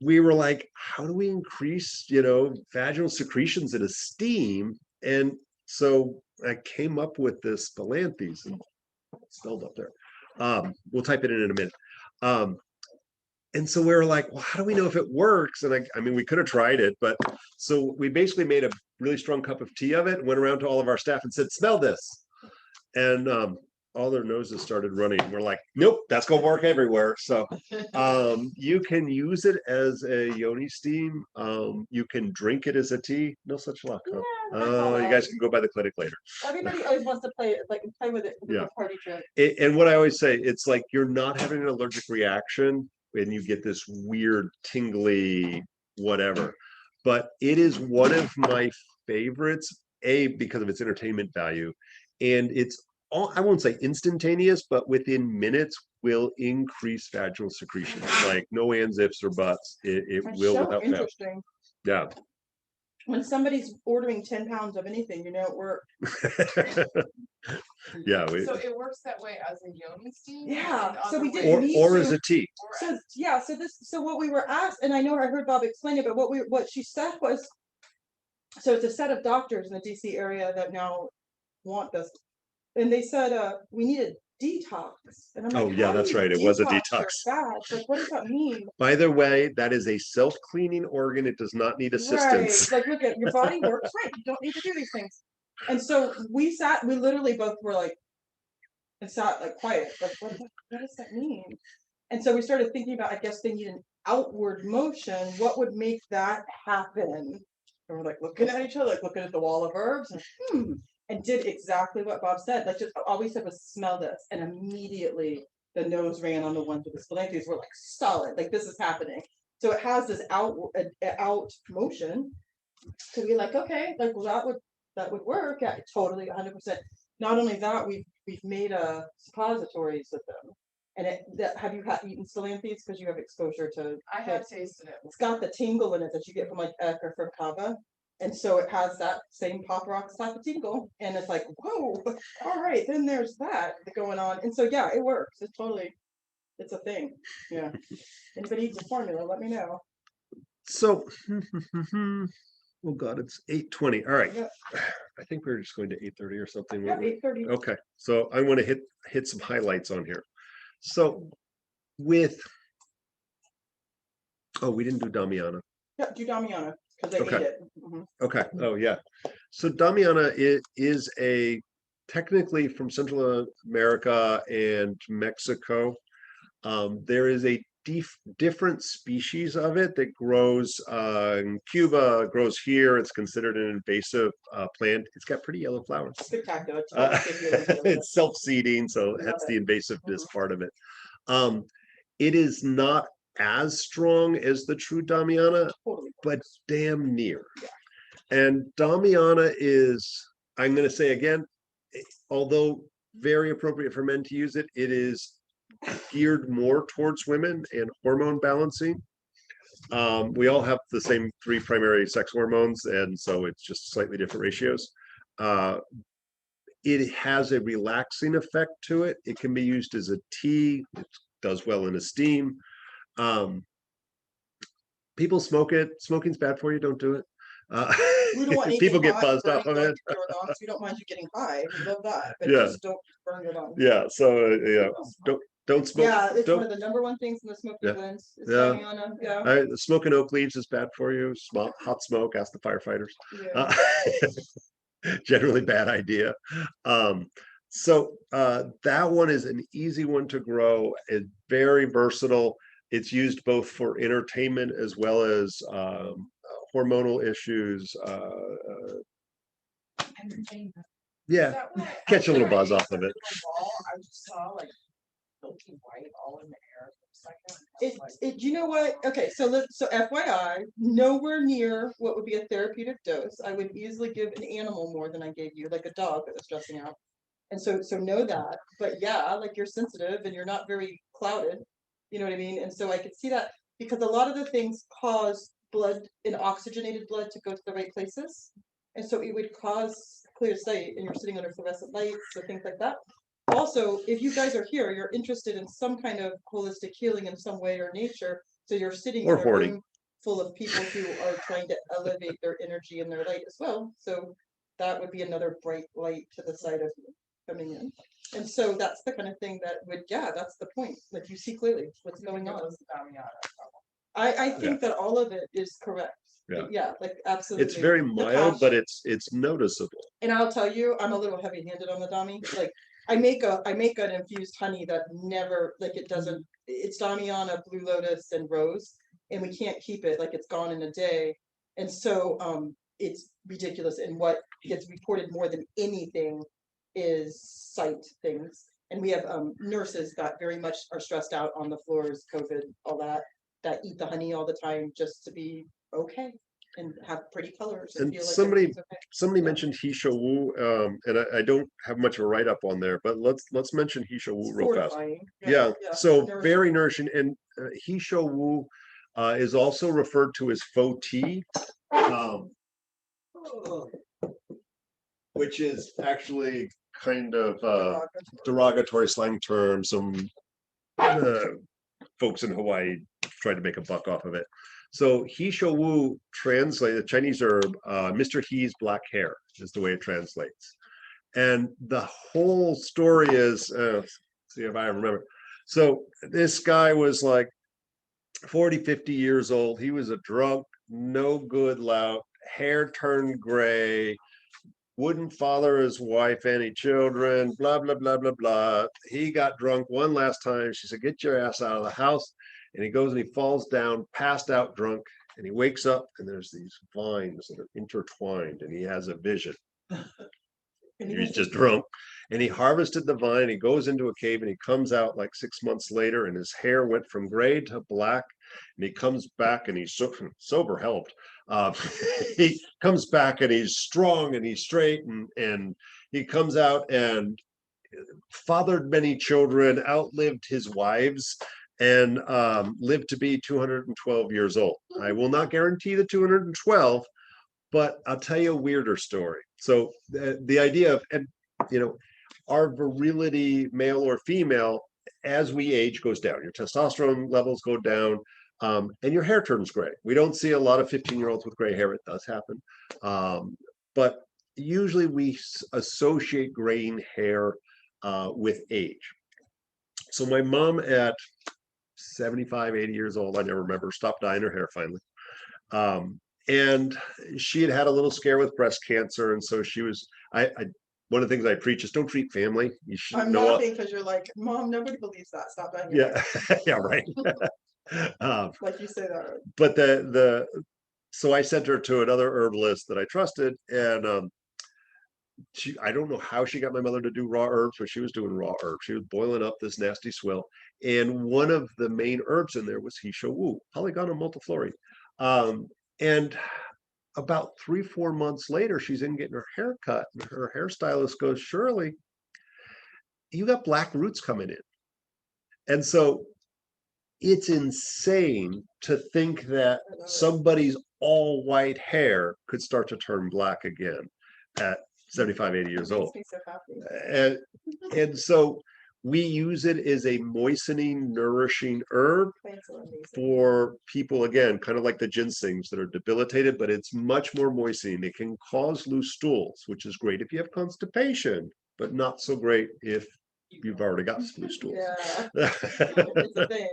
we were like, how do we increase, vaginal secretions in a steam? And so I came up with this spilanthes. And spelled up there. We'll type it in a minute. And so we were like, well, how do we know if it works? And I mean, we could have tried it, but so we basically made a really strong cup of tea of it, went around to all of our staff and said, smell this. And all their noses started running. We're like, nope, that's gonna work everywhere. So you can use it as a yoni steam. You can drink it as a tea. No such luck, huh? Oh, you guys can go by the clinic later. Everybody always wants to play with it with Yeah. the party trick. And what I always say, it's like you're not having an allergic reaction and you get this weird tingly whatever. But it is one of my favorites, because of its entertainment value. And it's all, I won't say instantaneous, but within minutes will increase vaginal secretions. Like no ands, ifs, or buts. It That's will so without fail. interesting. Yeah. When somebody's ordering 10 pounds of anything, you know it works. Yeah. So it works that way as a yoni steam? Yeah, and so we other didn't ways- need or to- as a tea. or So as- yeah, so what we were asked, and I know I heard Bob explain it, but what she said was, so it's a set of doctors in the DC area that now want this, and they said we need a detox, and I'm like, Oh, yeah, how do that's you right, it was a your detox. fats? Like, what does that mean? By the way, that is a self-cleaning organ. It does not need assistance. Right, like look at your body works right. You don't need to do these things. And so we literally both were like, and sat like quiet. Like, what does that mean? And so we started thinking about, I guess they need an outward motion. What would make that happen? And we're like looking at each other, like looking at the wall of herbs, and did exactly what Bob said. Like just all we said was smell this, and immediately the nose ran on the ones with the splanchnies were like solid, like this is happening. So it has this out motion to be like, okay, like well that would work. Yeah, totally 100%. Not only that, we've made suppositories with them. And have you eaten Stolanthes because you have exposure to? I have tasted it. It's got the tingle in it that you get from like or from kava, and so it has that same pop rocks type of tingle, and it's like, whoa, all right, then there's that going on, and so yeah, it works. It's a thing. Yeah. Anybody eats a formula? Let me know. So, oh God, it's 8:20. All right. Yeah. I think we were just going to 8:30 or something. Yeah, weren't we? 8:30. Okay, so I want to hit some highlights on here. So we didn't do Damiana. Yeah, do Damiana because they Okay. ate it. Mhm. Okay. Oh yeah. So Damiana is technically from Central America and Mexico. There is a different species of it that grows in Cuba, grows here. It's considered an invasive plant. It's got pretty yellow flowers. Spectacular. It's always if you're into it. It's self-seeding, so Love that's it. the invasiveness Mhm. part of it. It is not as strong as the true Damiana, Totally. but damn near. And Damiana is, I'm going to say again, although very appropriate for men to use it, it is geared more towards women and hormone balancing. We all have the same 3 primary sex hormones, and so it's just slightly different ratios. It has a relaxing effect to it. It can be used as a tea. It does well in a steam. People smoke it. Smoking's bad for you. Don't do it. We don't want anything People get hot buzzed off of burning it. your lungs. We don't mind you getting high. We love that, but Yeah. just don't burn your lungs. Yeah. So don't smoke. Yeah, it's don't, one of the number one things in the smoking Yeah. blends. Is Yeah. Damiana. Yeah. Smoking oak leaves is bad for you. Hot smoke. Ask the firefighters. Yeah. Generally bad idea. So that one is an easy one to grow. It's very versatile. It's used both for entertainment as well as hormonal issues. Entertainment. Yeah, Is that what catch a little after I buzz ate off of the it. ball, I just saw like milky white all in the air for a second. I was like, You know what? Okay, so FYI, nowhere near what would be a therapeutic dose. I would easily give an animal more than I gave you, like a dog that was stressing out. And so know that. But yeah, like you're sensitive and you're not very clouded. You know what I mean? And so I could see that because a lot of the things cause blood and oxygenated blood to go to the right places. And so it would cause clear sight, and you're sitting under fluorescent lights or things like that. Also, if you guys are here, you're interested in some kind of holistic healing in some way or nature. So you're sitting Or in a hoarding. room full of people who are trying to elevate their energy and their light as well. So that would be another bright light to the side of coming in. And so that's the kind of thing that would, yeah, that's the point. Like you see clearly what's going It on. was Damiana. I think that all of it is correct. Yeah. Yeah, like absolutely. It's very The mild, but passion. it's noticeable. And I'll tell you, I'm a little heavy-handed on the Dami. Like I make an infused honey that never, like it doesn't, it's Damiana, Blue Lotus, and Rose, and we can't keep it, like it's gone in a day. And so it's ridiculous. And what gets reported more than anything is sight things. And we have nurses that very much are stressed out on the floors, COVID, all that eat the honey all the time just to be okay and have pretty colors and And feel like somebody everything's okay. somebody Yeah. mentioned Hisho Wu, and I don't have much of a write up on there, but let's mention Hisho Wu It's real fast. fortifying. Yeah, so nourishing. very nourishing, and Hisho Wu is also referred to as faux tea, which is actually kind of derogatory slang term. Some folks in Hawaii tried to make a buck off of it. So Hisho Wu translated, Chinese herb, Mr. He's black hair is the way it translates. And the whole story is, see if I remember. So this guy was like 40, 50 years old. He was a drunk, no good lout, hair turned gray, wouldn't father his wife, any children, blah, blah, blah, blah, blah. He got drunk one last time. She said, get your ass out of the house. And he goes and he falls down, passed out drunk, and he wakes up and there's these vines that are intertwined and he has a vision. He's just drunk. And he harvested the vine. He goes into a cave and he comes out like 6 months later and his hair went from gray to black. And he comes back and he's sober helped. He comes back and he's strong and he's straight and he comes out and fathered many children, outlived his wives, and lived to be 212 years old. I will not guarantee the 212, but I'll tell you a weirder story. So the idea of, and our virility, male or female, as we age goes down. Your testosterone levels go down, and your hair turns gray. We don't see a lot of 15-year-olds with gray hair. It does happen. But usually we associate graying hair with age. So my mom at 75, 80 years old, I never remember, stopped dyeing her hair finally. And she had had a little scare with breast cancer. And so she was, one of the things I preach is don't treat family. You should I'm know. laughing because you're like, Mom, nobody believes that. Stop buying your Yeah, hair. yeah, right. Like you say that. But so I sent her to another herbalist that I trusted, and I don't know how she got my mother to do raw herbs, but she was doing raw herbs. She was boiling up this nasty swill, and one of the main herbs in there was Hisho Wu, Polygonum multiflori. And about 3-4 months later, she's in getting her hair cut, and her hairstylist goes, Shirley, you got black roots coming in. And so it's insane to think that somebody's all white hair could start to turn black again at 75, 80 years old. Makes me so happy. And so we use it as a moistening, nourishing herb Plants are amazing. for people, again, kind of like the ginsengs that are debilitated, but it's much more moistening. It can cause loose stools, which is great if you have constipation, but not so great if you've already got loose stools. Yeah, it's a thing.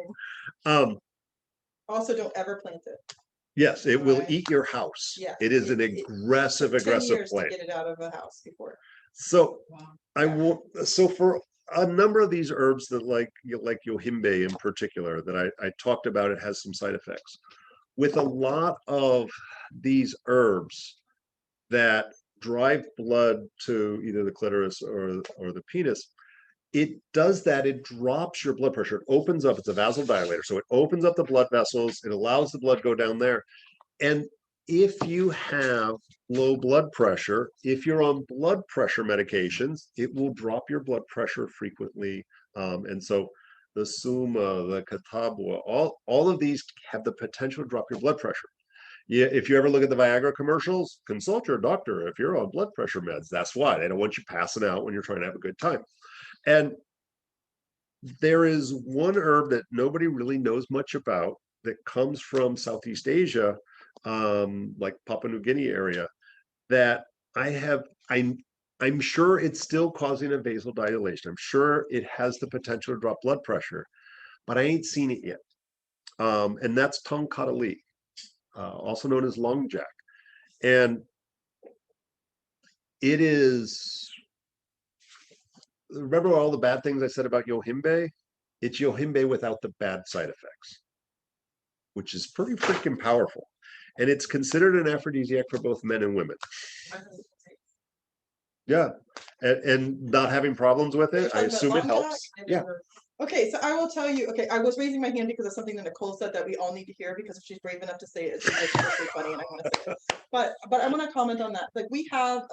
Also, don't ever plant it. Yes, it will Right. eat your house. Yeah, It is an it aggressive, 10 aggressive years plant. to get it out of the house before. So Wow. so for a number of these herbs that like yohimbe in particular that I talked about, it has some side effects. With a lot of these herbs that drive blood to either the clitoris or the penis, it does that. It drops your blood pressure. It opens up. It's a vasodilator. So it opens up the blood vessels. It allows the blood go down there. And if you have low blood pressure, if you're on blood pressure medications, it will drop your blood pressure frequently. And so the Suma, the Katabwa, all of these have the potential to drop your blood pressure. Yeah, if you ever look at the Viagra commercials, consult your doctor if you're on blood pressure meds. That's why they don't want you passing out when you're trying to have a good time. And there is one herb that nobody really knows much about that comes from Southeast Asia, like Papua New Guinea area, that I I'm sure it's still causing a vasodilation. I'm sure it has the potential to drop blood pressure, but I ain't seen it yet. And that's tongue katali, also known as lung jack. And it is, remember all the bad things I said about yohimbe? It's yohimbe without the bad side effects, which is pretty freaking powerful. And it's considered an aphrodisiac for both men and women. Yeah. And not having problems with it, I assume it helps. Yeah. Okay, so I will tell you, okay, I was raising my hand because of something that Nicole said that we all need to hear, because if she's brave enough to say it, it's really funny and I want to say it. But I want to comment on that. Like, we have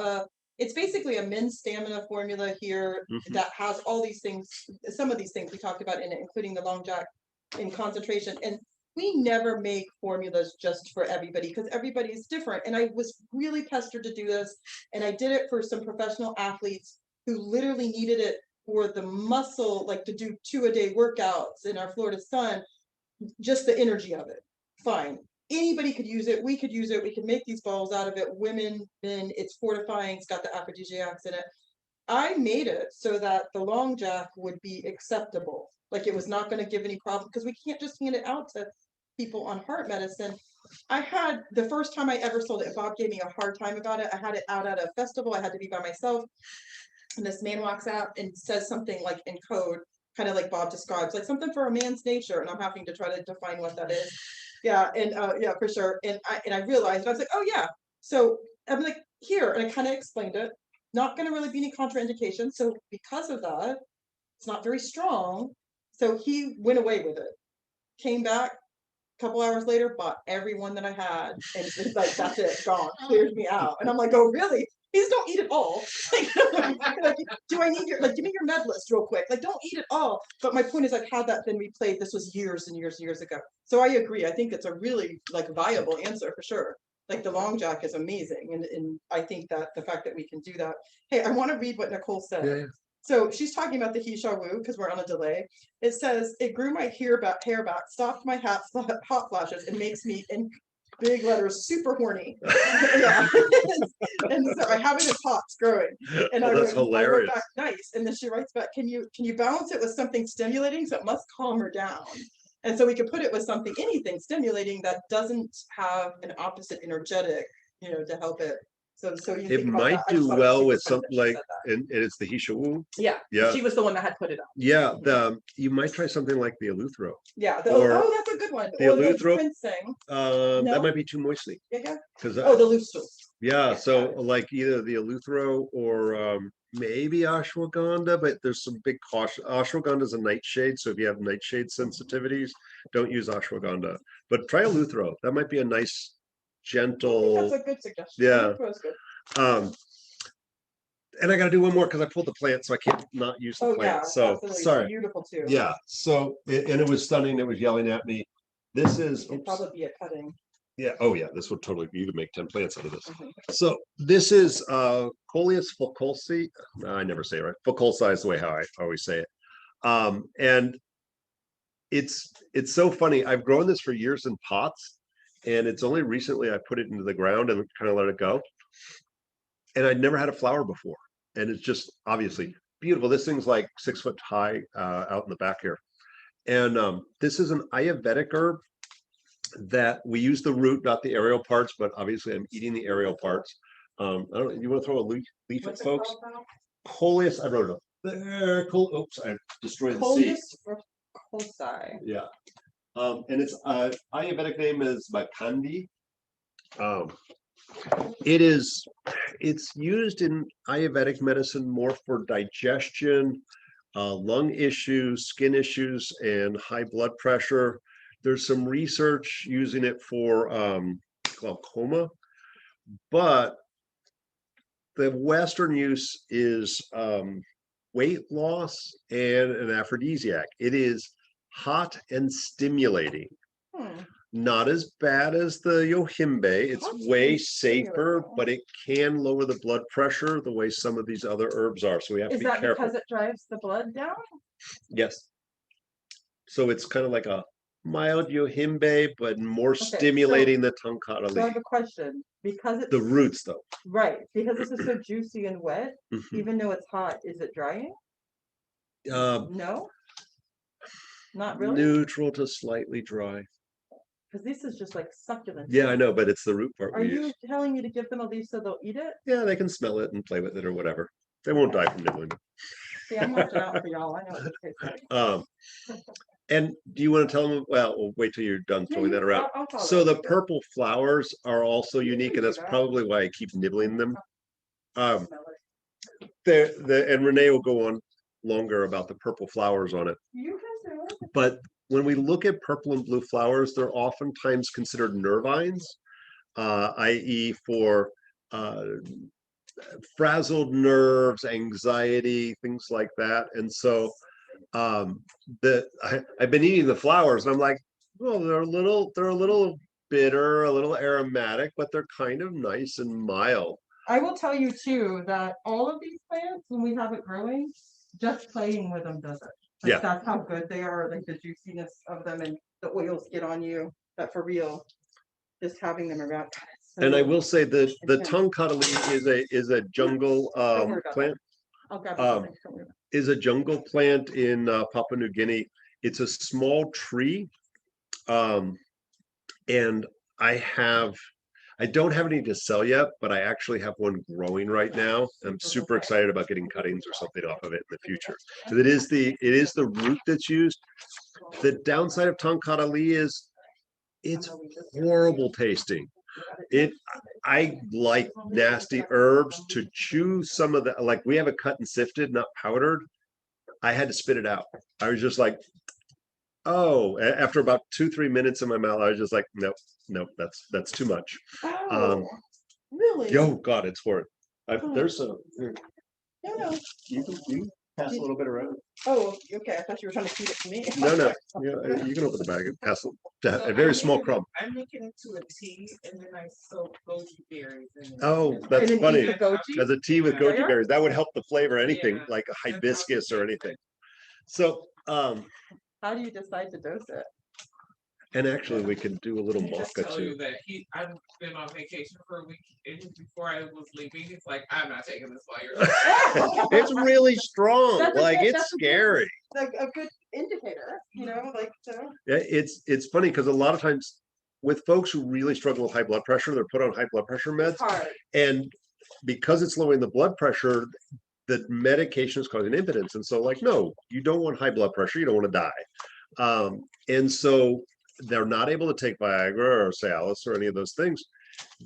it's basically a men's stamina formula here that has all these things, some of these things we talked about in it, including the long jack in concentration. And we never make formulas just for everybody because everybody is different. And I was really pestered to do this. And I did it for some professional athletes who literally needed it for the muscle, like to do 2-a-day workouts in our Florida sun, just the energy of it. Fine. Anybody could use it. We could use it. We can make these balls out of it. Women, men, it's fortifying. It's got the aphrodisiacs in it. I made it so that the long jack would be acceptable. Like, it was not going to give any problem, because we can't just hand it out to people on heart medicine. I had, the first time I ever sold it, Bob gave me a hard time about it. I had it out at a festival. I had to be by myself. And this man walks out and says something like in code, kind of like Bob describes, like something for a man's nature. And I'm having to try to define what that is. Yeah. And yeah, for sure. And I realized, and I was like, oh yeah. So I'm like, here, and I kind of explained it. Not going to really be any contraindication. So because of that, it's not very strong. So he went away with it, came back a couple hours later, bought every one that I had, and it's like, that's it, gone, cleared me out. And I'm like, oh really? Please don't eat it all. Like, do I need your, like, give me your med list real quick. Like, don't eat it all. But my point is, I've had that been replayed. This was years and years and years ago. So I agree. I think it's a really like viable answer for sure. Like, the long jack is amazing. And I think that the fact that we can do that. Hey, I want to read what Nicole said. Yeah. So she's talking about the Hisha Wu, because we're on a delay. It says, it grew my hair back, stopped my hot flashes, and makes me, in big letters, super horny. Yeah. And so I have it in pots growing. And Oh, that's I wrote hilarious. back, nice. And then she writes back, can you balance it with something stimulating? So it must calm her down. And so we could put it with something, anything stimulating that doesn't have an opposite energetic, to help it. So you It think about might that. I just do thought it was well super with funny something that she like, said that. and it's the Hishawu. Yeah, Yeah. she was the one that had put it up. Yeah, you might try something like the Eleuthero. Yeah, Or that's a good one. the Or the Eleuthero. rinsing. That No? might be too moistening. Yeah. Because Oh, the loose stool. yeah, Yeah, so got it. like either the Eleuthero or maybe ashwagandha, but there's some big caution. Ashwagandha is a nightshade, so if you have nightshade sensitivities, don't use ashwagandha. But try Eleuthero. That might be a nice, gentle. That's a good suggestion. Yeah. That was good. And I got to do one more because I pulled the plant, so I can't not use the Oh plant. yeah, So absolutely. sorry. Beautiful too. Yeah. So and it was stunning. It was yelling at me. This is It'd probably be a cutting. yeah. Oh yeah. This would totally you could make 10 plants out of this. Mhm. So this is Coleus fulculsi. No, I never say it right. Fulculsi is the way how I always say it. And it's so funny. I've grown this for years in pots, and it's only recently I put it into the ground and kind of let it go. And I'd never had a flower before. And it's just obviously beautiful. This thing's like 6 foot high out in the back here. And this is an Ayurvedic herb that we use the root, not the aerial parts, but obviously I'm eating the aerial parts. I don't know, you want to throw a leaf at What's it folks? called now? Coleus, I wrote it up there. Oops, I destroyed the seed. Coleus fulculsi. Yeah. And its Ayurvedic name is Makandi. It's used in Ayurvedic medicine more for digestion, lung issues, skin issues, and high blood pressure. There's some research using it for glaucoma, but the Western use is weight loss and an aphrodisiac. It is hot and stimulating. Not as bad as the yohimbe. It's Hot way and safer, stimulating. but it can lower the blood pressure the way some of these other herbs are. So we have to Is be that careful. because it drives the blood down? Yes. So it's kind of like a mild yohimbe, but more so- stimulating the tongue So I cottolene. have a question, because it's. The roots though. Right, because this is so juicy and wet, Mhm. even though it's hot, is it drying? No? Not really? Neutral to slightly dry. Because this is just like succulent. Yeah, I know, but it's the root part Are we you use. telling me to give them a leaf so they'll eat it? Yeah, they can smell it and play with it or whatever. They won't die from nibbling. See, I'm watching out for y'all, I know what it tastes like. And do you want to tell them? Well, we'll wait till you're done throwing that around. I'll follow So up. the purple flowers are also unique, and that's probably why I keep nibbling them. Smell And Renee will go on longer about the purple flowers on it. You can do it. But when we look at purple and blue flowers, they're oftentimes considered nervines, i.e. for frazzled nerves, anxiety, things like that. And so I've been eating the flowers and I'm like, well, they're a little bitter, a little aromatic, but they're kind of nice and mild. I will tell you too, that all of these plants, when we have it growing, just playing with them does it. Like, Yeah. that's how good they are, like the juiciness of them and the oils get on you, that for real, just having them around. God, it's so And I good. will say that the Yeah. tongue cottolene is a jungle Don't worry about plant. I'll grab um, something. Don't worry about Is a jungle plant in Papua New Guinea. It's a small tree. And I don't have any to sell yet, but I actually have one growing right now. I'm super excited about getting cuttings or something off of it in the future. So it is the root that's used. The downside of tongue cottolene is it's horrible tasting. I like nasty herbs to chew some of the, like we have it cut and sifted, not powdered. I had to spit it out. I was just like, oh, after about 2-3 minutes in my mouth, I was just like, nope, that's too much. Oh, really? Oh God, it's horrid. There's some. Here, No. you can pass a little bit around. Oh, okay, I thought you were trying to feed it to me. No, yeah, you can open the bag and pass a very small crumb. I'm making it to a tea and then I soak goji berries in it. Oh, And that's then funny. eat the goji? As a tea with Yeah. goji berries, that would help the flavor anything Yeah. like a hibiscus or anything. So, How do you decide to dose it? and actually we can do a little He just maca tell too. you that I've been on vacation for a week and before I was leaving, he's like, I'm not taking this while you're It's really strong. That's a Like good- it's that's a good- scary. Like a good indicator, you know, like, so. Yeah, it's funny because a lot of times with folks who really struggle with high blood pressure, they're put on high blood pressure meds, It's hard. and because it's lowering the blood pressure, the medication is causing impotence. And so, like, no, you don't want high blood pressure. You don't want to die. And so they're not able to take Viagra or Cialis or any of those things.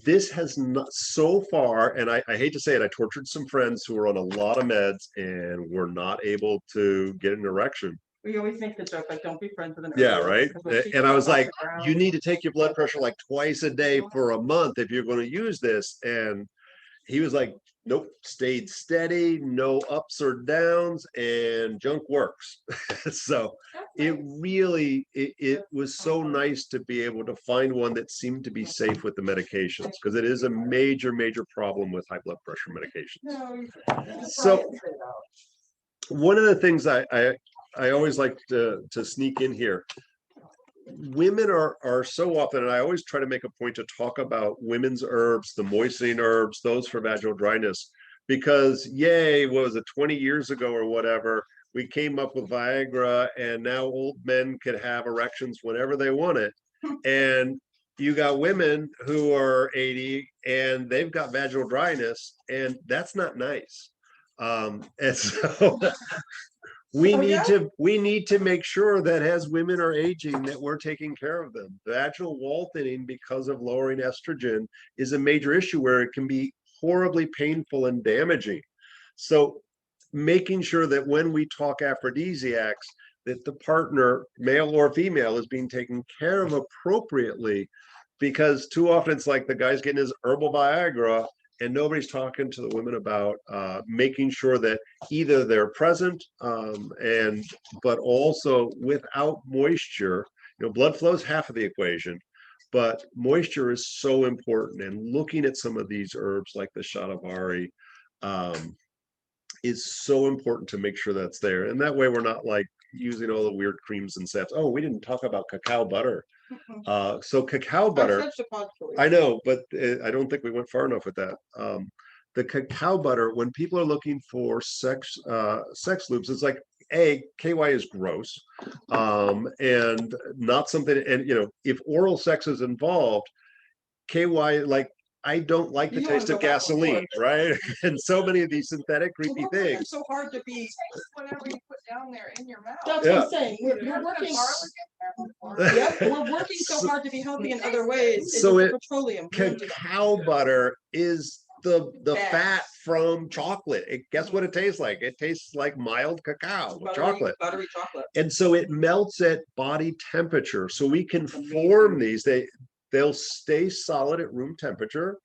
This has not so far, and I hate to say it, I tortured some friends who were on a lot of meds and were not able to get an erection. We always make the joke, like, don't be friends with an Yeah, herbalist, right. 'cause when she And I was falls off like, the ground- you need to take your blood pressure like twice a day for a month if you're going to use this. And he was like, nope, stayed steady, no ups or downs, and junk works. So it really, it was so nice to be able to find one that seemed to be safe with the medications, because it is a major problem with high blood pressure medications. No, you- So one of the things I always like to sneak in here, women are so often, and I always try to make a point to talk about women's herbs, the moistening herbs, those for vaginal dryness, because yay, what was it, 20 years ago or whatever, we came up with Viagra and now old men could have erections whenever they want it. And you got women who are 80 and they've got vaginal dryness, and that's not nice. And so we need to make sure that as women are aging, that we're taking care of them. Vaginal wall thinning, because of lowering estrogen, is a major issue where it can be horribly painful and damaging. So making sure that when we talk aphrodisiacs, that the partner, male or female, is being taken care of appropriately, because too often it's like the guy's getting his herbal Viagra and nobody's talking to the women about making sure that either they're present but also without moisture. Blood flow is half of the equation, but moisture is so important. And looking at some of these herbs like the shatavari is so important to make sure that's there. And that way we're not like using all the weird creams and saps. Oh, we didn't talk about cacao butter. So cacao butter, That's such a pod choice. I know, but I don't think we went far enough with that. The cacao butter, when people are looking for sex lubes, it's like, KY is gross, and not something. And if oral sex is involved, KY, like, I don't like the You don't wanna taste of go back and gasoline, forth. right? And so many of these synthetic creepy Well, they're things. so hard to be. Taste whatever you put down there in your mouth. That's what Yeah. I'm saying. We're You ever put working. garlic in there before? Yep, we're working so hard to be healthy in other ways. It's So the petroleum. We don't do that. Cacao butter is the Bad. fat from chocolate. Guess what it tastes like? It tastes like mild cacao with chocolate. Buttery chocolate. And so it melts at body temperature. So we can form these. They'll stay solid at room temperature,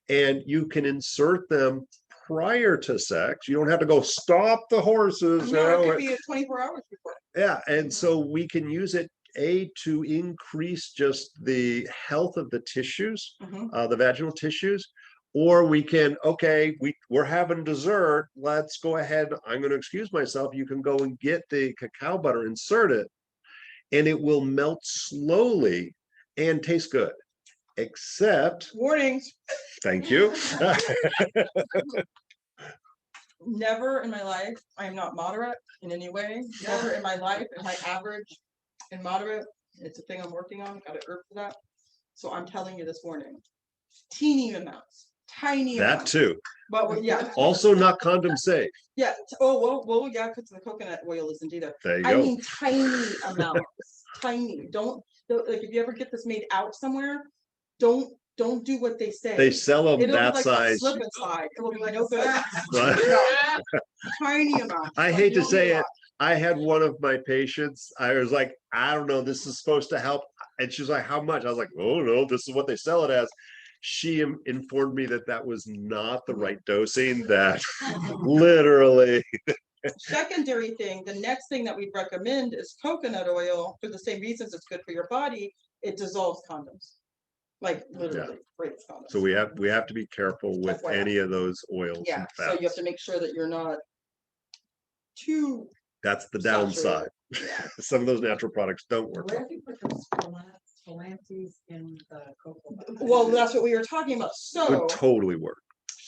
and you can insert them prior to sex. You don't have to go stop the horses. No, it could be 24 hours before. Yeah, and so we can use it to increase just the health of the tissues, the vaginal tissues, or we can, we're having dessert. Let's go ahead. I'm going to excuse myself. You can go and get the cacao butter, insert it, and it will melt slowly and taste good. Except, Warnings. thank you. Never in my life, I am not moderate in any way. Never in my life am I average and moderate. It's a thing I'm working on. Got to herb for that. So I'm telling you this warning. Teeny amounts. Tiny That amounts. too. But yeah. Also not condom safe. Yeah. Well, yeah, because the coconut oil isn't either. There you I go. mean, tiny amounts. Tiny. Don't, like, if you ever get this made out somewhere, don't do what they say. They sell them It'll that be like a size. slip and slide. It will be no good. Right? Tiny amounts. I Like, hate you to don't need say a it. lot. I had one of my patients, I was like, I don't know, this is supposed to help. And she's like, how much? I was like, oh no, this is what they sell it as. She informed me that was not the right dosing, that literally. Secondary thing, the next thing that we'd recommend is coconut oil for the same reasons it's good for your body. It dissolves condoms. Like literally breaks condoms. So we have to be careful with FYI. any of those oils Yeah, and so fats. you have to make sure that you're not too That's the downside. saturated. Some of those natural products don't work. Where do you put those phalanges in the cocoa butter? Well, that's what we were talking about. So Would totally work.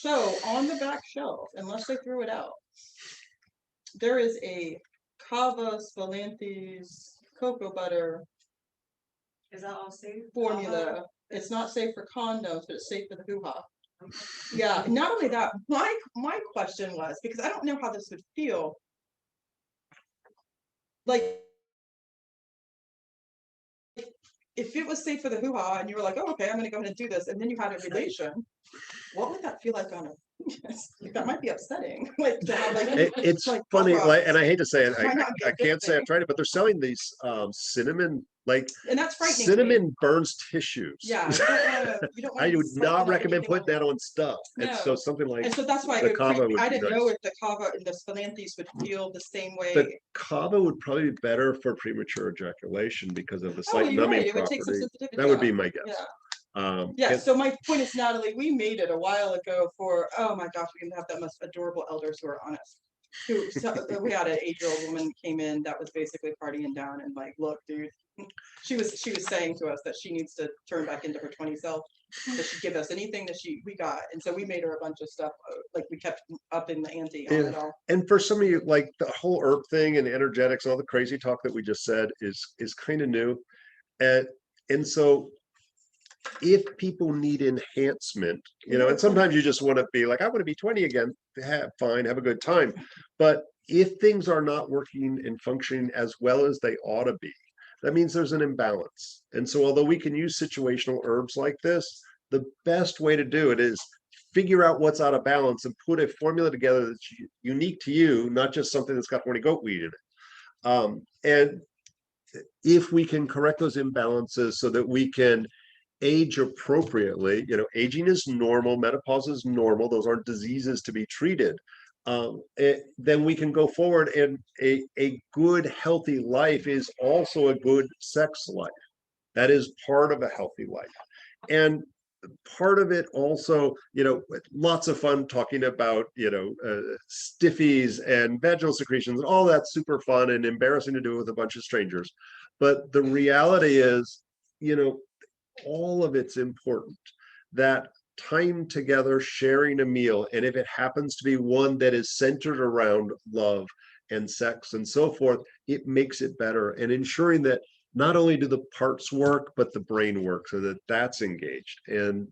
on the back shelf, unless they threw it out, there is a Kava Spalanthes cocoa butter Is that all safe? formula. It's not safe for condoms, but it's safe for the hoo-ha. Yeah, not only that, my question was, because I don't know how this would feel. Like, if it was safe for the hoo-ha and you were like, oh, okay, I'm gonna go ahead and do this, and then you had a relation, what would that feel like on a that might be upsetting. Like to have like It's like, funny, wow, like, and I hate to say it, might not be a I good can't say I've thing. tried it, but they're selling these cinnamon, like and that's frightening. to me. cinnamon burns tissues. Yeah, you don't I wanna would sprinkle not on recommend anything putting on that on stuff. And No. so something like And so that's why the it kava freaked me. would I be didn't nice. know if the kava and the spalanthes would feel the same way. the kava would probably be better for premature ejaculation because of the Oh, slight you're numbing right. It would take some property. sensitivity. That would be off. my guess. Yeah. Yeah. So my point is, Natalie, we made it a while ago for, oh my gosh, we can have that most adorable elders who are honest. We had an 8-year-old woman came in that was basically partying down and like, look, dude, she was saying to us that she needs to turn back into her 20 self, that she'd give us anything that we got. And so we made her a bunch of stuff, like we kept up in the ante on it all. And for some of you, like the whole herb thing and energetics, all the crazy talk that we just said is kind of new. And so if people need enhancement, and sometimes you just want to be like, I want to be 20 again, have a good time. But if things are not working and functioning as well as they ought to be, that means there's an imbalance. And so although we can use situational herbs like this, the best way to do it is figure out what's out of balance and put a formula together that's unique to you, not just something that's got horny goatweed in it. And if we can correct those imbalances so that we can age appropriately, aging is normal, menopause is normal, those aren't diseases to be treated, then we can go forward, and a good healthy life is also a good sex life. That is part of a healthy life. And part of it also, lots of fun talking about, stiffies and vaginal secretions, and all that's super fun and embarrassing to do with a bunch of strangers. But the reality is, all of it's important. That time together, sharing a meal, and if it happens to be one that is centered around love and sex and so forth, it makes it better. And ensuring that not only do the parts work, but the brain works, so that that's engaged, and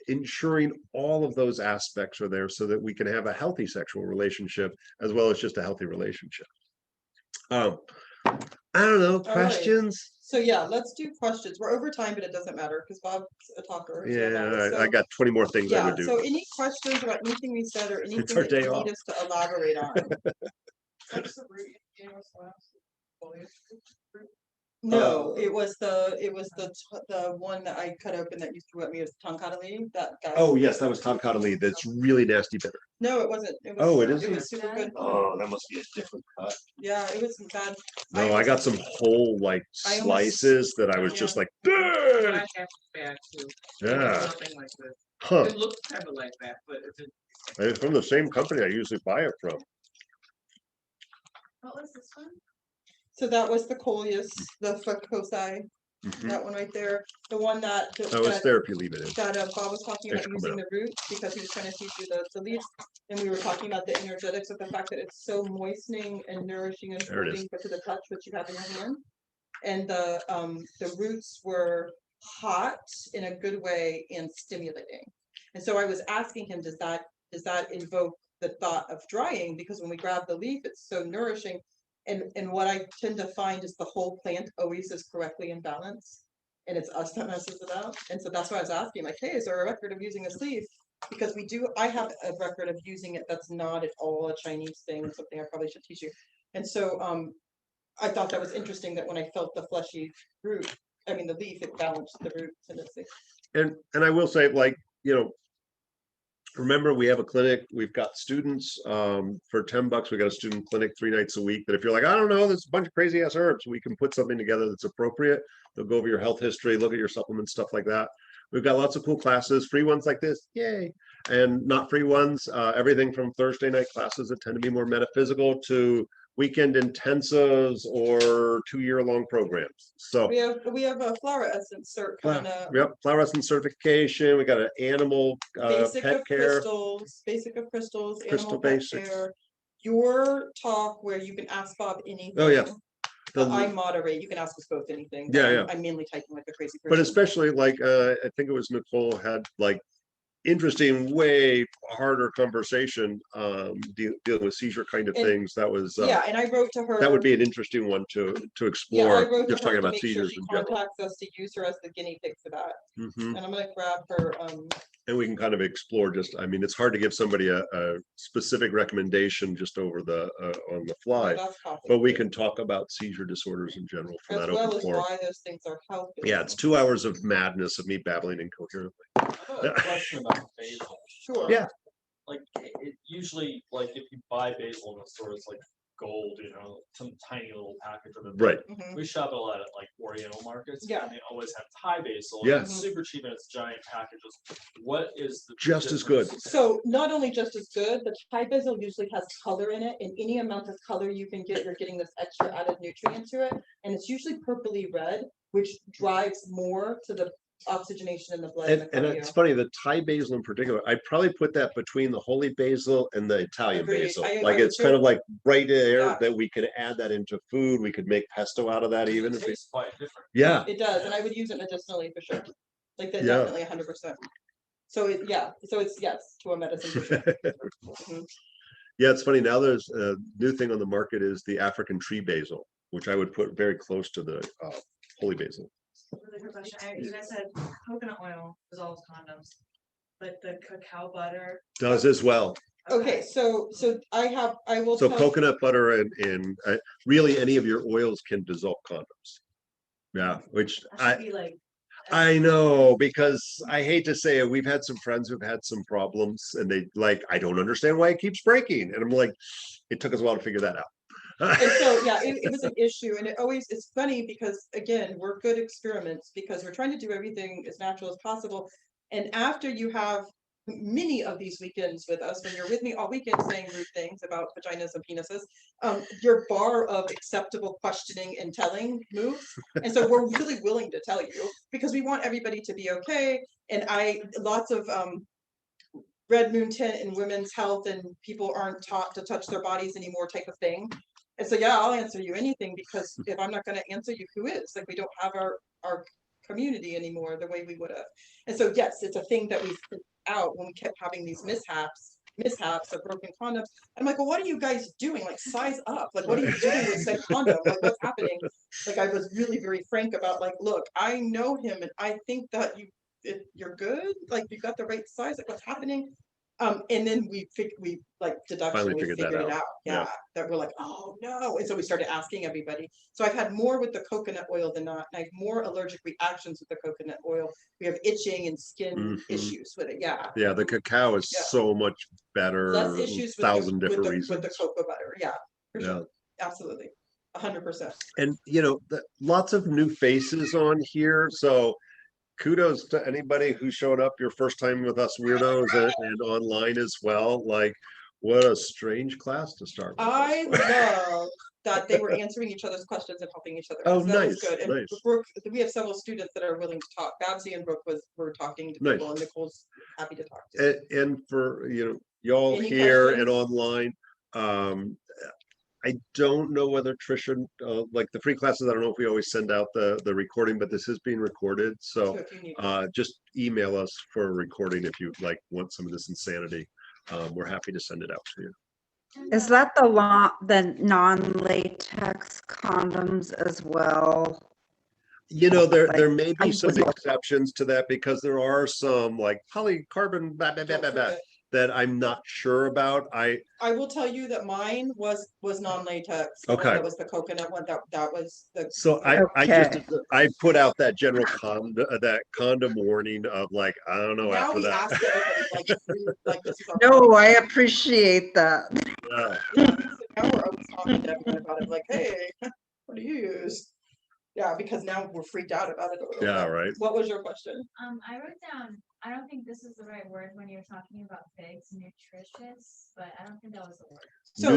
ensuring all of those aspects are there so that we can have a healthy sexual relationship as well as just a healthy relationship. I don't know, All right. questions? So yeah, let's do questions. We're over time, but it doesn't matter because Bob's a talker. so am I. Yeah, So, I got 20 more things I yeah, would do. so any questions about anything we said or anything our that day you off. need us to elaborate on? What's the root you gave us last? Foliage root? No, it was the one that I cut open that you threw at me as Tonkatali, that guy. Oh, yes, that was Tom Connolly. That's really nasty bitter. No, it wasn't. It was, Oh, it It isn't? was super good. Oh, that must be a different cut. Yeah, it was bad. No, I got some whole like I almost- slices that I was just like, "Ugh!" I have bad too. Yeah. Nothing like this. Huh. It looks kind of like that, but it's just. It's from the same company I usually buy it from. What was this one? So that was the coleus, the fucosi, Mhm. that one right there, the one that. That was therapy, leave it in. That Bob was talking about Thanks for using coming the roots because he was trying to teach you the leaves, and we were talking about the energetics of the fact that it's so moistening and nourishing and There it is. soothing, but to the touch which you have in your hand. And the roots were hot in a good way and stimulating. And so I was asking him, does that invoke the thought of drying? Because when we grab the leaf, it's so nourishing. And what I tend to find is the whole plant always is correctly in balance. And it's us that messes it up. And so that's why I was asking, like, hey, is there a record of using this leaf? Because I have a record of using it that's not at all a Chinese thing, something I probably should teach you. And so I thought that was interesting that when I felt the fleshy root, I mean the leaf, it balanced the root tendency. And I will say, like, remember we have a clinic, we've got students for $10. We got a student clinic 3 nights a week that if you're like, I don't know, there's a bunch of crazy ass herbs, we can put something together that's appropriate. They'll go over your health history, look at your supplements, stuff like that. We've got lots of cool classes, free ones like this, yay, and not free ones, everything from Thursday night classes that tend to be more metaphysical to weekend intensives or 2-year-long programs. So We have a flower essence cert kind of yep, flower essence certification. We got an animal basic pet of care. basic of crystals, Crystal animal pet basics. care. Your talk where you can ask Bob anything. Oh, yeah. But I moderate. You can ask us both anything. Yeah, but yeah. I'm mainly typing like a crazy person. But especially like I think it was Nicole had like interesting, way harder conversation dealing with seizure kind of And- things. That was yeah, and I wrote to her. that would be an interesting one to Yeah, I explore. wrote to Just her talking to about make sure seizures she in general. contacts us to use her as the guinea pig for that. Mhm. And I'm gonna grab her. And we can kind of explore just, I mean, it's hard to give somebody a specific recommendation just over the on the fly, that's coffee, but we can talk about seizure disorders in general for as that well open as forum. why those things are helping. Yeah, it's 2 hours of madness of me babbling incoherently. I have a question about basil. Sure. Yeah. Like it usually, like if you buy basil in the store, it's like gold, some tiny little package of it. Right. Mhm. We shop a lot at like Oriental markets. Yeah. And they always have Thai basil. Yeah. And it's super cheap and it's giant packages. What is the Just as good. difference? So not only just as good, but Thai basil usually has color in it, and any amount of color you can get, you're getting this extra added nutrient to it, and it's usually purpley red, which drives more to the oxygenation in the blood. And it's funny, the Thai basil in particular, I'd probably put that between the holy basil and the Italian Agreed. basil. I Like would it's kind too. of like right there Yeah. that we could add that into food. We could make pesto out of that even. It tastes quite different. Yeah. It does, and I would use it medicinally for sure. Like that, Yeah. definitely 100%. So it's yes to a medicine for sure. Mhm. Yeah, it's funny. Now there's a new thing on the market is the African tree basil, which I would put very close to the holy basil. Really quick question. You guys said coconut oil dissolves condoms, but the cacao butter. Does as well. Okay, so I will So tell coconut butter and really any of your oils can dissolve condoms. Yeah, which I should be like. I know, because I hate to say it, we've had some friends who've had some problems and they like, I don't understand why it keeps breaking. And I'm like, it took us a while to figure that out. And so, yeah, it was an issue, and it's funny because, again, we're good experiments because we're trying to do everything as natural as possible. And after you have many of these weekends with us, when you're with me all weekend saying rude things about vaginas and penises, your bar of acceptable questioning and telling moves. And so we're really willing to tell you because we want everybody to be okay. And lots of red moon tint in women's health, and people aren't taught to touch their bodies anymore type of thing. And so, yeah, I'll answer you anything, because if I'm not going to answer you, who is? Like, we don't have our community anymore the way we would have. And so, yes, it's a thing that we figured out when we kept having these mishaps of broken condoms. I'm like, well, what are you guys doing? Like, size up. Like, what are you doing with said condom? Like, what's happening? Like, I was really very frank about, like, look, I know him, and I think that you're good. Like, you got the right size. Like, what's happening? And then we like deduction, Finally we figured figured that it out. out. Yeah, that we're like, oh no. And so we started asking everybody. So I've had more with the coconut oil than not. And I have more allergic reactions with the coconut oil. We have itching and skin issues with it. Yeah. Yeah, the cacao is Yeah. so much better. Less issues with Thousand different with reasons. the cocoa butter. Yeah, for Yeah. sure. Absolutely. 100%. And lots of new faces on here. So kudos to anybody who showed up your first time with us weirdos and online as well. Like, what a strange class to start with. I love that they were answering each other's questions and helping each other. Oh, That was nice, good. And nice. Brooke, we have several students that are willing to talk. Babsy and Brooke were talking to people, Nice. and Nicole's happy to talk to. And for y'all Any here questions? and online, I don't know whether Trisha, like the free classes, I don't know if we always send out the recording, but this is being recorded. So if you need just email us for a recording if you want some of this insanity. We're happy to send it out to you. Is that the non-latex condoms as well? There may be I some was- exceptions to that, because there are some like polycarbon that I'm not sure about. I will tell you that mine was non-latex. Okay. That was the coconut one. That was the. So I put out that general condom warning of like, I don't know, Now after we that. ask everybody like this is our No, I appreciate that. Yeah. So now we're always talking to everyone about it, like, hey, what do you use? Yeah, because now we're freaked out about it a little Yeah, bit. right. What was your question? I wrote down, I don't think this is the right word when you're talking about figs, nutritious, but I don't think that was the word. So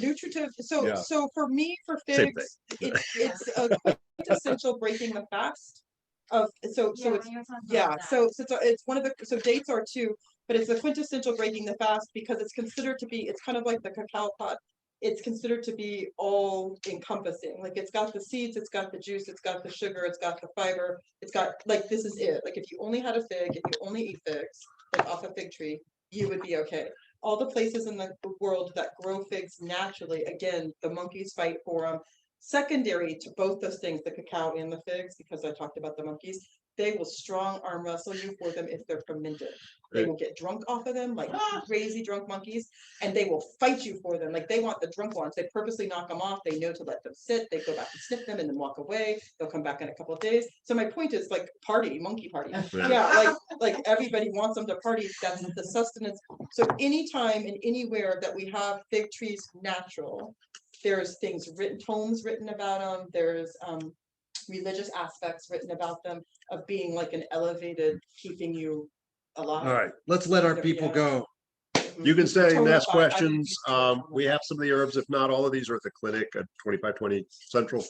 Nutritive. So Yeah. so for me, for Same figs, it's a quintessential breaking the fast of so Yeah, it's when you were talking yeah about that. so it's one of the dates are two, but it's the quintessential breaking the fast because it's considered to be, it's kind of like the cacao pot. It's considered to be all encompassing. Like, it's got the seeds, it's got the juice, it's got the sugar, it's got the fiber, it's got, like, this is it. Like, if you only had a fig, if you only eat figs, like off a fig tree, you would be okay. All the places in the world that grow figs naturally, again, the monkeys fight for them. Secondary to both those things, the cacao and the figs, because I talked about the monkeys, they will strong arm wrestle you for them if they're fermented. They will get drunk off of them, like crazy drunk monkeys, and they will fight you for them. Like, they want the drunk ones. They purposely knock them off. They know to let them sit. They go back and sniff them and then walk away. They'll come back in a couple of days. So my point is, like, monkey party. Yeah, like everybody wants them to party. That's the sustenance. So anytime and anywhere that we have fig trees natural, there's tomes written about them. There's religious aspects written about them of being like an elevated, keeping you alive. All right, let's let our people Yeah. go. You can stay and ask Total- I would questions. use total. We have some of the herbs. If not, all of these are at the clinic at 2520 Central.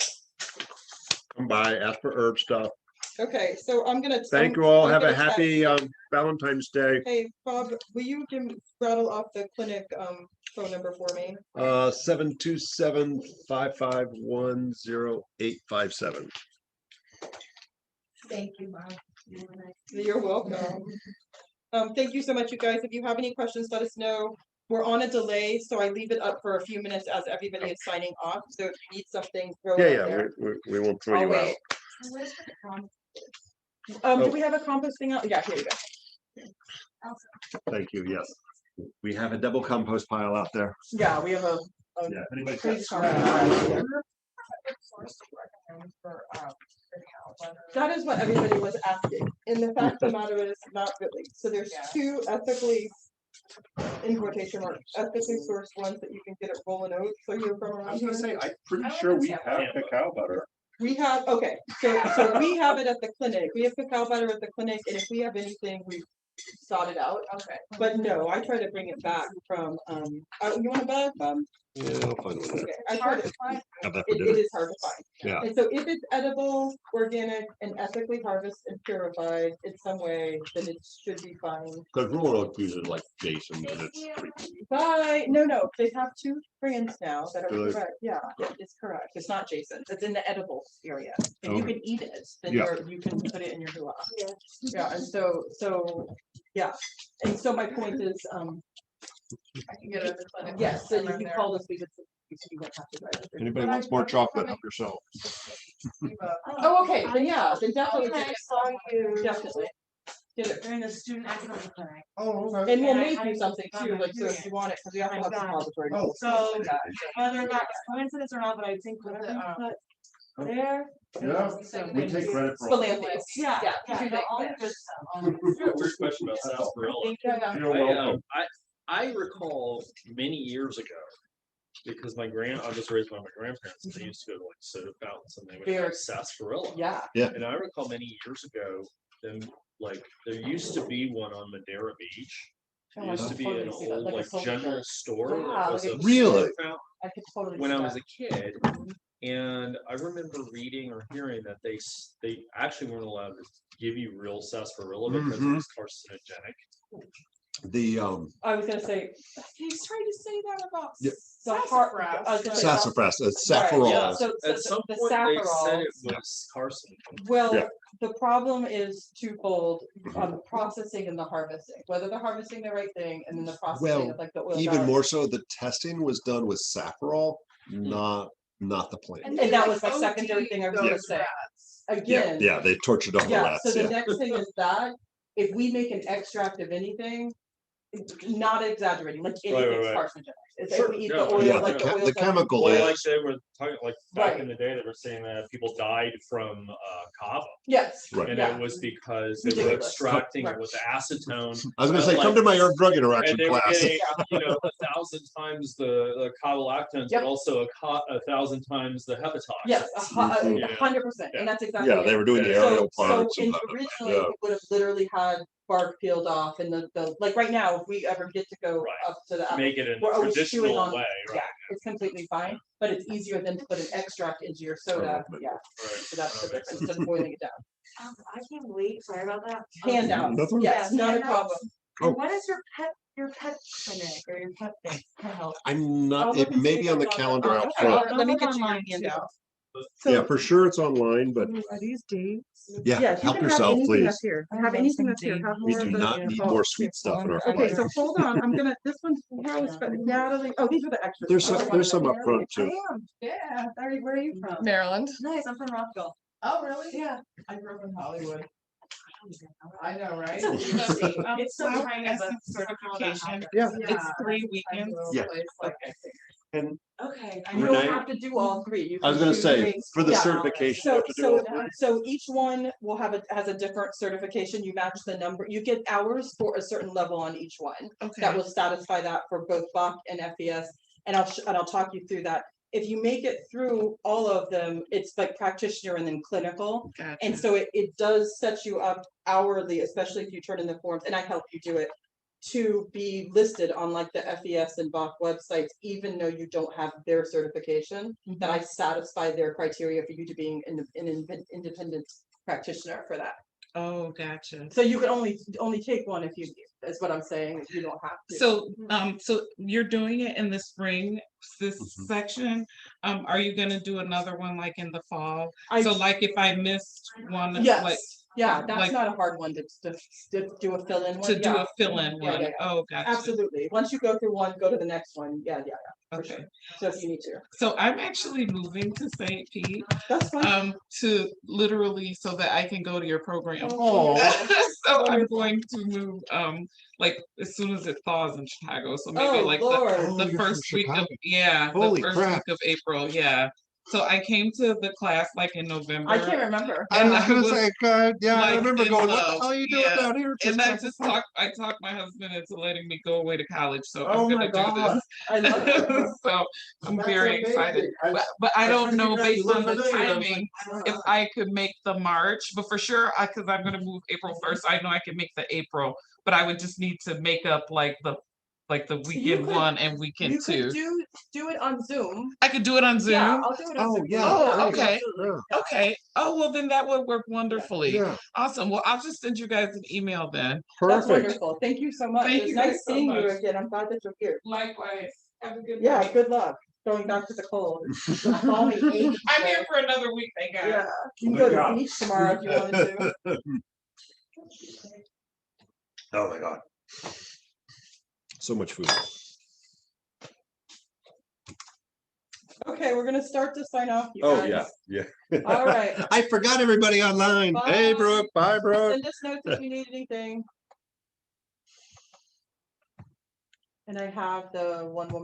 Come by, ask for herb stuff. Okay, so I'm gonna. Thank you all. I'm Have a gonna text- happy Valentine's Day. Hey, Bob, will you rattle off the clinic phone number for me? 727-551-0857. Thank you, Bob. You're welcome. Thank you so much, you guys. If you have any questions, let us know. We're on a delay, so I leave it up for a few minutes as everybody is signing off. So if you need something, throw it up there. We won't throw I'll you out. wait. Where's the comp? Do we have a composting out? Yeah, here you go. Thank you. Yes, we have a double compost pile out there. Yeah, we have a. Yeah, if anybody's Pretty got strong That is what everybody was asking. And the fact of the matter is, not really. So there's two ethically, in quotation marks, ethically sourced ones that you can get at Rolling Oats. So you're from around here? I'm pretty sure we have cacao butter. We have, okay, so we have it at the clinic. We have cacao butter at the clinic, and if we have anything, we sort it out. Okay. But no, I try to bring it back from, you want a bag? Yeah, I'll find one. Okay, I try to, Have that for it dinner. is hard to find. Yeah. And so if it's edible, organic, and ethically harvested and purified in some way, then it should be fine. Because rural oak uses like Jason, and it's pretty. Bye. No, they have 2 brands now that are Really? correct. Yeah, it's correct. It's not Jason's. It's in the edible area. If you Okay. can eat it, then Yeah. you can put it in your hula. Yeah. Yeah, and so, yeah. And so my point is, I can get it at the clinic. yes, so Somewhere you there. call this, we won't have to write it. Anybody wants more chocolate, help yourself. Oh, okay, then yeah, then definitely, Okay, I saw you definitely. Get it. during the student academic clinic. Oh, And we'll And I make you hadn't something gotten too, my like, so if period. you want it, because we have to have God. suppository. Oh. So whether that's coincidence or not, but I think with the, there. Yeah, So we take credit for all. Philanthropy. Yeah, Yeah, yeah, two the things all there. the good stuff. all the good I got a weird question about sarsaparilla. Thank you. You're welcome. I recall many years ago, because I was raised by my grandparents, and they used to go to like soda fountains and they would Very- have sarsaparilla. Yeah, And I recall many years ago, them, like, there used to be one on Madeira Beach. Oh, It I used to could be totally an see that, old like a like soda general fountain. store. Yeah, that was like a a- Really? soda fountain I could totally. when see I that. was a kid. And I remember reading or hearing that they actually weren't allowed to give you real sarsaparilla because it Mhm. was carcinogenic. The I was gonna say, He's trying to say that about Yeah. the heart. sassafras, I was gonna but- say sassafras, it's Right, saffron. yeah, so At some the point, they said saffron. it was carcinogenic. Well, Yeah. the problem is twofold on the processing and the harvesting, whether they're harvesting the right thing and then the processing Well, of like the oil. Even gas. more so, the testing was done with saffron, not the plant. And that was my secondary thing I was gonna those say. rats. Again. Yeah, they tortured all the Yeah, rats, so the yeah. next thing is that if we make an extract of anything, not exaggerating, like anything's right. carcinogenic. It's Sure, if we eat yeah, the oil, Yeah, like the the oil. chemical Well, is, like they were talking, like back Right. in the day, they were saying that people died from kava, Yes. Right. and Yeah. it was because they were Ridiculous. extracting Right. it with acetone. I was gonna but say, come like- to my herb drug And interaction they were class. getting, 1,000 times the cavalactans, Yep. but also 1,000 times the hepatox. Yes, Mhm. 100%, and that's exactly. Yeah, it. they were doing the Yeah. aerial So parts. in, and blah, blah, blah, originally, yeah. we would have literally had bark peeled off and like right now, if we ever get to go Right. up to the. Make it in We're a always chewing traditional on- way, Yeah, right? it's completely fine, but it's easier than to put an extract into your soda, Oh, yeah, Right. so that's the That makes difference, instead of boiling it down. I can't wait, sorry about that. Handouts, Nothing? yes, Yeah, not a handouts. problem. Oh. And what is your pet clinic or your pet thing, pet health? I'm I'll not, look it and may see be if on the it's calendar out Okay, front. let me Look get you your online, too. handout. Yeah, for sure it's online, but Are these dates? yeah, Yes, you help can have yourself, anything please. that's here, have anything that's here, have We more do of the. not need more sweet stuff in our Okay, fire. so hold on, I'm gonna, this one's, here was, Natalie, oh, these are the extras. There's some up front too. Yeah, where are you from? Maryland. Nice, I'm from Rockville. Oh, really? Yeah. I grew up in Hollywood. I know, right? It's so kind of a certification. Yeah. It's 3 weekends. Yeah. Okay. You Renee? don't have to do all three. You I was can gonna choose say, three. for the Yeah. certification, you So, have to do all so, three. so each one will has a different certification. You match the number, you get hours for a certain level on each one. That Okay. will satisfy that for both Bach and FES. And I'll talk you through that. If you make it through all of them, it's like practitioner and then clinical. And Gotcha. so it does set you up hourly, especially if you turn in the forms, and I help you do it, to be listed on like the FES and Bach websites, even though you don't have their certification, that I satisfy their criteria for you to being an independent practitioner for that. Oh, gotcha. So you can only take one if you, is what I'm saying, you don't have to. So you're doing it in the spring, this Mhm. section. Are you gonna do another one like in the fall? I- So like if I missed one, like Yes, yeah, that's like- not a hard one to do a fill-in one, to do yeah, a fill-in Yeah, one? yeah, yeah. Oh, gotcha. absolutely. Once you go through one, go to the next one, yeah, for Okay. sure. So if you need to, So I'm actually moving to St. Pete, that's fine. to literally so that I can go to your program. Oh, So I'm going to move, like as soon as it thaws in Chicago, so maybe Oh, like Lord. Oh, the you're from first week of, Chicago. yeah, the Holy first crap. week of April, yeah. So I came to the class like in November. I can't remember. And I was gonna say, yeah, I like, remember in going, what the love, hell are you doing yeah. down here? And I talked my husband into letting me go away to college, so I'm Oh my gonna do God. I love it. this. So I'm That's very amazing. excited. I- But I don't couldn't know figure out you based on lived the in Maine. I was timing like, if I could make the March, but for sure, because I'm gonna move April 1st, I know I can make the April, but I would just need to make up like the weekend could- 1 and weekend You 2. could do it on Zoom. I could do it on Zoom. Yeah, I'll do it on Oh, Zoom. yeah. Oh, great. okay. Yeah. Okay. Oh, well, then that would work wonderfully. Yeah, Awesome. Well, I'll just send you guys an email then. That's perfect. wonderful. Thank you so much. Thank It's you nice guys so seeing you much. again. I'm glad that you're here. Likewise. Have a good Yeah, night. good luck. Going back to the cold. The balmy 80s I'm today. here for another week, thank God. Yeah, you can go to the beach tomorrow if you wanted to. Oh my God. So much food. Okay, we're gonna start to sign off. You Oh, guys. yeah, yeah. All right. I forgot everybody online. Hey, Bye. Brooke. Bye, Brooke. Send us notes if you need anything. And I have the one woman.